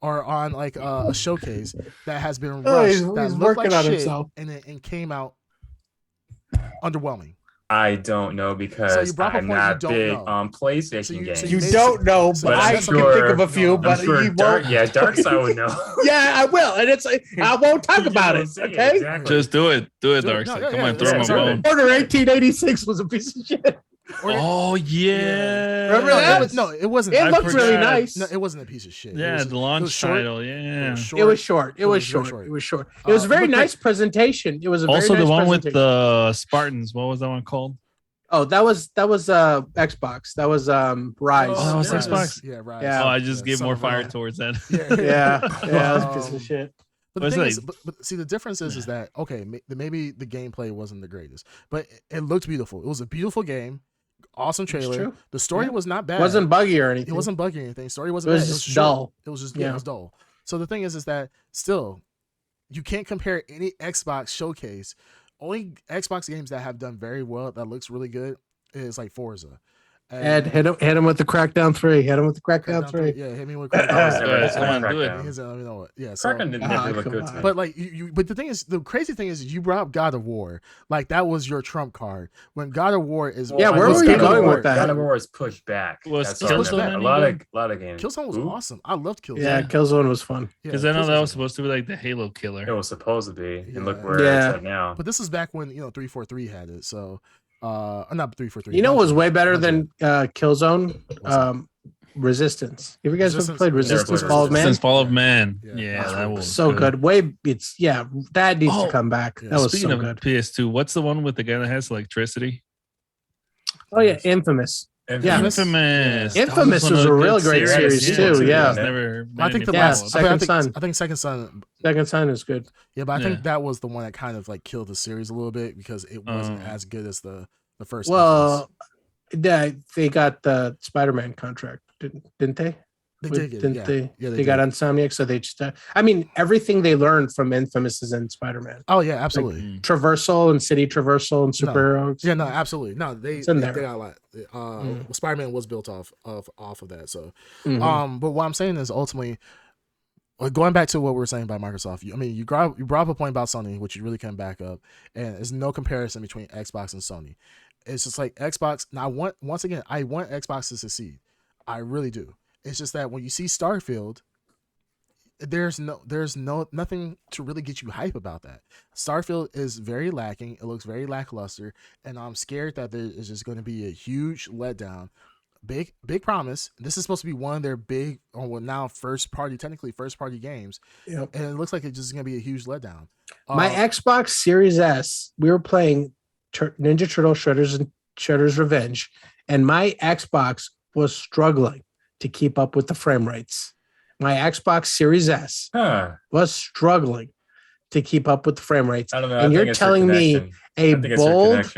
or on a showcase that has been rushed that looked like shit and came out underwhelming? I don't know because I'm not big on PlayStation games. You don't know, but I can think of a few. But you won't. Darkside would know. Yeah, I will, and I won't talk about it. Okay, exactly. Just do it, Darkside. Come on, throw him a bone. Order 1886 was a piece of shit. Oh yeah, remember that? It wasn't. It looked really nice. No, it wasn't a piece of shit. Yeah, the launch title. Yeah, it was short. It was a very nice presentation. It was also the one with the Spartans. What was that one called? Oh, that was Xbox. That was Rise. Oh, that was Xbox. Yeah, Rise. Yeah. Oh, I just gave more fire towards that. Yeah, that was a piece of shit. But the thing is, but see, the difference is that maybe the gameplay wasn't the greatest, but it looked beautiful. It was a beautiful game, awesome trailer. The story was not bad. It wasn't buggy or anything. It wasn't buggy or anything. The story wasn't bad. It was just dull. It was just it was dull. So the thing is that still, you can't compare any Xbox showcase. Only Xbox games that have done very well that looks really good is like Forza. Ed, hit him with the Crackdown 3. Hit him with the Crackdown 3. Yeah, hit me with Crackdown. Yeah, Crackdown didn't really look good to me. But but the thing is, the crazy thing is, you brought up God of War. That was your trump card. When God of War is where were you going with that? God of War is pushed back. Was Killzone a lot of games. Killzone was awesome. I loved Killzone. Yeah, Killzone was fun. Because I know that was supposed to be the Halo killer. It was supposed to be, and look where it's at now. But this is back when 343 had it. So. Not 343. You know what was way better than Killzone? Resistance. Have you guys ever played Resistance Fall of Man? Resistance Fall of Man. Yeah, that was so good. That needs to come back. That was speaking so of good. PS2, what's the one with the guy that has electricity? Oh yeah, Infamous. Infamous. Infamous was a real great series too. Yeah, I think Second Son. I think Second Son. Second Son is good. Yeah, but I think that was the one that kind of killed the series a little bit because it wasn't as good as the first. Well, they got the Spider-Man contract, didn't they? They did get it. Didn't Yeah, they? yeah, They got did. Insomniac, so they just. I mean, everything they learned from Infamous is in Spider-Man. Oh yeah, absolutely. Traversal and city traversal and superheroes. Yeah, no, absolutely. No, they It's in they there. got a lot. Spider-Man was built off of that. So, Mhm. but what I'm saying is ultimately going back to what we were saying about Microsoft. You brought up a point about Sony, which you really can back up, and there's no comparison between Xbox and Sony. It's just like Xbox. Now, I want Xbox to succeed. I really do. It's just that when you see Starfield, there's nothing to really get you hype about that. Starfield is very lacking. It looks very lackluster, and I'm scared that there is just going to be a huge letdown. Big promise. This is supposed to be one of their big, now technically first party games, Yep. and it looks like it's just going to be a huge letdown. My Xbox Series S, we were playing Ninja Turtle Shredder's Revenge, and my Xbox was struggling to keep up with the frame rates. My Xbox Series S was struggling to keep up with the frame rates. I don't know. And you're telling me a bold,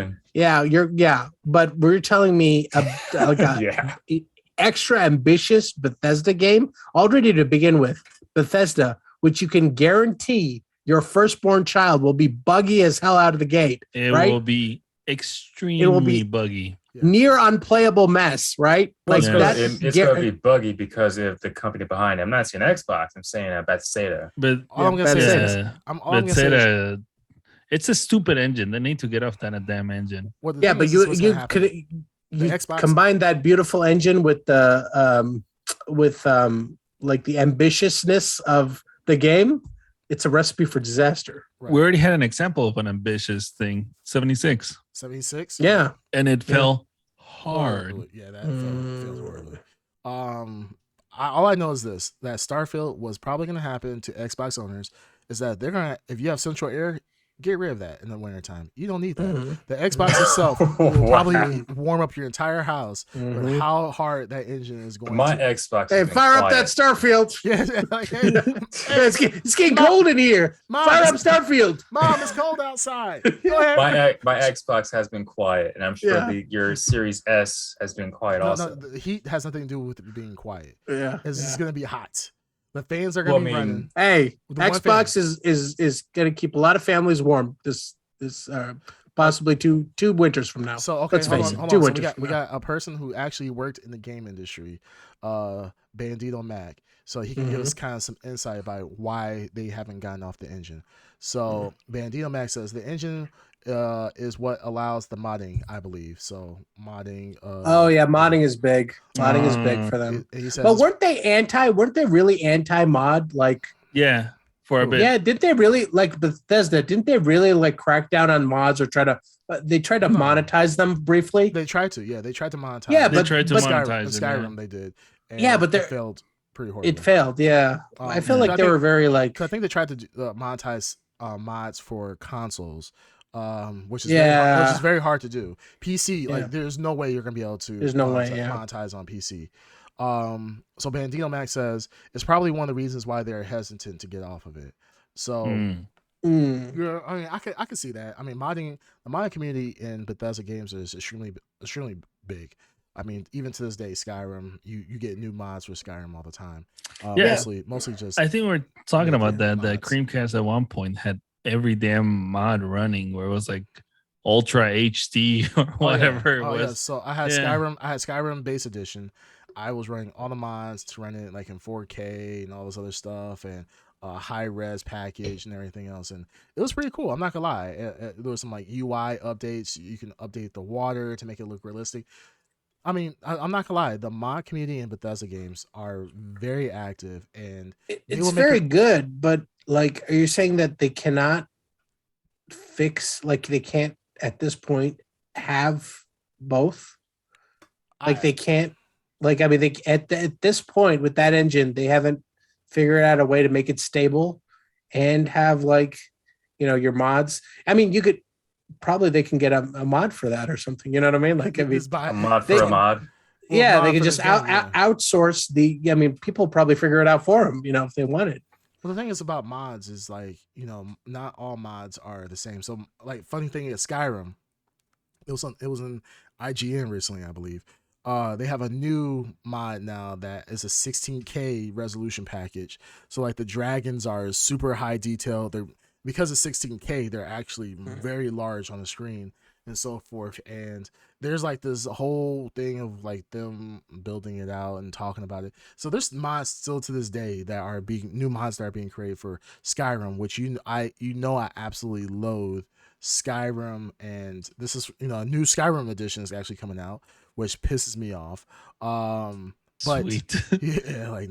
but we're telling me a extra ambitious Bethesda game already to begin with. Bethesda, which you can guarantee your firstborn child will be buggy as hell out of the gate. It right? will be extremely buggy. Yeah. Near unplayable mess, right? Like it's going to be buggy because of the company behind it. I'm not saying Xbox. I'm saying Bethesda. But I'm going to say Bethesda, it's a stupid engine. They need to get off that damn engine. But you Xbox combine that beautiful engine with the like the ambitiousness of the game. It's a recipe for disaster. Right. We already had an example of an ambitious thing, 76. 76? Yeah. And it fell hard. Yeah, that feels horribly. All I know is this, that Starfield was probably going to happen to Xbox owners, is that they're going to, if you have central air, get rid of that in the wintertime. You don't need that. The Xbox itself will probably warm up your entire house with how hard that engine is going My to. Xbox. Hey, fire up that Starfield. It's getting cold in here. Mom, fire up Starfield. Mom, it's cold outside. Go ahead. My Xbox has been quiet, and I'm sure your Series S has been quiet also. No, the heat has nothing to do with it being quiet. Yeah. It's going to be hot. The fans are going to be running. Hey, Xbox is going to keep a lot of families warm this possibly two winters from now. So okay, let's face it, hold on. So we got a person who actually worked in the game industry, Bandito Mac. So he can give us kind of some insight about why they haven't gotten off the engine. So Bandito Mac says the engine is what allows the modding, I believe. So modding. Modding is big. Modding is big for them. He says, but weren't they really anti-mod? Like, yeah, for a bit. Yeah, didn't they really, like Bethesda? Didn't they really like crack down on mods or try to? They tried to monetize them briefly. They tried to. Yeah, they tried to monetize. Yeah, but Skyrim they did. And but it failed pretty horribly. It failed. Yeah, I feel like they were very like. I think they tried to monetize mods for consoles. Which is very hard to do. PC, like there's no way you're gonna be able to monetize on PC. So Bandito Max says it's probably one of the reasons why they're hesitant to get off of it. So I mean, I could see that. I mean, the modding community in Bethesda games is extremely big. I mean, even to this day, Skyrim, you get new mods for Skyrim all the time. Mostly just. I think we're talking about that. The Creamcast at one point had every damn mod running where it was like Ultra HD or whatever it was. So I had Skyrim base edition. I was running all the mods to run it like in 4K and all this other stuff and high res package and everything else, and it was pretty cool. I'm not gonna lie. There was some like UI updates. You can update the water to make it look realistic. I mean, I'm not gonna lie. The mod community in Bethesda games are very active, and it's very good. But like, are you saying that they cannot fix? Like, they can't at this point have both? Like, they can't. Like, I mean, they at this point with that engine, they haven't figured out a way to make it stable and have like, your mods. I mean, you could. Probably they can get a mod for that or something. You know what I mean? Like, I mean, a mod for a mod. Yeah, they could just outsource the. I mean, people probably figure it out for them. If they wanted. Well, the thing is about mods is like, not all mods are the same. So, like, funny thing is Skyrim. It was in IGN recently, I believe. they have a new mod now that is a 16K resolution package. So like the dragons are super high detail. They're because it's 16K, they're actually very large on the screen and so forth. And there's like this whole thing of like them building it out and talking about it. So there's mods still to this day that are being new mods that are being created for Skyrim, which I absolutely loathe Skyrim, and this is a new Skyrim edition is actually coming out, which pisses me off. But Sweet. yeah, like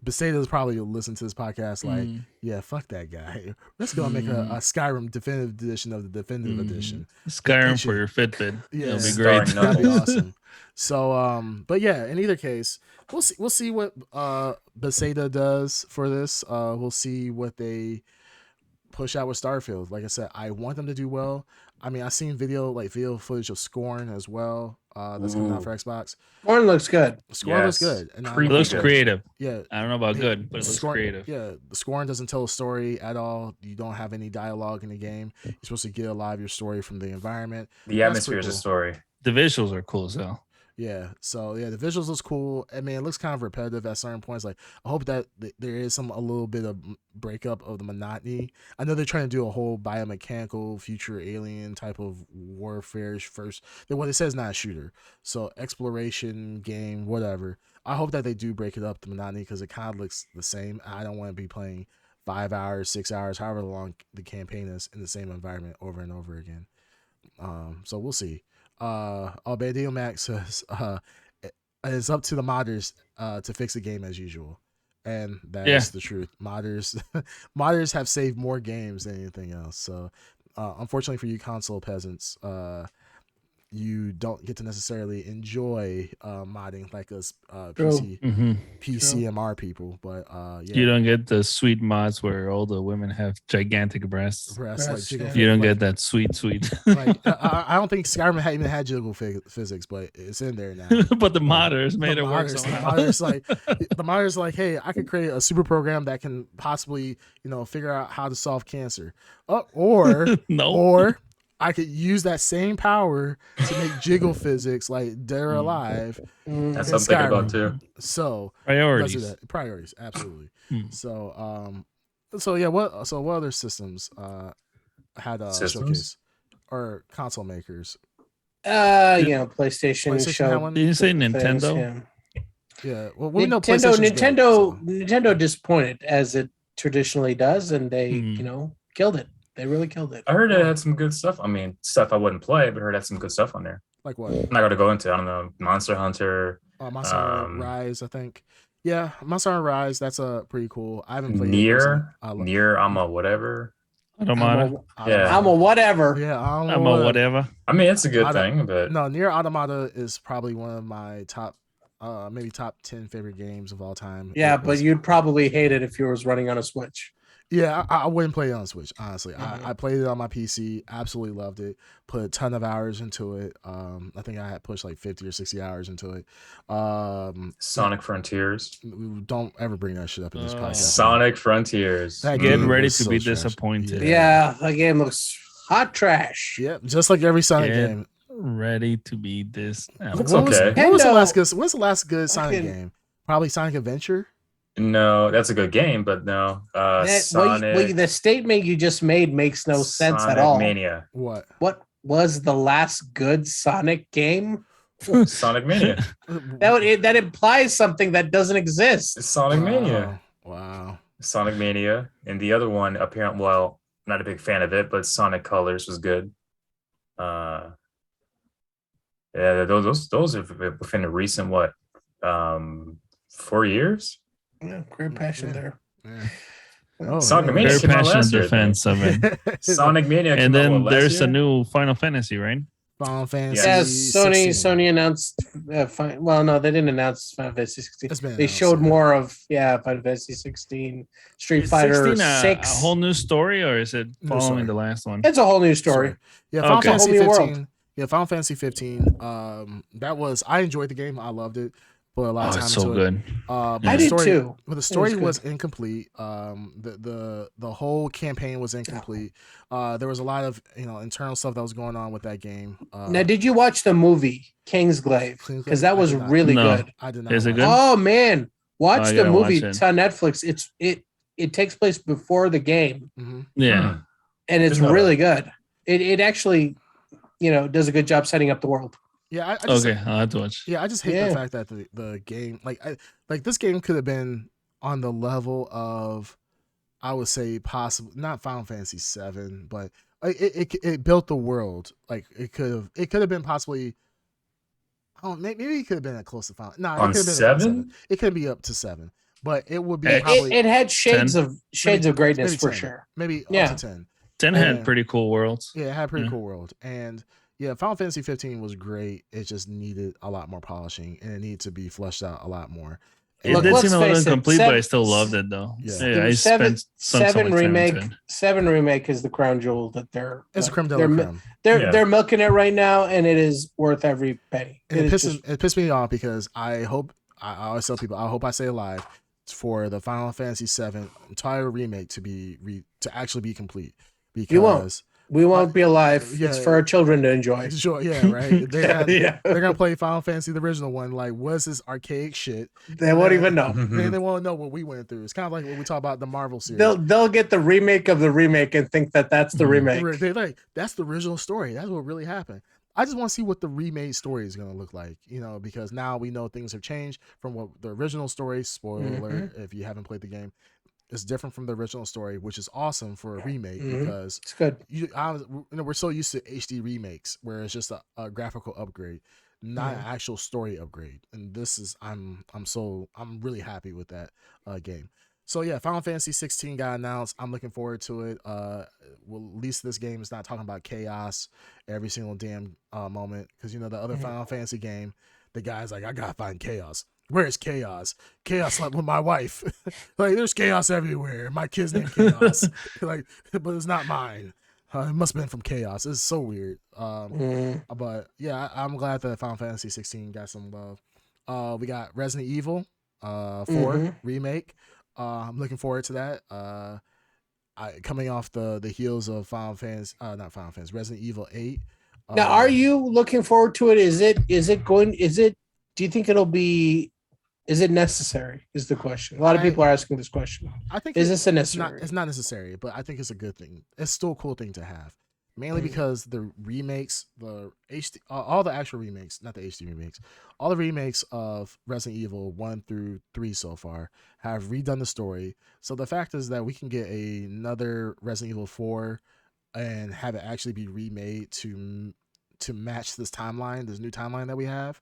Beseda's probably listen to this podcast like, yeah, fuck that guy. Let's go make a Skyrim definitive edition of the definitive edition. Skyrim for your Fitbit. Yeah, It'll be great. That'd be awesome. So, but yeah, in either case, we'll see what Beseda does for this. We'll see what they push out with Starfield. Like I said, I want them to do well. I mean, I've seen video footage of Scorn as well. That's coming out for Xbox. Scorn looks good. Scorn looks good. And it looks creative. Yeah. I don't know about good, but it looks Scorn, creative. Yeah. The Scorn doesn't tell a story at all. You don't have any dialogue in the game. You're supposed to get a lot of your story from the environment. The atmosphere is a story. The visuals are cool as hell. Yeah, so yeah, the visuals looks cool. I mean, it looks kind of repetitive at certain points. Like, I hope that there is a little bit of breakup of the monotony. I know they're trying to do a whole biomechanical future alien type of warfare first. What it says not a shooter, so exploration game, whatever. I hope that they do break it up the monotony because it kind of looks the same. I don't want to be playing 5 hours, 6 hours, however long the campaign is in the same environment over and over again. So we'll see. Albedio Max says it's up to the modders to fix the game as usual, and that is the truth. Modders have saved more games than anything else. So unfortunately for you console peasants, you don't get to necessarily enjoy modding like us PCMR people, but you don't get the sweet mods where all the women have gigantic breasts. Like you don't get that sweet. Like, I don't think Skyrim even had jiggle physics, but it's in there now. But the modders made it work somehow. The modders like, hey, I could create a super program that can possibly figure out how to solve cancer, or I could use that same power to make jiggle physics like Dead or Alive. That's something I'm thinking about too. So priorities, absolutely. So yeah, what other systems had a showcase or console makers? PlayStation showed. Did you say Nintendo? Yeah. Well, we know Nintendo disappointed as it traditionally does, and they killed it. They really killed it. I heard it had some good stuff. I mean, stuff I wouldn't play, but I heard it had some good stuff on there. Like what? I'm not going to go into. I don't know. Monster Hunter. Monster Hunter Rise, I think. Yeah, Monster Hunter Rise. That's pretty cool. I haven't played Nier. I'm a whatever. I'm a whatever. Yeah, I'm a whatever. I mean, it's a good thing, but no, Nier Automata is probably one of my top, maybe top 10 favorite games of all time. Yeah, but you'd probably hate it if you was running on a Switch. Yeah, I wouldn't play it on Switch, honestly. I played it on my PC, absolutely loved it, put a ton of hours into it. I think I had pushed like 50 or 60 hours into it. Sonic Frontiers. Don't ever bring that shit up in this podcast. Sonic Frontiers. Getting ready to be disappointed. Yeah, that game looks hot trash. Yeah, just like every Sonic game. Ready to be this. Looks okay. When's the last good Sonic game? Probably Sonic Adventure? No, that's a good game, but no. Sonic. The statement you just made makes no sense at all. Mania. What was the last good Sonic game? Sonic Mania. that implies something that doesn't exist. It's Sonic Mania. Wow. Sonic Mania, and the other one, apparently, well, not a big fan of it, but Sonic Colors was good. Yeah, those are within the recent 4 years. Yeah, great passion there. Yeah. Sonic Mania very passionate defense of it. Sonic Mania, and then there's a new Final Fantasy, right? Final Fantasy. Yeah, Sony announced. Well, no, they didn't announce Final Fantasy 16. They showed more of Final Fantasy 16, Street Fighter 6. A whole new story, or is it following the last one? It's a whole new story. Yeah, Final Fantasy 15. Yeah, Final Fantasy 15. I enjoyed the game. I loved it. put a lot of Oh, time it's so into it. good. But I the did story, too. but the It story was was good. incomplete. The whole campaign was incomplete. There was a lot of internal stuff that was going on with that game. Now, did you watch the movie Kingsglaive? Because that I was did not. really No. good. I did not. Is it watch good? Oh man, watch I the gotta movie. watch it. It's on Netflix. It takes place before the game, Yeah. and it's Didn't know really that. good. It actually, does a good job setting up the world. Yeah, I just Okay, I'll have to watch. yeah, I just hate Yeah. the fact that the game like this game could have been on the level of, I would say, possibly not Final Fantasy 7, but it built the world. Like it could have been possibly. Oh, maybe it could have been a close to Final. No, it On could have been about 7. 7? It could be up to 7, but it would be X. probably It had shades 10? of greatness maybe for 10, sure. maybe up Yeah. to 10. 10 And had pretty cool worlds. yeah, it had a pretty Yeah. cool world, and yeah, Final Fantasy 15 was great. It just needed a lot more polishing, and it needed to be fleshed out a lot more. It Look, did let's seem a little face it, incomplete, but I seven- still loved it though. Yeah. Yeah, I Seven spent so much time remake. into it. 7 remake is the crown jewel that they're It's a creme de they're, la mi- creme. they're Yeah. they're milking it right now, and it is worth every penny. And It it is just- pissed me off because I always tell people, I hope I stay alive for the Final Fantasy 7 entire remake to actually be complete, because You won't. We won't be alive. yeah. It's for our children to enjoy. Sure, yeah, right. Yeah. They're gonna play Final Fantasy the original one. Like, what's this archaic shit? They won't even know. They won't know what we went through. It's kind of like when we talk about the Marvel series. They'll get the remake of the remake and think that that's the remake. They're like, that's the original story. That's what really happened. I just want to see what the remade story is going to look like, because now we know things have changed from what the original story. Spoiler alert, if you haven't played the game, it's different from the original story, which is awesome for a remake because It's good. we're so used to HD remakes where it's just a graphical upgrade, not an actual story upgrade. And this is I'm really happy with that game. So yeah, Final Fantasy 16 got announced. I'm looking forward to it. Well, at least this game is not talking about chaos every single damn moment, because the other Final Fantasy game, the guy's like, I gotta find chaos. Where's chaos? Chaos slept with my wife. Like, there's chaos everywhere. My kid's named Chaos. Like, but it's not mine. It must have been from chaos. It's so weird. But yeah, I'm glad that Final Fantasy 16 got some love. We got Resident Evil 4 remake. I'm looking forward to that. Coming off the heels of Resident Evil 8. Now, are you looking forward to it? Do you think it'll be? Is it necessary? Is the question. A lot of people are asking this question. I think Is this a necessary? It's not necessary, but I think it's a good thing. It's still a cool thing to have, mainly because the remakes, the HD, all the actual remakes, not the HD remakes, all the remakes of Resident Evil 1 through 3 so far have redone the story. So the fact is that we can get another Resident Evil 4 and have it actually be remade to match this timeline, this new timeline that we have.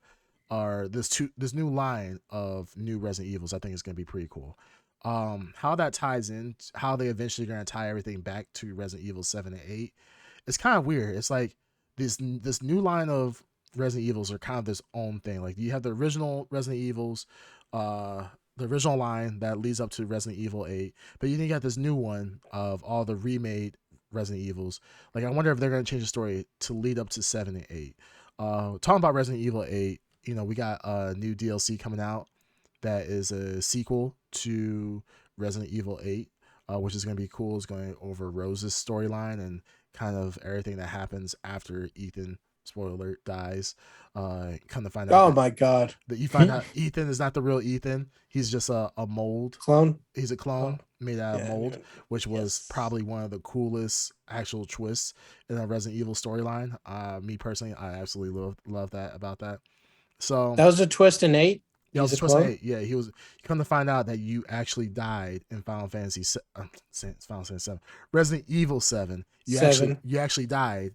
Or this new line of new Resident Evils, I think is going to be pretty cool. How that ties in, how they eventually going to tie everything back to Resident Evil 7 and 8, it's kind of weird. It's like this new line of Resident Evils are kind of this own thing. Like, you have the original Resident Evils, the original line that leads up to Resident Evil 8, but you got this new one of all the remade Resident Evils. Like, I wonder if they're going to change the story to lead up to 7 and 8. Talking about Resident Evil 8, we got a new DLC coming out that is a sequel to Resident Evil 8, which is going to be cool. It's going over Rose's storyline and kind of everything that happens after Ethan, spoiler alert, dies. Come to find out. Oh my God. That you find out Ethan is not the real Ethan. He's just a mold. Clone? He's a clone made out of mold, which was probably one of the coolest actual twists in a Resident Evil storyline. Me personally, I absolutely love that about that. So that was a twist in 8. Yeah, it was a twist in 8. Yeah, he was. Come to find out that you actually died in Final Fantasy 7, Resident Evil 7. You actually died,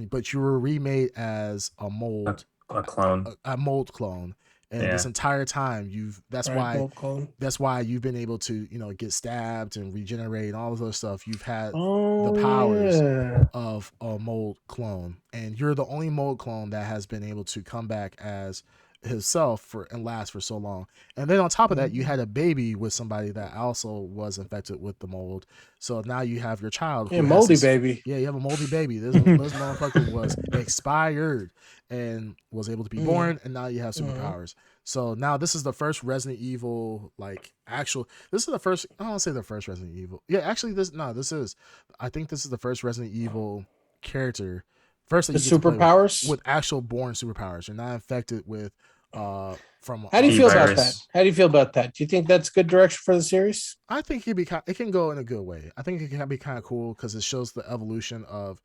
but you were remade as a mold, a clone, a mold clone. And this entire time, that's why you've been able to, get stabbed and regenerate and all of those stuff. You've had the powers of a mold clone, and you're the only mold clone that has been able to come back as himself and last for so long. And then on top of that, you had a baby with somebody that also was infected with the mold. So now you have your child. Yeah, moldy baby. Yeah, you have a moldy baby. This motherfucker was expired and was able to be born, and now you have superpowers. So now this is the first Resident Evil, like actual. This is the first. I don't want to say the first Resident Evil. Yeah, actually, this is. I think this is the first Resident Evil character. First that The you get to play superpowers? with actual born superpowers. You're not infected with from. How do you feel about that? virus. How do you feel about that? Do you think that's good direction for the series? I think it can go in a good way. I think it can be kind of cool because it shows the evolution of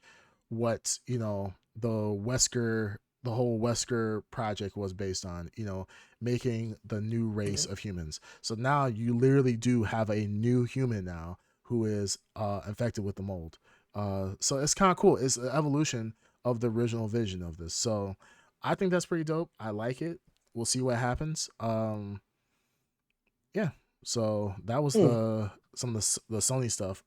what the whole Wesker project was based on. Making the new race of humans. So now you literally do have a new human now who is infected with the mold. So it's kind of cool. It's an evolution of the original vision of this. So I think that's pretty dope. I like it. We'll see what happens. Yeah. So that was some of the Sony stuff.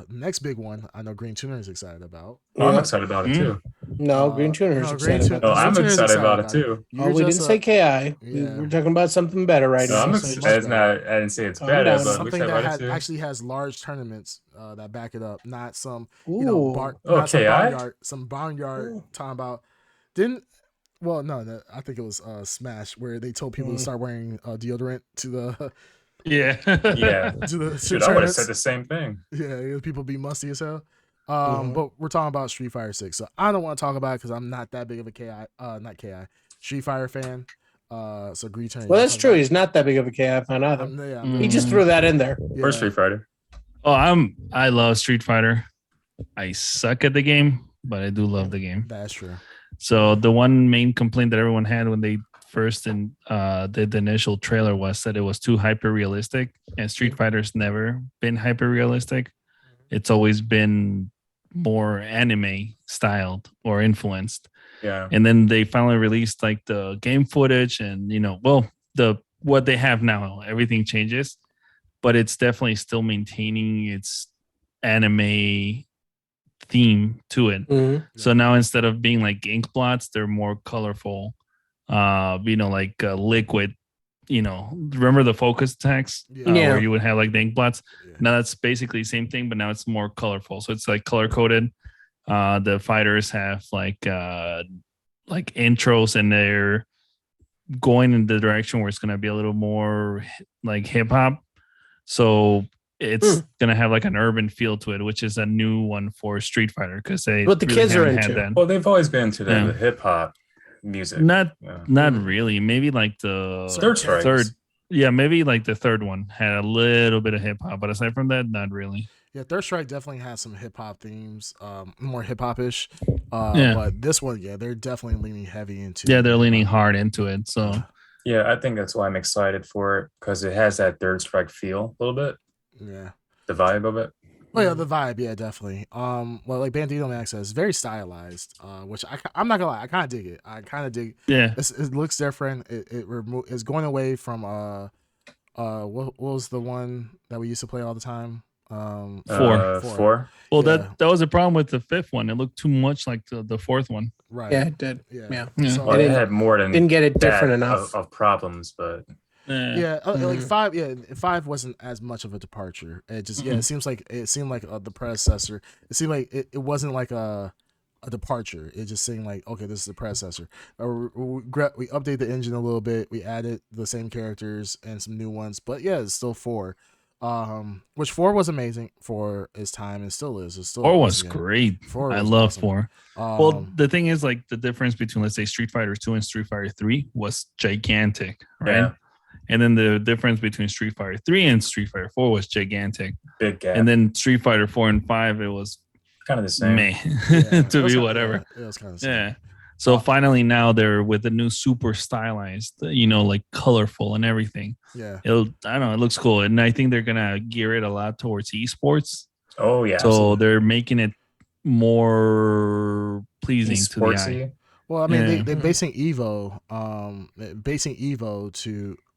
Next big one, I know Green Tuner is excited about. Oh, I'm excited about it too. No, Green Tuner's no, excited Green about No, that. I'm Tuner's excited about it about too. You Oh, we didn't say KI. Yeah. We're talking about something better right No, now. I'm So excited. much I didn't say it's Calm better, down. but I'm something excited that about it too. actually has large tournaments that back it up, not some Ooh. not some KI? barnyard talking about didn't. Well, no, I think it was Smash where they told people to start wearing deodorant to the Yeah. Yeah. to the Dude, I would have tournaments. said the same thing. Yeah, people be musty as hell. But we're talking about Street Fighter 6, so I don't want to talk about it because I'm not that big of a not KI Street Fighter fan. So Green Tuner. Well, that's true. He's not that big of a KI fan either. He just threw that in there. Or Street Fighter. Oh, I love Street Fighter. I suck at the game, but I do love the game. That's true. So the one main complaint that everyone had when they first did the initial trailer was that it was too hyper realistic, and Street Fighter's never been hyper realistic. It's always been more anime styled or influenced. Yeah. And then they finally released like the game footage, and what they have now, everything changes, but it's definitely still maintaining its anime theme to it. So now instead of being like ink blots, they're more colorful, like liquid, remember the focus attacks where you would have like the ink blots. Now that's basically the same thing, but now it's more colorful. So it's like color coded. The fighters have like intros, and they're going in the direction where it's going to be a little more like hip hop. So it's gonna have like an urban feel to it, which is a new one for Street Fighter because what the kids are into. Well, they've always been into the hip hop music. Not really. Maybe like the third. Yeah, maybe like the third one had a little bit of hip hop, but aside from that, not really. Yeah, Third Strike definitely has some hip hop themes, more hip hop ish. But this one, they're definitely leaning heavy into. Yeah, they're leaning hard into it. So yeah, I think that's why I'm excited for it because it has that Third Strike feel a little bit. Yeah, the vibe of it. Oh yeah, the vibe, yeah, definitely. Well, like Bandito Max says, very stylized, which I'm not gonna lie, I kind of dig it. I kind of dig. Yeah, it looks different. It's going away from what was the one that we used to play all the time? 4. Well, that was a problem with the fifth one. It looked too much like the fourth one. Right. Yeah, it did. Yeah. So well, it had more than didn't get it different enough of problems, but like 5. Yeah, 5 wasn't as much of a departure. It just it seemed like the predecessor. It seemed like it wasn't like a departure. It just seemed like, okay, this is the predecessor. We updated the engine a little bit. We added the same characters and some new ones, but yeah, it's still 4. Which 4 was amazing for its time and still is. It's still 4 was great. 4 I was love awesome. 4. Well, the thing is, like, the difference between, let's say, Street Fighter 2 and Street Fighter 3 was gigantic, right? Yeah. And then the difference between Street Fighter 3 and Street Fighter 4 was gigantic. Big gap. And then Street Fighter 4 and 5, it was kind of the same. To be whatever. It was kind of the same. Yeah. So finally now they're with the new super stylized, like colorful and everything. Yeah. I don't know, it looks cool. And I think they're gonna gear it a lot towards esports. Oh yeah. So absolutely. they're making it more pleasing to the eye. Well, I mean, they're basing Evo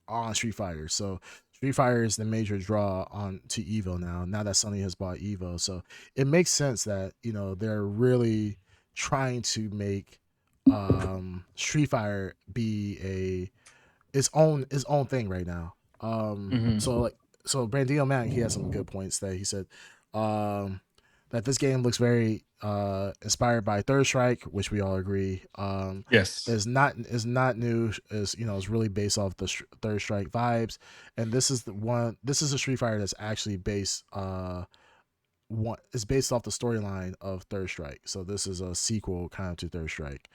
on Street Fighter. So Street Fighter is the major draw on to Evo now that Sony has bought Evo. So it makes sense that, they're really trying to make Street Fighter be its own thing right now. Mhm. So Brandino Mac, he has some good points that he said um, that this game looks very inspired by Third Strike, which we all agree. Yes. Is not new. Is really based off the Third Strike vibes, and this is the one. This is a Street Fighter that's actually based one is based off the storyline of Third Strike. So this is a sequel kind of to Third Strike.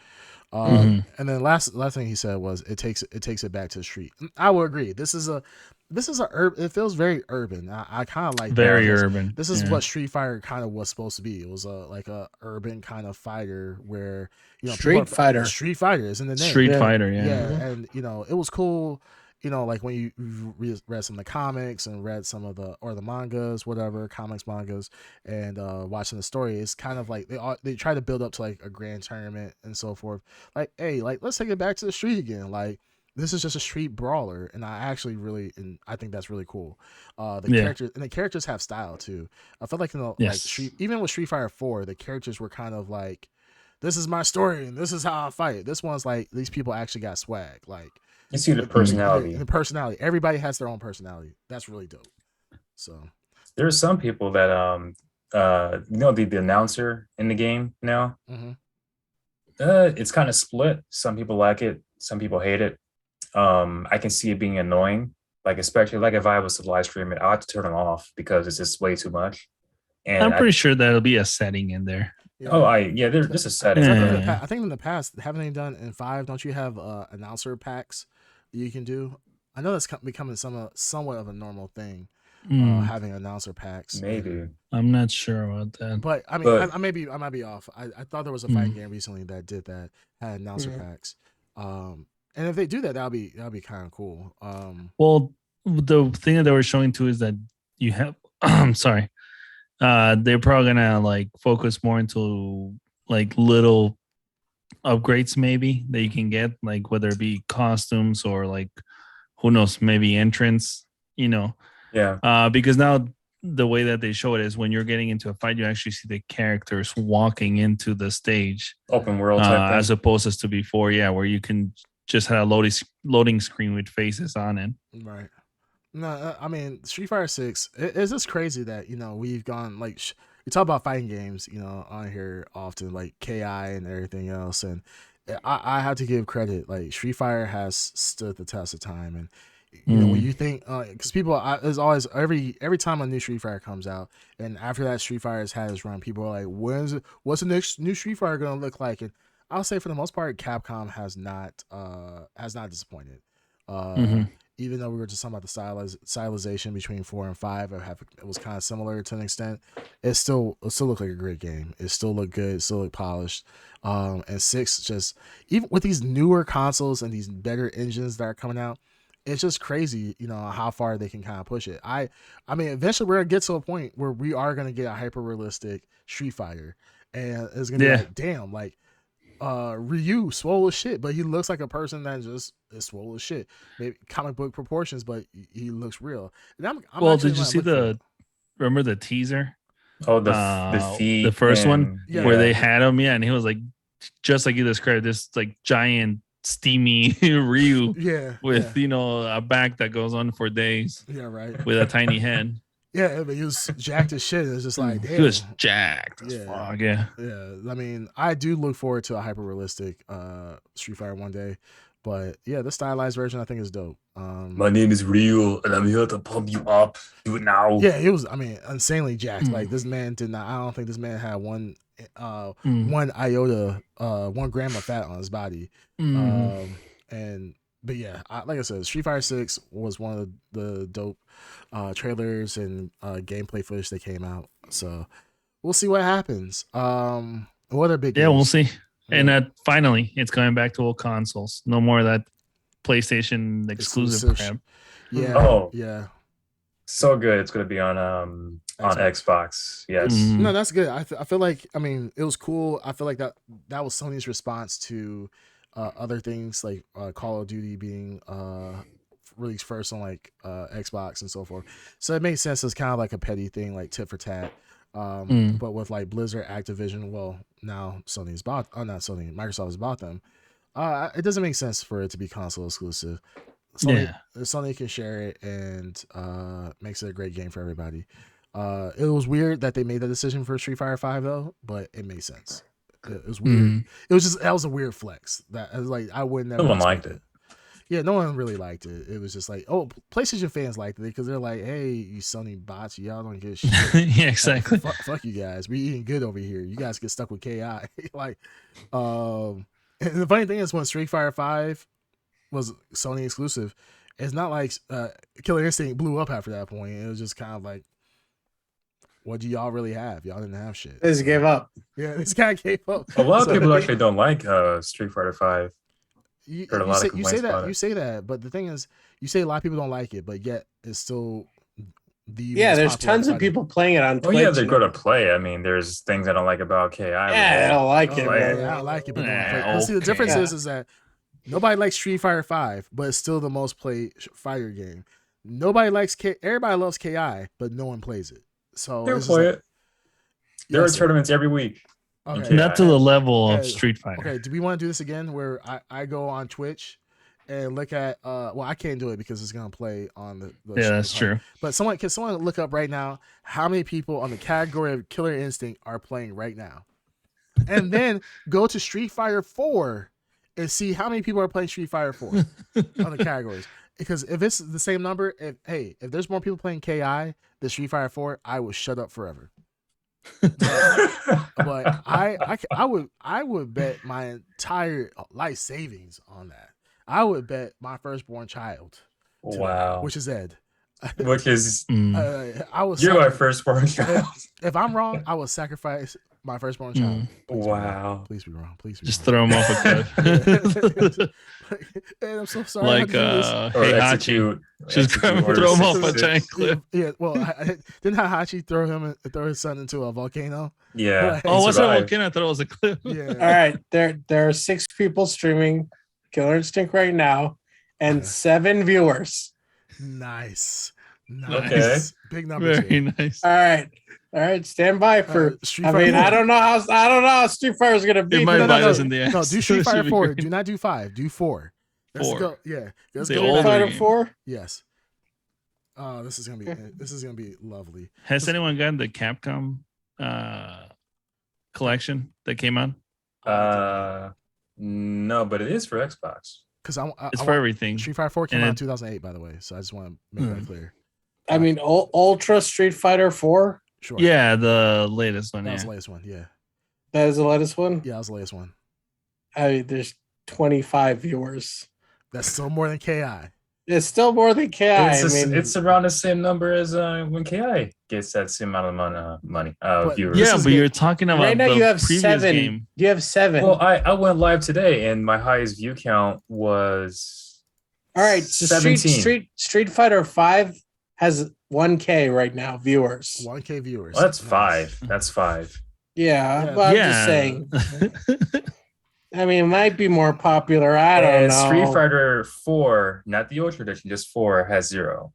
Mhm. And then last thing he said was it takes it back to the street. I will agree. It feels very urban. I kind of like that Very because urban. this is Yeah. what Street Fighter kind of was supposed to be. It was like a urban kind of fighter where Street Fighter. Street Fighter is in the name. Street Yeah. Fighter. Yeah, Yeah. Mhm. and it was cool. Like when you read some of the comics and read some of the mangas, whatever comics, mangas, and watching the story, it's kind of like they try to build up to like a grand tournament and so forth. Like, hey, like let's take it back to the street again. Like this is just a street brawler, and I think that's really cool. Yeah. The characters have style too. I felt like Yes. Street, even with Street Fighter 4, the characters were kind of like, this is my story and this is how I fight. This one's like these people actually got swag. Like You see the the personality. the personality. Everybody has their own personality. That's really dope. So There's some people that the announcer in the game now. mhm. It's kind of split. Some people like it, some people hate it. I can see it being annoying, like especially like if I was to live stream it, I have to turn them off because it's just way too much. And I'm pretty sure that'll be a setting in there. Yeah. there's just a setting. Yeah. I think in the past, haven't they done in 5? Don't you have announcer packs you can do? I know that's becoming somewhat of a normal thing. Mm, Having announcer packs. Maybe. I'm not sure about that. But I mean, But- I might be off. I thought there was a Mm. fighting game recently that did that, had announcer packs. And if they do that, that'll be kind of cool. Well, the thing that they were showing too is that you have. I'm sorry. They're probably gonna like focus more into like little upgrades maybe that you can get, like whether it be costumes or like who knows, maybe entrance. Yeah. Because now the way that they show it is when you're getting into a fight, you actually see the characters walking into the stage, Open world type as thing. opposed to before, where you can just have a loading screen with faces on it. Right. No, I mean Street Fighter 6. It's just crazy that we've gone like we talk about fighting games, on here often, like KI and everything else, and I have to give credit. Like Street Fighter has stood the test of time, and when you think, because there's always every time a new Street Fighter comes out, and after that Street Fighter has had its run, people are like, what's the next new Street Fighter gonna look like? And I'll say for the most part, Capcom has not disappointed. Even though we were just talking about the stylization between 4 and 5, it was kind of similar to an extent. It still looked like a great game. It still looked good. It still looked polished. And 6, just even with these newer consoles and these better engines that are coming out, it's just crazy, how far they can kind of push it. I mean, eventually we're gonna get to a point where we are gonna get a hyper realistic Street Fighter, and it's gonna be like, damn, like Ryu swole as shit, but he looks like a person that just is swole as shit. Maybe comic book proportions, but he looks real. And I'm Well, actually did you gonna see look for it. remember the teaser? Oh, the feet. The first one and- Yeah. where they had him, and he was like, just like you described, this like giant steamy Ryu Yeah, with a back that goes on for days yeah, right. with a tiny head. Yeah, but he was jacked as shit. It was just like, damn. He was jacked as Yeah. fuck. Yeah. Yeah, I mean, I do look forward to a hyper realistic Street Fighter one day, but yeah, the stylized version I think is dope. My name is Ryu, and I'm here to pump you up. Do it now. Yeah, it was. I mean, insanely jacked. Like this man did not. I don't think this man had one iota, 1 gram of fat on his body. But yeah, like I said, Street Fighter 6 was one of the dope trailers and gameplay footage that came out. So we'll see what happens. What are big? Yeah, games? we'll see. And finally, it's going back to all consoles. No more of that PlayStation exclusive crap. Yeah. Oh. Yeah. So good. It's gonna be on Xbox. Yes. Mhm. No, that's good. I feel like, I mean, it was cool. I feel like that was Sony's response to other things like Call of Duty being released first on like Xbox and so forth. So it makes sense. It's kind of like a petty thing, like tit for tat. But with like Blizzard, Activision, well, now Sony's bought, not Sony, Microsoft has bought them. It doesn't make sense for it to be console exclusive. Sony can share it and makes it a great game for everybody. It was weird that they made that decision for Street Fighter 5 though, but it made sense. It was weird. It was just, that was a weird flex. That was like, I would never. No one liked it. Yeah, no one really liked it. It was just like, oh, PlayStation fans liked it because they're like, hey, you Sony bots, y'all don't get shit. Yeah, exactly. Fuck you guys. We eating good over here. You guys get stuck with KI. Like, and the funny thing is when Street Fighter 5 was Sony exclusive, it's not like Killer Instinct blew up after that point. It was just kind of like, what do y'all really have? Y'all didn't have shit. They just gave up. Yeah, this guy gave up. A lot of people actually don't like Street Fighter 5. You say that, but the thing is, you say a lot of people don't like it, but yet it's still the there's tons of people playing it on Twitch. Oh yeah, they're going to play. I mean, there's things I don't like about KI. I don't like it, man. I don't like it, but see, the difference is that nobody likes Street Fighter 5, but it's still the most played fighter game. Nobody likes everybody loves KI, but no one plays it. So they'll play it. There are tournaments every week. Okay. Not to the level of Street Fighter. Okay, do we want to do this again where I go on Twitch and look at well, I can't do it because it's gonna play on the yeah, that's true. But can someone look up right now how many people on the category of Killer Instinct are playing right now? And then go to Street Fighter 4 and see how many people are playing Street Fighter 4 on the categories. Because if it's the same number, if there's more people playing KI than Street Fighter 4, I will shut up forever. But I would bet my entire life savings on that. I would bet my firstborn child. Wow. Which is Ed. Which is you're my firstborn child. If I'm wrong, I will sacrifice my firstborn child. Wow. Please be wrong. Please be just wrong. throw him off a cliff. And I'm so sorry. Like Heihachi. Just throw him off a giant cliff. Yeah. Well, didn't Heihachi throw his son into a volcano? Yeah. Oh, what's that volcano? I thought it was a cliff. Yeah. All right. There are 6 people streaming Killer Instinct right now, and 7 viewers. Nice. Okay. Big numbers. Very nice. All right, stand by for. Street Fighter 4. I don't know how Street Fighter is gonna be. It might bite us in the ass. No, do Street Fighter 4. Do not do 5. Do 4. Let's go. Yeah. Let's go. Street Fighter 4. Yes. This is gonna be lovely. Has anyone gotten the Capcom collection that came out? No, but it is for Xbox. Because it's for everything. Street Fighter 4 came out in 2008, by the way. So I just want to make that clear. I mean, Ultra Street Fighter 4. Sure. Yeah, the latest one. That was the latest one. Yeah. That is the latest one. Yeah, that was the latest one. I mean, there's 25 viewers. That's still more than KI. It's still more than KI. It's around the same number as when KI gets that same amount of money. Viewers. Yeah, but you're talking about right now. You have 7. Game. You have 7. Well, I went live today, and my highest view count was. All right, so 17. Street Fighter 5 has 1K right now viewers. 1K viewers. Well, that's 5. That's 5. Yeah, but I'm just saying. I mean, it might be more popular. I don't know. Street Fighter 4, not the Ultra Edition, just 4 has 0.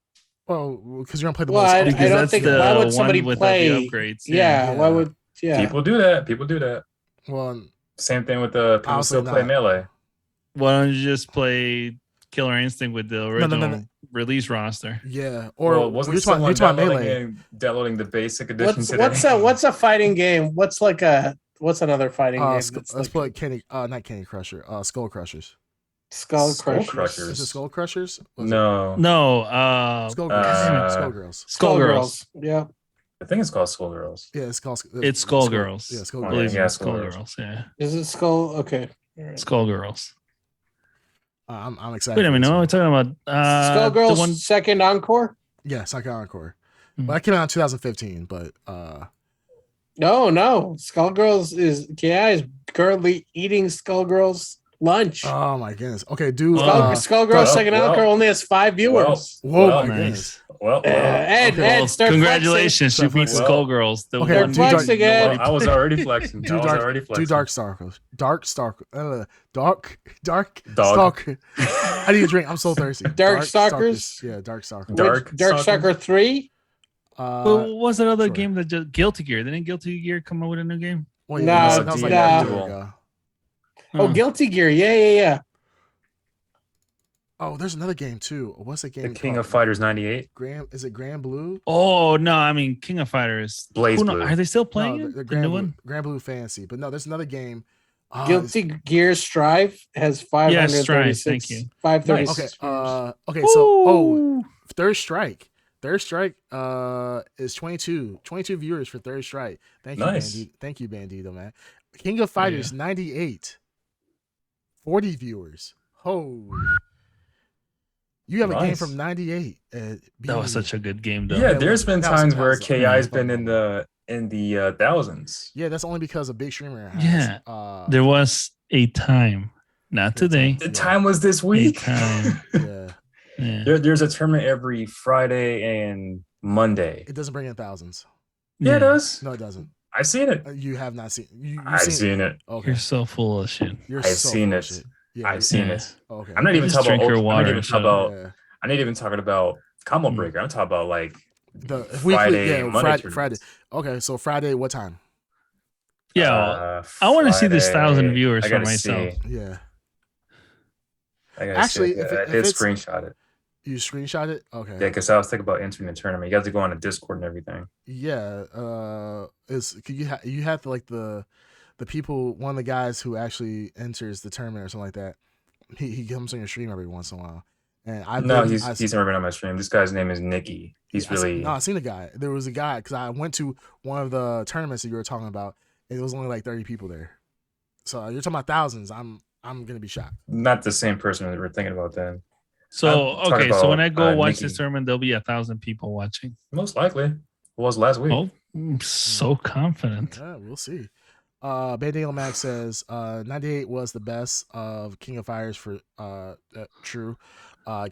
Oh, because you're gonna play the most. I don't think. Why would somebody play the upgrades? Yeah, why would? Yeah, people do that. Well, same thing with the people still play Melee. Why don't you just play Killer Instinct with the original release roster? Yeah, or wasn't someone downloading the basic edition today? What's a fighting game? What's another fighting game? Let's play not Candy Crusher. Skull Crushers. Skull Crushers. Is it Skull Crushers? No. Skull Girls. Skull Girls. Yeah. I think it's called Skull Girls. Yeah, it's called. It's Skull Girls. Yeah, Skull Girls. Yeah, Skull Girls. Yeah. Is it Skull? Okay. Right. Skull Girls. I'm excited. Wait a minute. What are we talking about? Skull Girls second encore? Yeah, second encore. But that came out in 2015. But no. Skullgirls KI is currently eating Skullgirls lunch. Oh my goodness. Okay, dude. Skullgirls second encore only has 5 viewers. Whoa, my goodness. Ed, start congratulations, you beat Skullgirls. Okay, flex again. I was already flexing. Do Dark Stalker. I need a drink. I'm so thirsty. Dark Stalkers. Yeah, Dark Stalker. Dark Stalker 3. Well, what was that other game that just Guilty Gear? Didn't Guilty Gear come out with a new game? Well, No, that was like a year Duel. ago. Oh, Guilty Gear. Yeah. Oh, there's another game too. What's the game? The King of called? Fighters '98. Is it Grand Blue? Oh no, I mean King of Fighters. Blaze Blue. Are they still playing No, it? the The new one? Grand Blue Fantasy. But no, there's another game. Guilty Gear Strive has 536. Strive, thank you. 536. Okay. So Third Strike. Third Strike is 22 viewers for Third Strike. Thank you, Nice. Bandito. Thank you, Bandito, man. King of Fighters 98. 40 viewers. Holy. You have a game Nice. from 98. That was such a good game, though. Yeah, that there's was- been that was- times that where was- KI's yeah. been in the thousands. Yeah, that's only because a big streamer has. Yeah. There was a time, not today. The time was this week. time. Yeah. Yeah. There's a tournament every Friday and Monday. It doesn't bring in thousands. Yeah, it does. No, it doesn't. I've seen it. You have not seen. You've I've seen it. Okay. You're so full of shit. You're I've so seen full of it. shit. Yeah. I've seen Yeah. it. Okay. I'm not even Just talking drink your about. water I'm not even and talking shut about. Yeah. I'm not even talking about combo Mm. breaker. I'm talking about like The Friday, weekly, Monday Friday. tournaments. Okay, so Friday, what time? Yeah, I want to see this 1,000 Friday. viewers I for gotta myself. see. Yeah. I gotta Actually, see. if I did it's- screenshot it. You screenshot it? Okay. Yeah, because I was thinking about entering the tournament. You got to go on a Discord and everything. Yeah. You have to like the people. One of the guys who actually enters the tournament or something like that. He comes on your stream every once in a while. And He's never been on my stream. This guy's name is Nikki. He's really I've seen the guy. There was a guy because I went to one of the tournaments that you were talking about, and it was only like 30 people there. So you're talking about thousands. I'm gonna be shocked. not the same person that we're thinking about then. So I'm talking so when I about, go watch Nikki. this tournament, there'll be 1,000 people watching. Most likely. It was last week. Oh, I'm so confident. Yeah, we'll see. Bandale Max says 98 was the best of King of Fighters for true.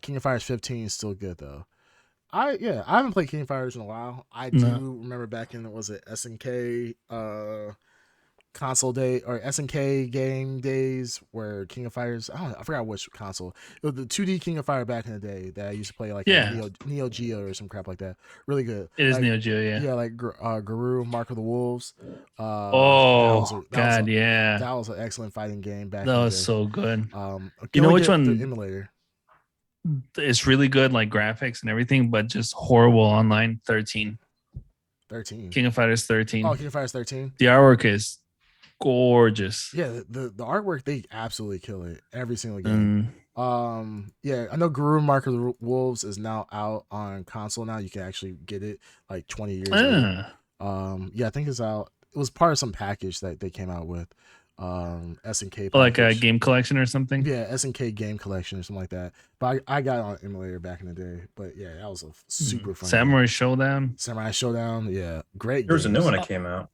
King of Fighters 15 is still good though. I haven't played King of Fighters in a while. I do remember back in SNK console day or SNK game days where King of Fighters, I forgot which console. It was the 2D King of Fire back in the day that I used to play like Neo Geo or some crap like that. Really good. It is like, Neo Geo, yeah. Yeah, like Guru, Mark of the Wolves. That was an excellent fighting game back. That in the was day. so good. You know which one? The emulator. It's really good, like graphics and everything, but just horrible online. 13. 13. King of Fighters 13. Oh, King of Fighters 13. The artwork is gorgeous. Yeah, the artwork, they absolutely kill it every single game. Yeah, I know Guru Mark of the Wolves is now out on console now. You can actually get it like 20 years later. Yeah, I think it's out. It was part of some package that they came out with. SNK Like a package. game collection or something. Yeah, SNK game collection or something like that. But I got it on emulator back in the day. But yeah, that was a super fun Samurai game. Showdown. Samurai Showdown. Yeah, great. There was a new games. one that came out.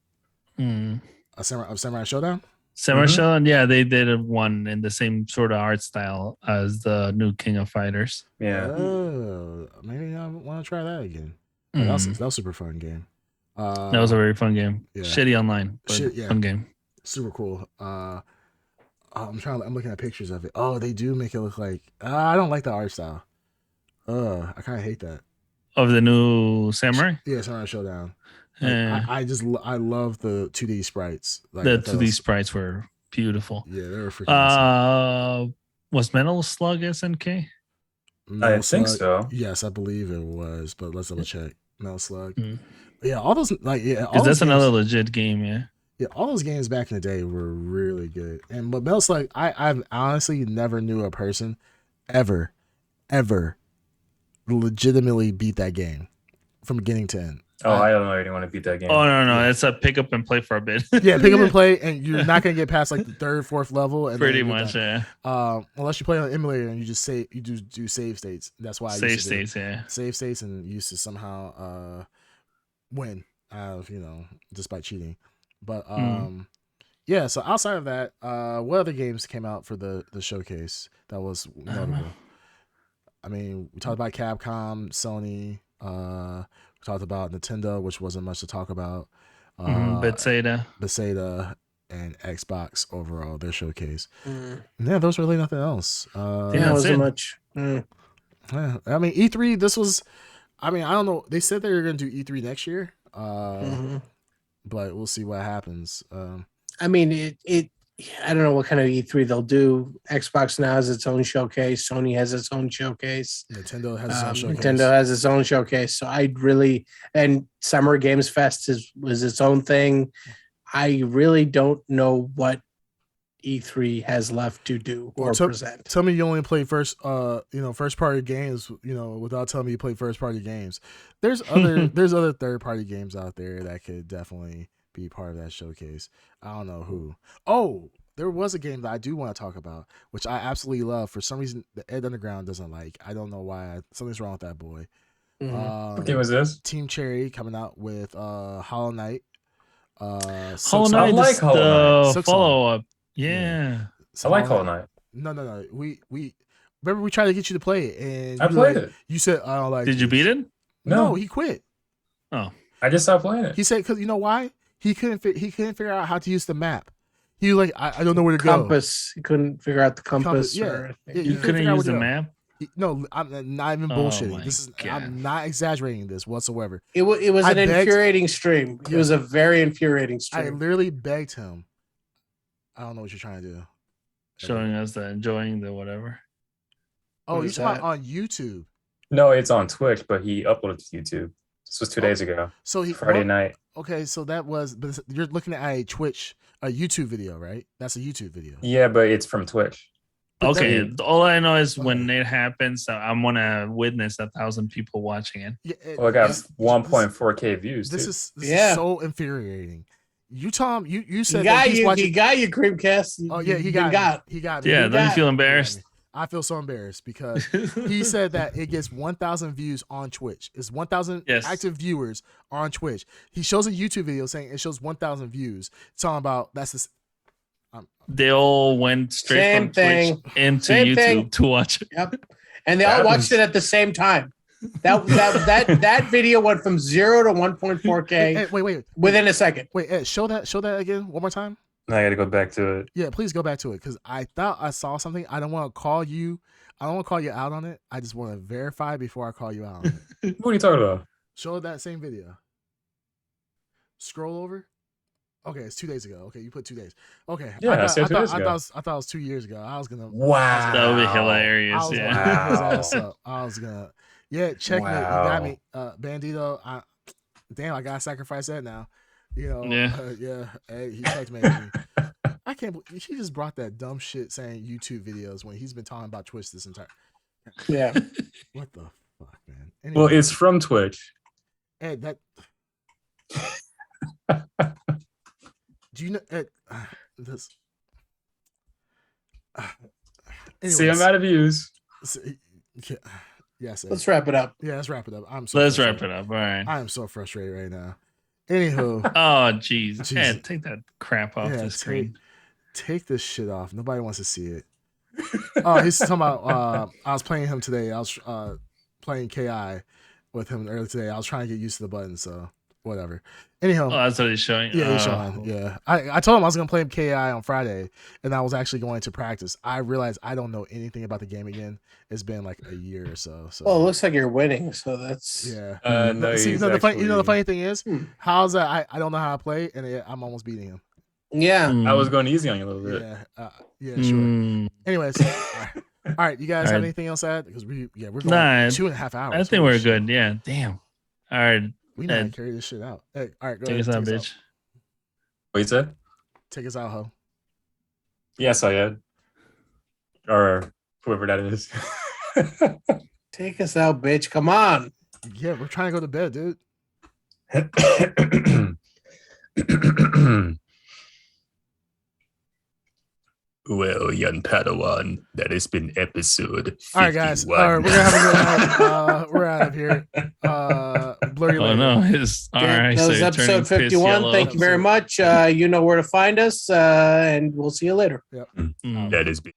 A Samurai Showdown. Samurai Showdown, yeah, they did one in the same sort of art style as the new King of Fighters. Yeah. Oh, maybe I want to try that again. That was a super fun game. That was a very fun game. yeah. Shitty online, but fun game. Super cool. I'm looking at pictures of it. Oh, they do make it look like. I don't like the art style. I kind of hate that. Of the new Samurai? Yeah, Samurai Showdown. Like, Yeah. I love the 2D sprites. Like, The 2D sprites were beautiful. Yeah, they were freaking awesome. Was Metal Slug SNK? Metal I think Slug, so. Yes, I believe it was, but let's double check. Metal Slug. Yeah, all those all Because those that's another games- legit game, yeah. Yeah, all those games back in the day were really good. But Metal Slug, I've honestly never knew a person ever legitimately beat that game from beginning to end. Oh, I don't already want to beat that game. Oh no, it's a pick up and play for a bit. Yeah, pick up and play, and you're not gonna get past like the third, fourth level. And Pretty then you're much, done. yeah. Unless you play on the emulator and you just do save states. That's why I Save used to do states, yeah. save states and used to somehow win out of just by cheating. But yeah. So outside of that, what other games came out for the showcase that was notable? I mean, we talked about Capcom, Sony. We talked about Nintendo, which wasn't much to talk about. Bethesda, and Xbox overall, their showcase. Yeah, there was really nothing else. Yeah, wasn't much. Yeah, I mean, E3. This was I mean, I don't know. They said they were going to do E3 next year, Mhm. but we'll see what happens. I mean, it. I don't know what kind of E3 they'll do. Xbox now has its own showcase. Sony has its own showcase. Nintendo has its own showcase. Nintendo has its own showcase. So and Summer Games Fest was its own thing. I really don't know what E3 has left to do or present. Tell me you only play first party games, without telling me you play first party games. There's other third party games out there that could definitely be part of that showcase. I don't know who. Oh, there was a game that I do want to talk about, which I absolutely love. For some reason, the Ed Underground doesn't like. I don't know why. Something's wrong with that boy. What game was this? Team Cherry coming out with Hollow Knight. Hollow Knight is the follow-up. Yeah. I like Hollow Knight. No. We remember we tried to get you to play it, and I played it. You said I don't like. Did you beat it? No, he quit. Oh, I just stopped playing it. He said because you know why he couldn't figure out how to use the map. He was like, I don't know where to go. Compass. He couldn't figure out the compass. Yeah, you couldn't use the map. No, I'm not even bullshitting. I'm not exaggerating this whatsoever. It was an infuriating stream. It was a very infuriating stream. I literally begged him. I don't know what you're trying to do. Showing us the enjoying the whatever. Oh, you're talking on YouTube. No, it's on Twitch, but he uploaded to YouTube. This was 2 days ago. So Friday night. Okay, so that was. But you're looking at a YouTube video, right? That's a YouTube video. Yeah, but it's from Twitch. Okay, all I know is when it happens, I'm gonna witness 1,000 people watching it. Yeah, I got 1.4K views. This is so infuriating. You, Tom, you said he got you, Creamcast. Oh yeah, he got it. Yeah, don't you feel embarrassed? I feel so embarrassed because he said that it gets 1,000 views on Twitch. It's 1,000 active viewers on Twitch. He shows a YouTube video saying it shows 1,000 views. Talking about that's this. They all went straight from Twitch into YouTube to watch it. Yep, and they all watched it at the same time. That video went from 0 to 1.4K. Hey, wait. Within a second. Wait, Ed, show that again one more time. I got to go back to it. Yeah, please go back to it because I thought I saw something. I don't want to call you. I don't want to call you out on it. I just want to verify before I call you out on it. What are you talking about? Show that same video. Scroll over. Okay, it's 2 days ago. Okay, you put 2 days. Okay. Yeah, I thought it was 2 years ago. I was gonna. Wow. That would be hilarious. I was gonna. Yeah, checkmate. You got me, Bandito. I gotta sacrifice that now. Hey, he checkmated me. I can't believe he just brought that dumb shit saying YouTube videos when he's been talking about Twitch this entire. Yeah. What the fuck, man? Anyway, well, it's from Twitch. Ed, that. Do you know Ed? This. See, I'm out of views. Yes. Let's wrap it up. Yeah, let's wrap it up. Let's wrap it up. All right. I am so frustrated right now. Anywho. Oh, jeez. Ed, take that crap off the screen. Take this shit off. Nobody wants to see it. Oh, he's talking about. I was playing him today. I was playing KI with him earlier today. I was trying to get used to the button, so whatever. Anyhow, that's what he's showing. Yeah, he's showing. Yeah, I told him I was gonna play KI on Friday, and I was actually going to practice. I realized I don't know anything about the game again. It's been like a year or so. Well, it looks like you're winning, so that's No, see, the funny thing is, how's that? I don't know how to play, and I'm almost beating him. Yeah, I was going easy on you a little bit. Yeah, sure. Anyways, all right. You guys have anything else to add? Because we're going 2.5 hours. I think we're good. Yeah, damn. All right, we know how to carry this shit out. Hey, all right, go take ahead. Us out, bitch. What you said? Take us out, ho. Yes, I had. Or whoever that is. Take us out, bitch. Come on. Yeah, we're trying to go to bed, dude. Well, young Padawan, that has been episode 51. All right, guys. All right, we're gonna have a good night. We're out of here. Blurry later. No, it's all right. That was episode 51. Thank you very much. You know where to find us, and we'll see you later. Yep. That has been.